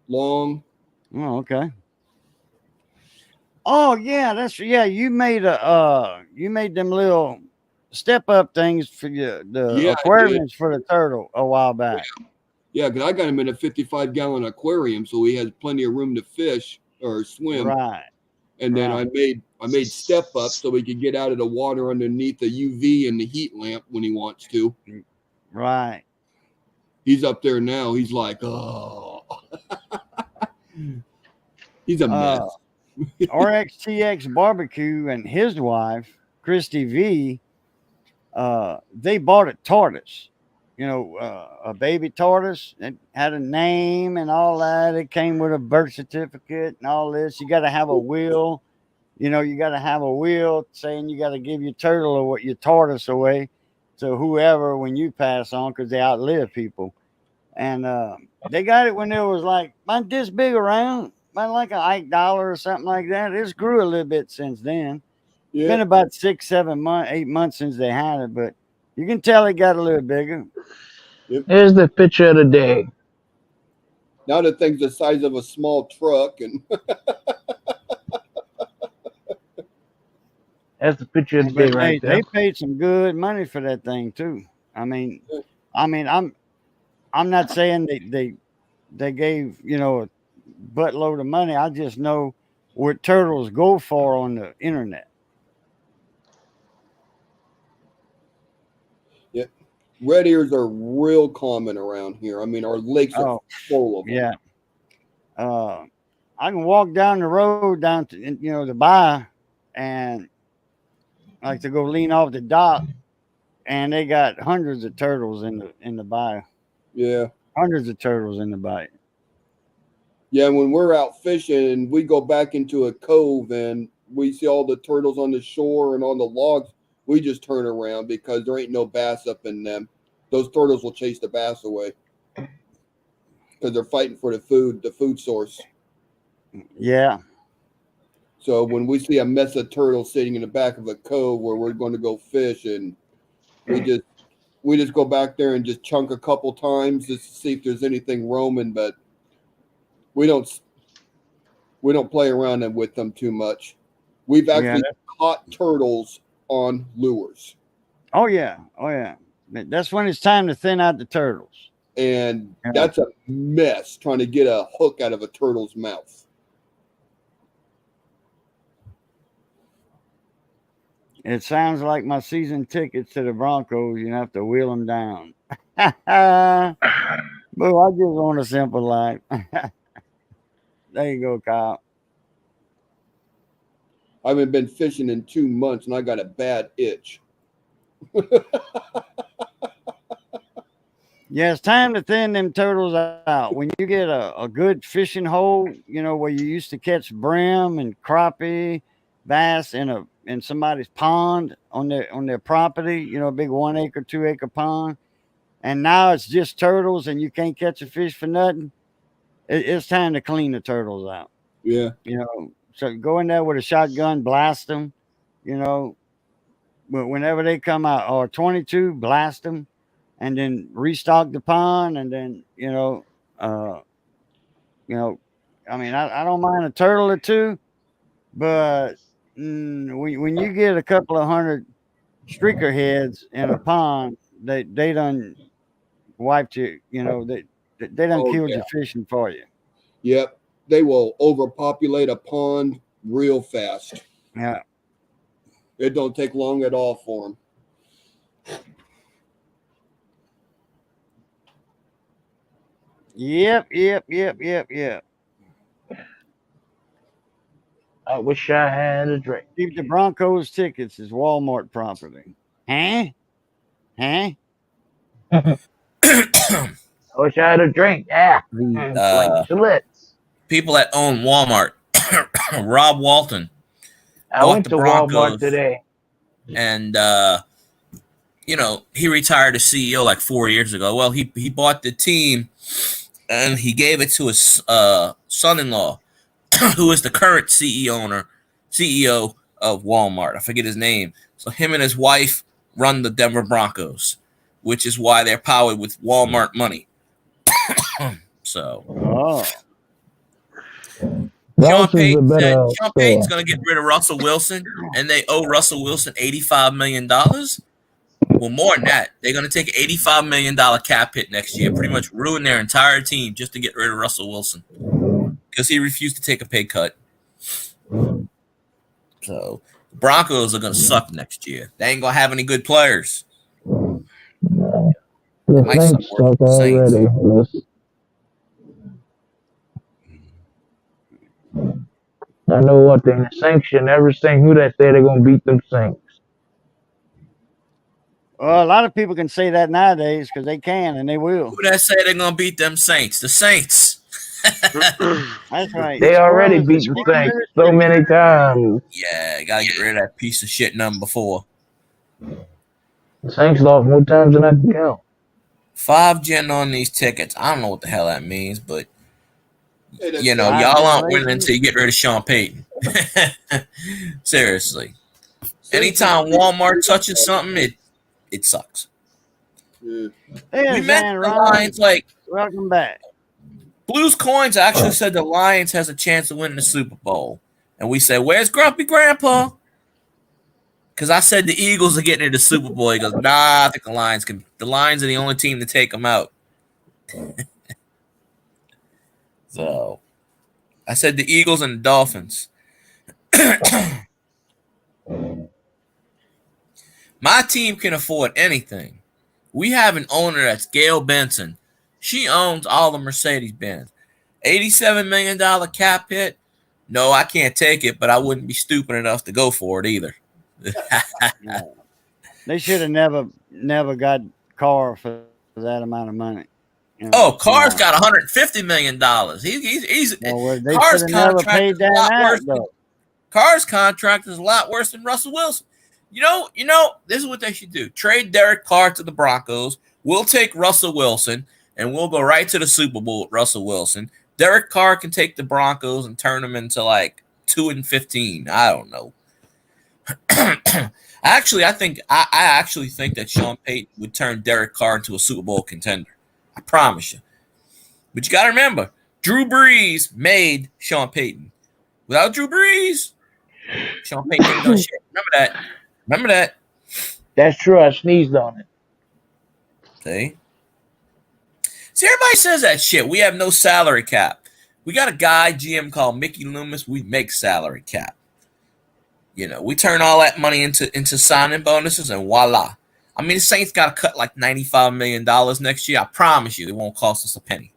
long. Oh, okay. Oh yeah, that's yeah. You made them little step up things for the Yeah, I did. aquariums for the turtle a while back. Yeah, because I got him in a 55-gallon aquarium, so he has plenty of room to fish or swim. Right, And then right, I made step up so he could get out of the water underneath the UV and the heat lamp when he wants to. right. He's up there now. He's like, oh, he's a Uh, mess. RXTX Barbecue and his wife Christy V. They bought a tortoise. A baby tortoise. It had a name and all that. It came with a birth certificate and all this. You got to have a will. You got to have a will saying you got to give your turtle or what your tortoise away to whoever when you pass on because they outlive people. And they got it when it was like about this big around, about like an Ike dollar or something like that. It's grew a little bit since then. Been Yep, about 6, 7 months, 8 months since they had it, but you can tell it got a little bigger. yep. Here's the picture of the day. Now the thing's the size of a small truck, and That's the picture of the day But right there. they paid some good money for that thing too. I mean, I'm not saying they gave a buttload of money. I just know what turtles go for on the internet. yep. Red ears are real common around here. I mean, our lakes are Oh full of them. yeah, uh, I can walk down the road down to the bay, and like to go lean off the dock, and they got hundreds of turtles in the bay. Yeah, Hundreds of turtles in the bay. yeah. When we're out fishing, we go back into a cove and we see all the turtles on the shore and on the logs. We just turn around because there ain't no bass up in them. Those turtles will chase the bass away because they're fighting for the food source. Yeah, So when we see a mess of turtles sitting in the back of a cove where we're going to go fish, and we just we just go back there and just chunk a couple times just to see if there's anything roaming, but we don't we don't play around with them too much. We've yeah. actually caught turtles on lures, Oh yeah, oh yeah. That's when it's time to thin out the turtles. and Yeah. that's a mess trying to get a hook out of a turtle's mouth. It sounds like my season tickets to the Broncos. You have to wheel them down. Boo, I just want a simple life. There you go, Kyle. I haven't been fishing in 2 months, and I got a bad itch. Yeah, it's time to thin them turtles out. When you get a good fishing hole, where you used to catch brim and crappie, bass in somebody's pond on their property, a big 1 acre, 2 acre pond, and now it's just turtles and you can't catch a fish for nothing. It's time to clean the turtles out. Yeah, So go in there with a shotgun, blast them. You know, whenever they come out, or 22, blast them, and then restock the pond, and then uh, you know, I mean, I don't mind a turtle or two, but when you get a couple of hundred streaker heads in a pond, they done wiped you. They done oh killed yeah, your fishing for you. yep. They will overpopulate a pond real fast. Yeah. It don't take long at all for them. Yep. Yep. Yep. Yep. Yep. I wish I had a drink. Keep the Broncos tickets as Walmart property. Huh? Huh? I wish I had a drink. Yeah. Like Schlitz. People that own Walmart, Rob Walton, I bought went the to Walmart Broncos, today. and he retired as CEO like 4 years ago. Well, he bought the team, and he gave it to his son-in-law, who is the current CEO of Walmart. I forget his name. So him and his wife run the Denver Broncos, which is why they're powered with Walmart money. So Sean Payton said Sean Payton's going to get rid of Russell Wilson, and they owe Russell Wilson $85 million. Well, more than that, they're going to take an $85 million cap hit next year, pretty much ruin their entire team just to get rid of Russell Wilson because he refused to take a pay cut. So the Broncos are going to suck next year. They ain't going to have any good players. The Saints suck already. I know what thing. The Saints should never sing who that say they're going to beat them Saints. Well, a lot of people can say that nowadays because they can and they will. Who that say they're going to beat them Saints? The Saints. That's right. They already beat the Saints so many times. Yeah, you got to get rid of that piece of shit number 4. The Saints lost more times than I can count. 5 gen on these tickets. I don't know what the hell that means, but y'all aren't winning until you get rid of Sean Payton. Seriously. Anytime Walmart touches something, it sucks. Yeah. We met the Lions welcome back. Blues Coins actually said the Lions has a chance of winning the Super Bowl. And we said, where's Grumpy Grandpa? Because I said the Eagles are getting into the Super Bowl. He goes, nah, I think the Lions can. The Lions are the only team to take them out. So I said the Eagles and the Dolphins. My team can afford anything. We have an owner that's Gail Benson. She owns all the Mercedes-Benz. $87 million cap hit. No, I can't take it, but I wouldn't be stupid enough to go for it either. They should have never got Carr for that amount of money. Carr's got $150 million. He's Carr's contract is a lot worse. Carr's contract is a lot worse than Russell Wilson. You know, this is what they should do. Trade Derek Carr to the Broncos. We'll take Russell Wilson, and we'll go right to the Super Bowl with Russell Wilson. Derek Carr can take the Broncos and turn them into like 2-15. I don't know. I actually think that Sean Payton would turn Derek Carr into a Super Bowl contender. I promise you. But you got to remember, Drew Brees made Sean Payton. Without Drew Brees, Sean Payton didn't do shit. Remember that. That's true. I sneezed on it. See, everybody says that shit. We have no salary cap. We got a guy, GM called Mickey Loomis. We make salary cap. We turn all that money into signing bonuses, and voila. I mean, the Saints got to cut like $95 million next year. I promise you, it won't cost us a penny.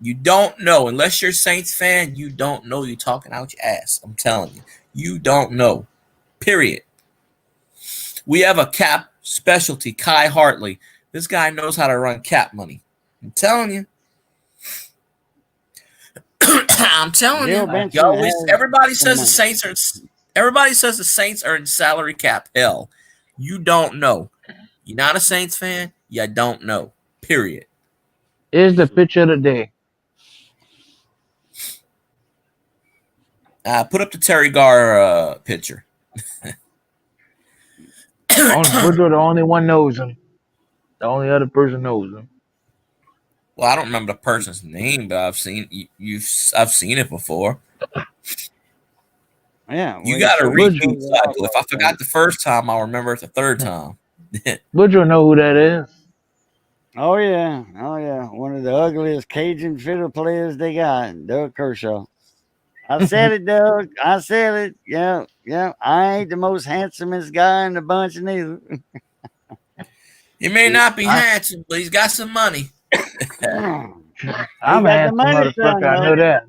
You don't know. Unless you're a Saints fan, you don't know. You're talking out your ass. I'm telling you. You don't know. Period. We have a cap specialty, Kai Hartley. This guy knows how to run cap money. I'm telling you. I'm telling you. Everybody says the Saints are in salary cap hell. You don't know. You're not a Saints fan. You don't know. Period. Here's the picture of the day. Put up the Terry Garr picture. Woodrow, the only one knows him. The only other person knows him. Well, I don't remember the person's name, but I've seen it before. Yeah, you got to repeat cycle. If I forgot the first time, I'll remember it the third time. Woodrow know who that is. Oh yeah. One of the ugliest Cajun fiddle players they got, Doug Kershaw. I said it, Doug. I said it. Yeah. I ain't the most handsomest guy in the bunch neither. He may not be handsome, but he's got some money. I'm a handsome motherfucker. I know that.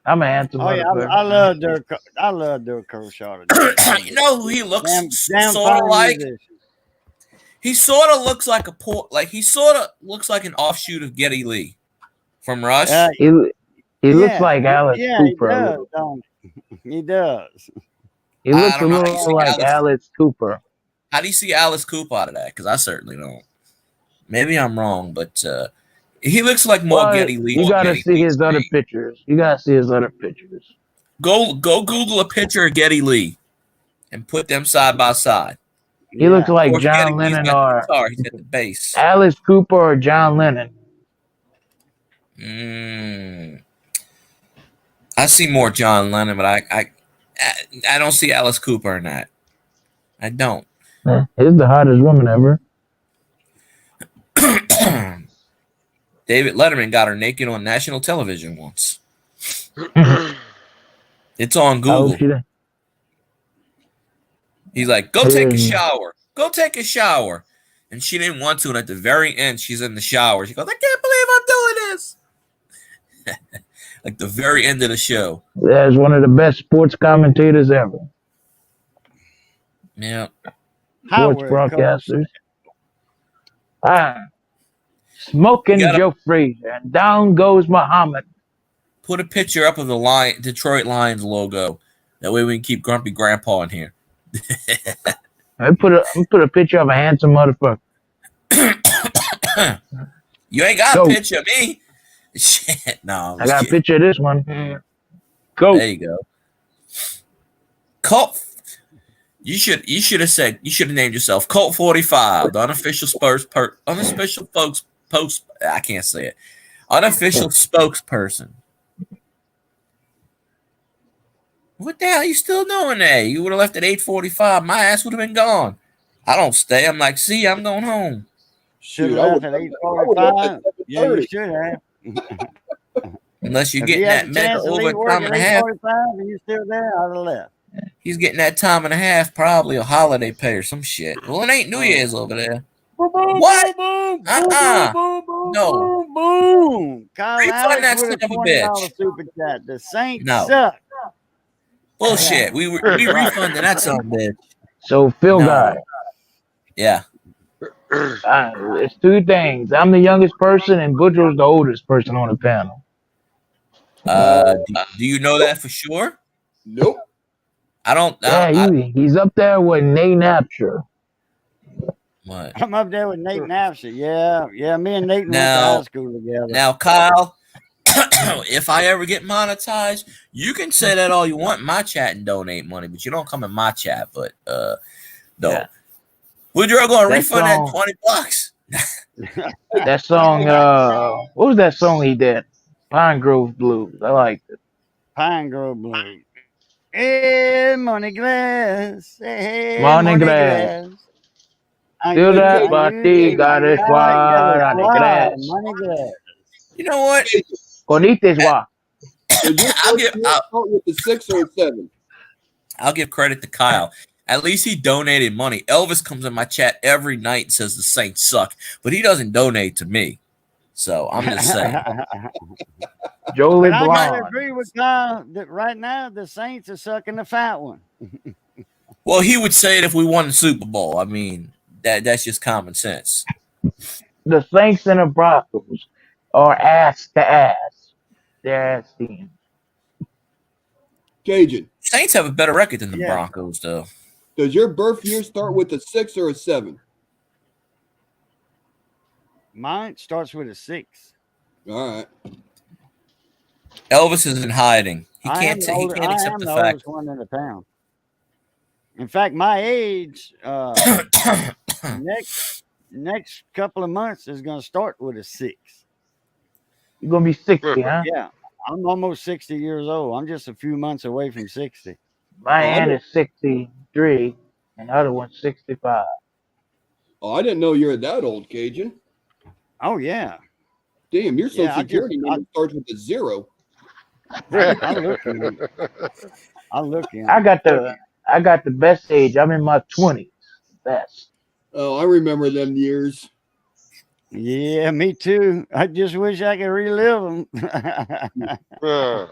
I'm a handsome Oh yeah, motherfucker. I love Dirk Kershaw to death. You know who he looks Damn sort of fine like? musician. He sort of looks like he sort of looks like an offshoot of Geddy Lee from Rush. He looks like Alice he Cooper a does, little. don't he? He does. He I looks a don't know how you see little like Alice Cooper. How do you see Alice Cooper out of that? Because I certainly don't. Maybe I'm wrong, but he looks like more Well, Geddy Lee. you gotta Geddy see Lee. his other pictures. You gotta see his other pictures. Go Google a picture of Geddy Lee and put them side by side. He looks Of like course, John Geddy Lee's Lennon got the or guitar. He's got the bass. Alice Cooper or John Lennon. I see more John Lennon, but I don't see Alice Cooper in that. I don't. He's the hottest woman ever. David Letterman got her naked on national television once. It's on Google. He's like, go take a shower. Go take a shower. And she didn't want to. And at the very end, she's in the shower. She goes, I can't believe I'm doing this. Like the very end of the show. That's one of the best sports commentators ever. Yeah. Sports broadcasters. Smoking Joe Frazier. And down goes Muhammad. Put a picture up of the Detroit Lions logo. That way we can keep Grumpy Grandpa in here. I put a picture of a handsome motherfucker. You ain't got a picture of me. Shit, no. I got a picture of this one. Go. There you go. Colt. You should have named yourself Colt 45, the unofficial I can't say it. Unofficial spokesperson. What the hell are you still doing there? You would have left at 8:45. My ass would have been gone. I don't stay. I'm like, see, I'm going home. Should have left at 8:45. Yeah, you should have. Unless you're getting that medical over time and a half. And you're still there, I'd have left. He's getting that time and a half, probably a holiday pay or some shit. Well, it ain't New Year's over there. What? No. Boom. Kyle Refund that Alex son with a of a bitch. super chat. The Saints suck. Bullshit. We refunded that son of a bitch. So Phil guy. Yeah. It's two things. I'm the youngest person and Butcher's the oldest person on the panel. Do you know that for sure? Nope. I don't. He's up there with Nate Napster. What? I'm up there with Nate Napster. Yeah. Me and Nate went to high school together. Now, Kyle, if I ever get monetized, you can say that all you want in my chat and donate money, but you don't come in my chat. But no. Yeah. Would you going to refund that $20? That song, what was that song he did? Pine Grove Blues. I liked it. Pine Grove Blues. Hey, money glass. Hey, money glass. Still that body got it wild on the grass. Money glass. You know what? Bonitas wa. With the 6 or 7. I'll give credit to Kyle. At least he donated money. Elvis comes in my chat every night and says the Saints suck, but he doesn't donate to me. So I'm just saying. Jolie I Blonde. gotta agree with Kyle that right now the Saints are sucking the fat one. Well, he would say it if we won the Super Bowl. I mean, that's just common sense. The Saints and the Broncos are ass to ass. They're ass teams. Cajun. Saints have a better record than the Broncos, though. Does your birth year start with a 6 or a 7? Mine starts with a 6. All right. Elvis is in hiding. He can't accept the fact. I am the oldest one in the town. In fact, my age next couple of months is going to start with a 6. You're going to be 60, huh? Yeah. I'm almost 60 years old. I'm just a few months away from 60. My aunt is 63, and the other one's 65. Oh, I didn't know you're that old, Cajun. Oh, yeah. Damn, your Social Security number starts with a 0. I'll look in. I got the best age. I'm in my 20s. Best. Oh, I remember them years. Yeah, me too. I just wish I could relive them.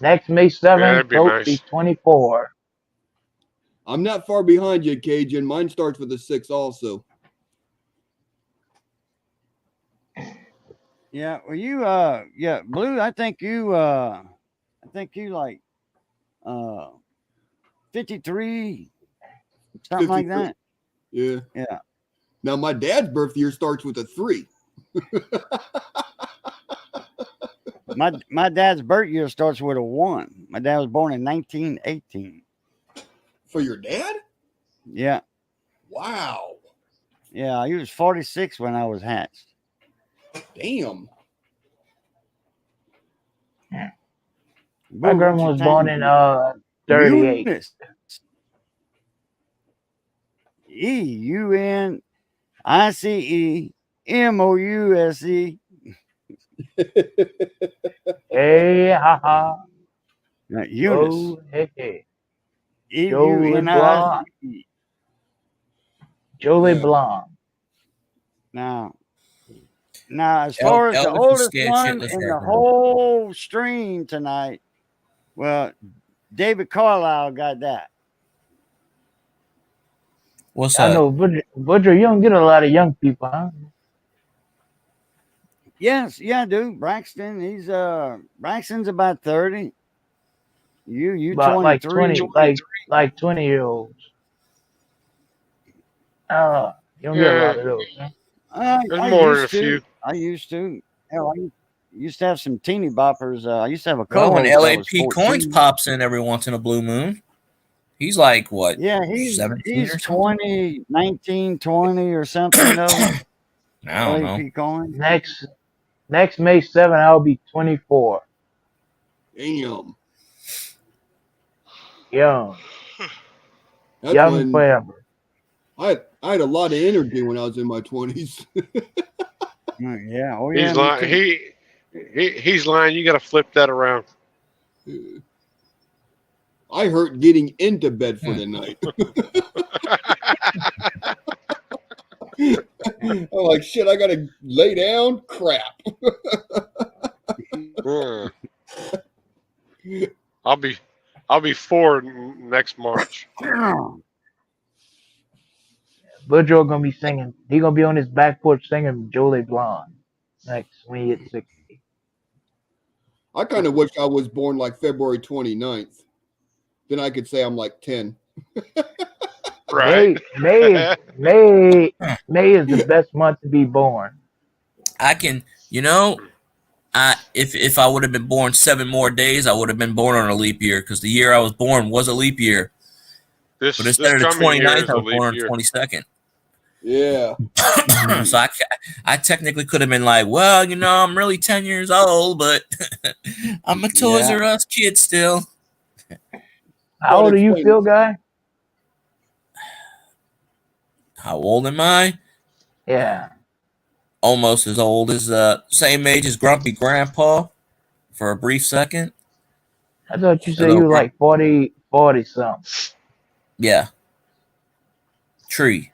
Next May Yeah, 7th, that'd be Tote nice. be 24. I'm not far behind you, Cajun. Mine starts with a 6 also. Yeah, well, yeah, Blue. I think you like 53, something like 53. that. Yeah. Yeah. Now my dad's birth year starts with a 3. My dad's birth year starts with a 1. My dad was born in 1918. For your dad? Yeah. Wow. Yeah, he was 46 when I was hatched. Damn. My Boo, grandma what's your was born time? in 38. Eunice. EUNICEMOUSE. Hey, haha. Eunice. Oh, hey, hey. Jolie Blanc. EUNICE. Jolie Yeah. Blanc. Now, as far as the Elder oldest scared one shitless in the heaven. whole stream tonight, well, David Carlisle got that. What's I up? know, Butcher, you don't get a lot of young people, huh? Yes, yeah, dude. Braxton's about 30. You About like 23. 20, like 20-year-olds. You don't get a Yeah, lot of those, huh? there's I more than a used to. few. Hell, I used to have some teeny boppers. I used to have a Well, when co-host that was LAP Coins 14. pops in every once in a blue moon, he's like what, Yeah, 17 he's or something? 20, 19, 20 or something though. I don't know. LAP coin. Next May 7th, I'll be 24. Damn. Young. That's Young when forever. I had a lot of energy when I was in my 20s. Yeah, oh yeah, He's me lying. too. He's lying. You got to flip that around. I hurt getting into bed for the night. I'm like, shit, I gotta lay down? Crap. I'll be 4 next March. Butcher gonna be singing. He gonna be on his back porch singing Jolie Blonde next when he hits 60. I kind of wish I was born like February 29th. Then I could say I'm like 10. Right. May is the best month to be born. I can, if I would have been born 7 more days, I would have been born on a leap year because the year I was born was a leap year. But This instead of the coming year 29th, is I a was leap born on year. 22nd. Yeah. So I technically could have been like, well, I'm really 10 years old, but I'm a Toys R Us kid still. How old are you, Phil guy? How old am I? Yeah. Almost as old as same age as Grumpy Grandpa for a brief second. I thought you said Hello, you were like 40 something. Yeah. Tree.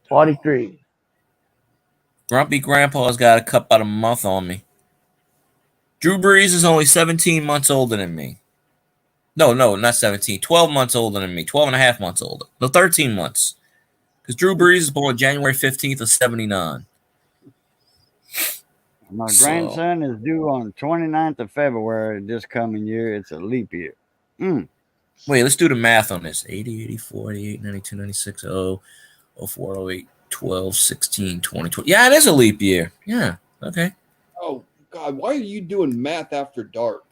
43. Grumpy Grandpa's got about a month on me. Drew Brees is only 17 months older than me. No, not 17. 12 months older than me. 12 and a half months older. No, 13 months. Because Drew Brees is born January 15th of 79. My grandson is due on 29th of February this coming year. It's a leap year. Wait, let's do the math on this. 80, 84, 88, 92, 96, 04, 08, 12, 16, 20, 20. Yeah, it is a leap year. Yeah, okay. Oh, God, why are you doing math after dark?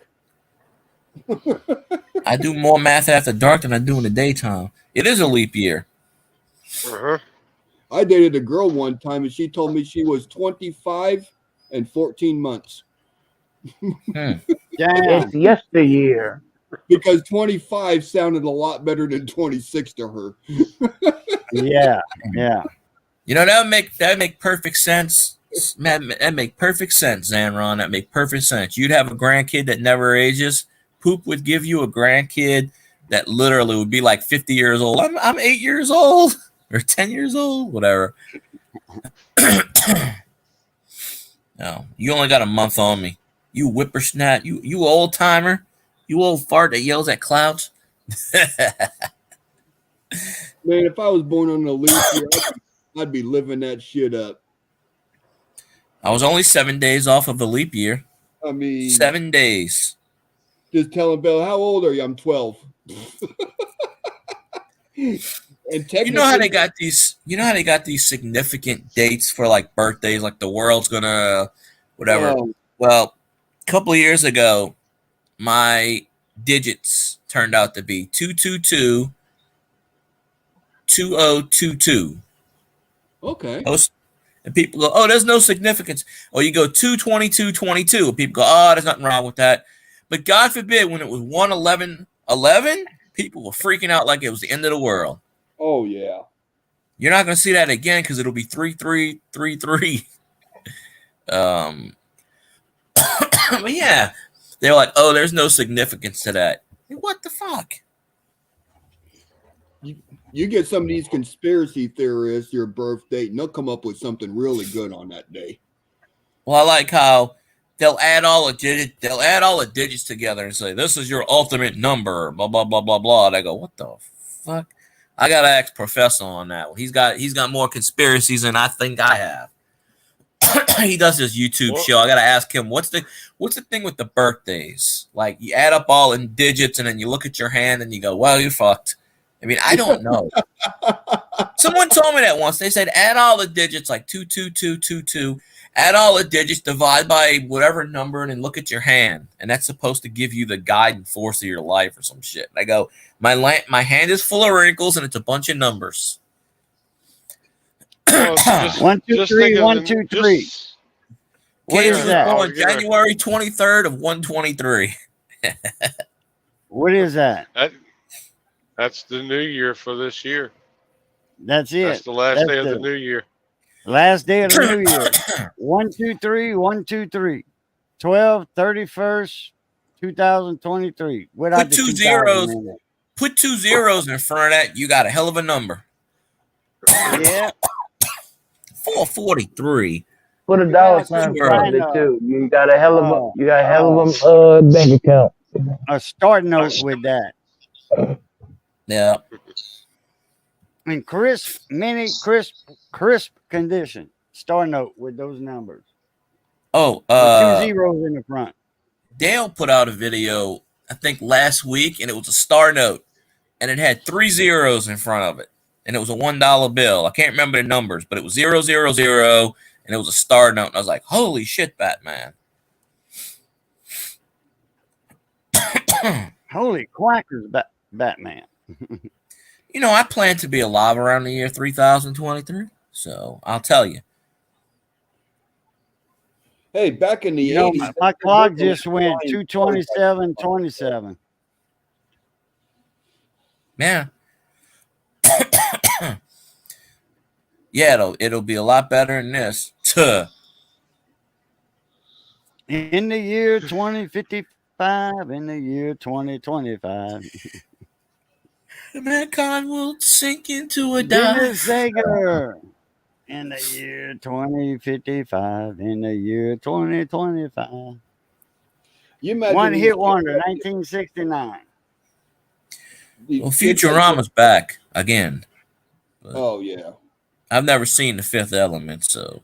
I do more math after dark than I do in the daytime. It is a leap year. Uh-huh. I dated a girl one time, and she told me she was 25 and 14 months. Damn. It's yesteryear. Because 25 sounded a lot better than 26 to her. Yeah. That make perfect sense. Man, that make perfect sense, Zanron. That make perfect sense. You'd have a grandkid that never ages. Poop would give you a grandkid that literally would be like 50 years old. I'm 8 years old or 10 years old, whatever. No, you only got a month on me. You whippersnap. You old timer. You old fart that yells at clouds. Man, if I was born on a leap year, I'd be living that shit up. I was only 7 days off of a leap year. I mean, 7 days. just telling Bella, how old are you? I'm 12. And technically, You know how they got these. You know how they got these significant dates for like birthdays, like the world's gonna, whatever. Oh. Well, a couple of years ago, my digits turned out to be 222 2022. Okay. And people go, oh, there's no significance. Or you go 22222. And people go, oh, there's nothing wrong with that. But God forbid, when it was 11111, people were freaking out like it was the end of the world. Oh yeah. You're not going to see that again because it'll be 3333. But yeah, they're like, oh, there's no significance to that. What the fuck? You get some of these conspiracy theorists your birth date, and they'll come up with something really good on that day. Well, I like how they'll add all the digits together and say, this is your ultimate number, blah, blah, blah, blah, blah. And I go, what the fuck? I gotta ask Professor on that one. He's got more conspiracies than I think I have. He does his YouTube show. I gotta ask him what's the thing with the birthdays? Like you add up all in digits and then you look at your hand and you go, well, you're fucked. I mean, I don't know. Someone told me that once. They said add all the digits like 22222. Add all the digits, divide by whatever number, and then look at your hand. And that's supposed to give you the guiding force of your life or some shit. And I go, my hand is full of wrinkles and it's a bunch of numbers. Just, 1, 2, just 3, think of 1, the- 2, just- 3. What Kids is was that? born Oh, yeah. January 23rd of 123. What is that? That's the new year for this year. That's it. That's the last That's day of the the new year. last day of the new year. 1, 2, 3, 1, 2, 3. 12, 31st, 2023. Without Put the 2 2000 zeros. in it. Put 2 zeros in front of that. You got a hell of a number. Yeah. 443. Put a You dollar gotta sign in put front of sign it up. too. You got a hell of Oh, a bank account. a start note with that. Yeah. And crisp condition. Start note with those numbers. Oh, With 2 zeros in the front. Dale put out a video, I think last week, and it was a star note, and it had 3 zeros in front of it, and it was a $1 bill. I can't remember the numbers, but it was 000, and it was a star note. And I was like, holy shit, Batman. Holy quackers, Batman. You know, I plan to be alive around the year 3023, so I'll tell you. Hey, back in the You know, 80s, my clock just went 227.27. Yeah. Yeah, it'll be a lot better than this. Tuh. In the year 2055, in the year 2025. Mankind will sink into a Dennis dive. Sager. In the year 2055, in the year 2025. you imagine One these hit wonder, kids- 1969. these Well, kids- Futurama's back again. Oh yeah. I've never seen The Fifth Element, so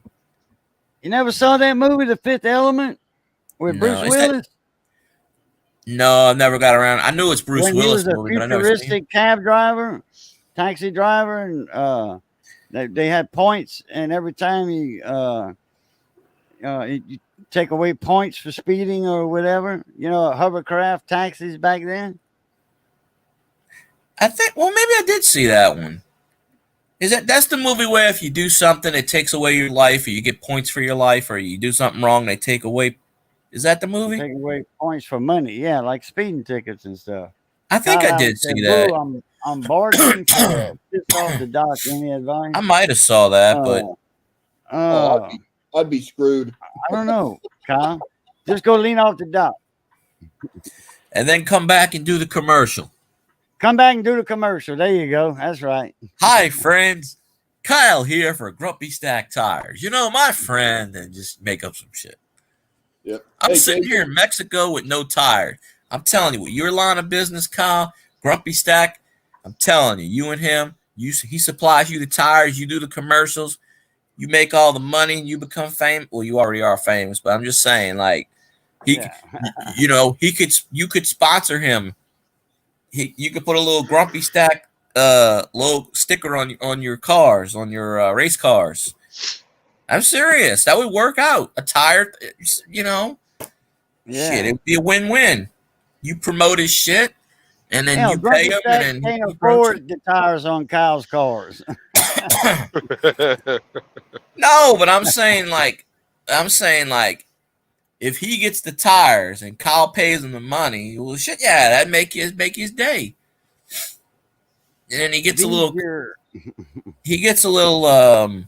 You never saw that movie, The Fifth Element, with No, Bruce is that- Willis? no, I've never got around. I knew it's Bruce When Willis he was a movie, but I never seen it. futuristic cab driver, taxi driver, and they had points, and every time you take away points for speeding or whatever, hovercraft taxis back then. I think. Well, maybe I did see that one. That's the movie where if you do something, it takes away your life, or you get points for your life, or you do something wrong, they take away. Is that the movie? Take away points for money, yeah, like speeding tickets and stuff. I think God, I did said, see that. "Boo, I'm bargaining for piss off the dock. Any advice? I might have saw that, but I'd be screwed. I don't know, Kyle. Just go lean off the dock. and then come back and do the commercial. Come back and do the commercial. There you go. That's right. Hi, friends. Kyle here for Grumpy Stack Tires. You know, my friend, and just make up some shit. Yep. I'm Hey, sitting Cajun. here in Mexico with no tires. I'm telling you, with your line of business, Kyle, Grumpy Stack, I'm telling you, you and him, he supplies you the tires, you do the commercials, you make all the money, and you become famous. Well, you already are famous, but I'm just saying, like, he, Yeah. you could sponsor him. You could put a little Grumpy Stack, little sticker on your cars, on your race cars. I'm serious. That would work out. A tire, you know, shit, Yeah. it would be a win-win. You promote his shit, and then Hell, you pay Grumpy him, and Stack then can't he promotes you. afford the tires on Kyle's cars. No, but I'm saying like, if he gets the tires and Kyle pays him the money, well, shit, yeah, that make his day. And then Beezer. he gets a little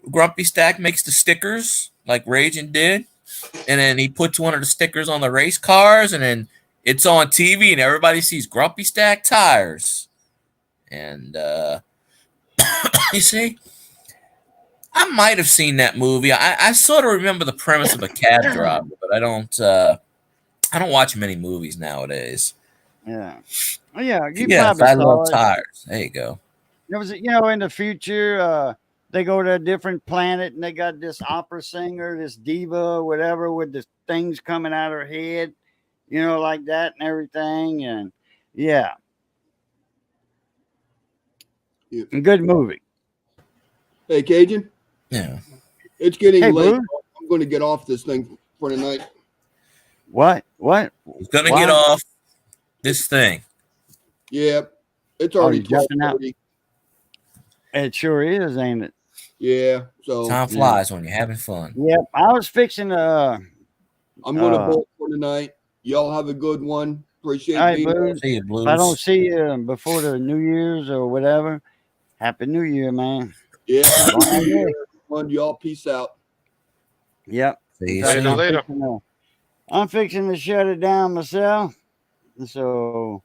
Grumpy Stack makes the stickers like Raging did, and then he puts one of the stickers on the race cars, and then it's on TV, and everybody sees Grumpy Stack tires. And you see, I might have seen that movie. I sort of remember the premise of a cab driver, but I don't watch many movies nowadays. Yeah. Oh, yeah, you Yes, probably I love saw it. tires. There you go. It was, in the future, they go to a different planet and they got this opera singer, this diva, whatever, with the things coming out her head, like that and everything. And yeah, Yep. good movie. Hey, Cajun. Yeah. It's getting Hey, late. Boo. I'm going to get off this thing for tonight. What? He's gonna Why? get off this thing. Yeah. It's Oh, already you jumping out? 12:30. It sure is, ain't it? Yeah. So Time flies when you're having fun. Yep. I was fixing to. I'm going to bolt for tonight. Y'all have a good one. Appreciate All right, being here. Boo. See you, If I don't Blues. see you before the New Year's or whatever, Happy New Year, man. Yeah. Happy Long New Year, day. everyone. Y'all peace out. Yep. See you In fact, soon. Later. I'm fixing to shut it down myself. So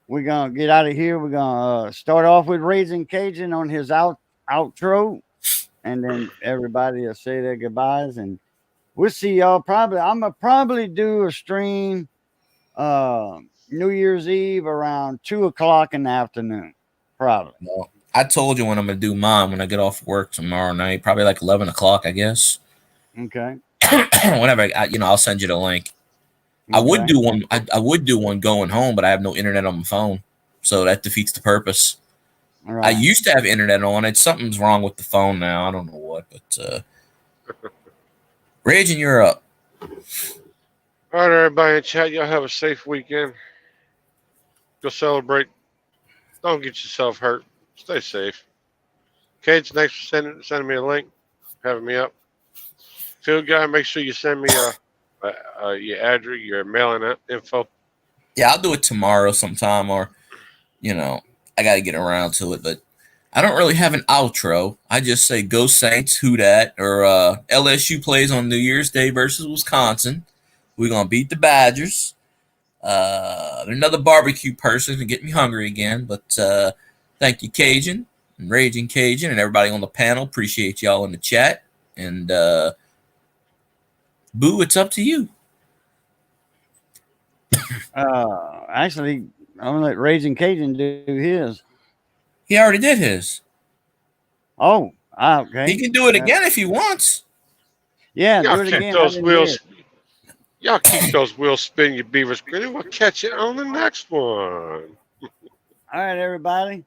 we're gonna get out of here. We're gonna start off with Raising Cajun on his outro, and then everybody will say their goodbyes, and we'll see y'all. Probably, I'm gonna probably do a stream, New Year's Eve around 2 o'clock in the afternoon. Probably. Well, I told you when I'm gonna do mine when I get off work tomorrow night, probably like 11 o'clock, I guess. Okay. Whenever I'll send you the link. I would Okay. do one. I would do one going home, but I have no internet on my phone, so that defeats the purpose. All I right. used to have internet on it. Something's wrong with the phone now. I don't know what, but Raging, you're up. All right, everybody in chat, y'all have a safe weekend. Go celebrate. Don't get yourself hurt. Stay safe. Cage, thanks for sending me a link, having me up. Field guy, make sure you send me your address, your mailing info. Yeah, I'll do it tomorrow sometime, or I got to get around to it. But I don't really have an outro. I just say go Saints, who dat, or LSU plays on New Year's Day versus Wisconsin. We're gonna beat the Badgers. Another barbecue person to get me hungry again. But thank you, Cajun and Raging Cajun, and everybody on the panel. Appreciate y'all in the chat. And Boo, it's up to you. Actually, I'm gonna let Raising Cajun do his. He already did his. Oh, okay. He can do it again if he wants. Yeah, Y'all do it keep again. I those didn't hear wheels. it. Y'all keep those wheels spinning, you beavers. Gritty. We'll catch you on the next one. All right, everybody.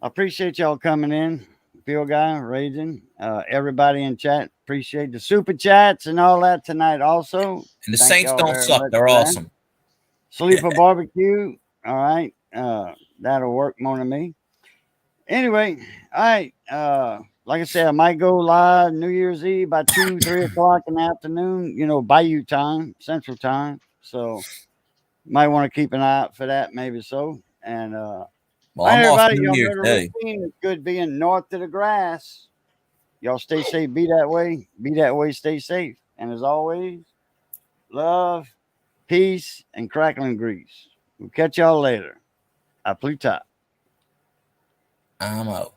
I appreciate y'all coming in. Field guy, Raging, everybody in chat. Appreciate the super chats and all that tonight. Also, And the thank Saints y'all don't very suck. much They're for that. awesome. Sleeper barbecue. All right, that'll work more than me. Anyway, all right. Like I said, I might go live New Year's Eve by 2, 3 o'clock in the afternoon. Bayou time, Central Time. So might want to keep an eye out for that. Maybe so. And Well, all I'm right, off everybody, New y'all Year's know the Day. routine. It's good being north of the grass. Y'all stay safe. Be that way. Be that way. Stay safe. And as always, love, peace, and crackling grease. We'll catch y'all later. I Pluta. I'm out.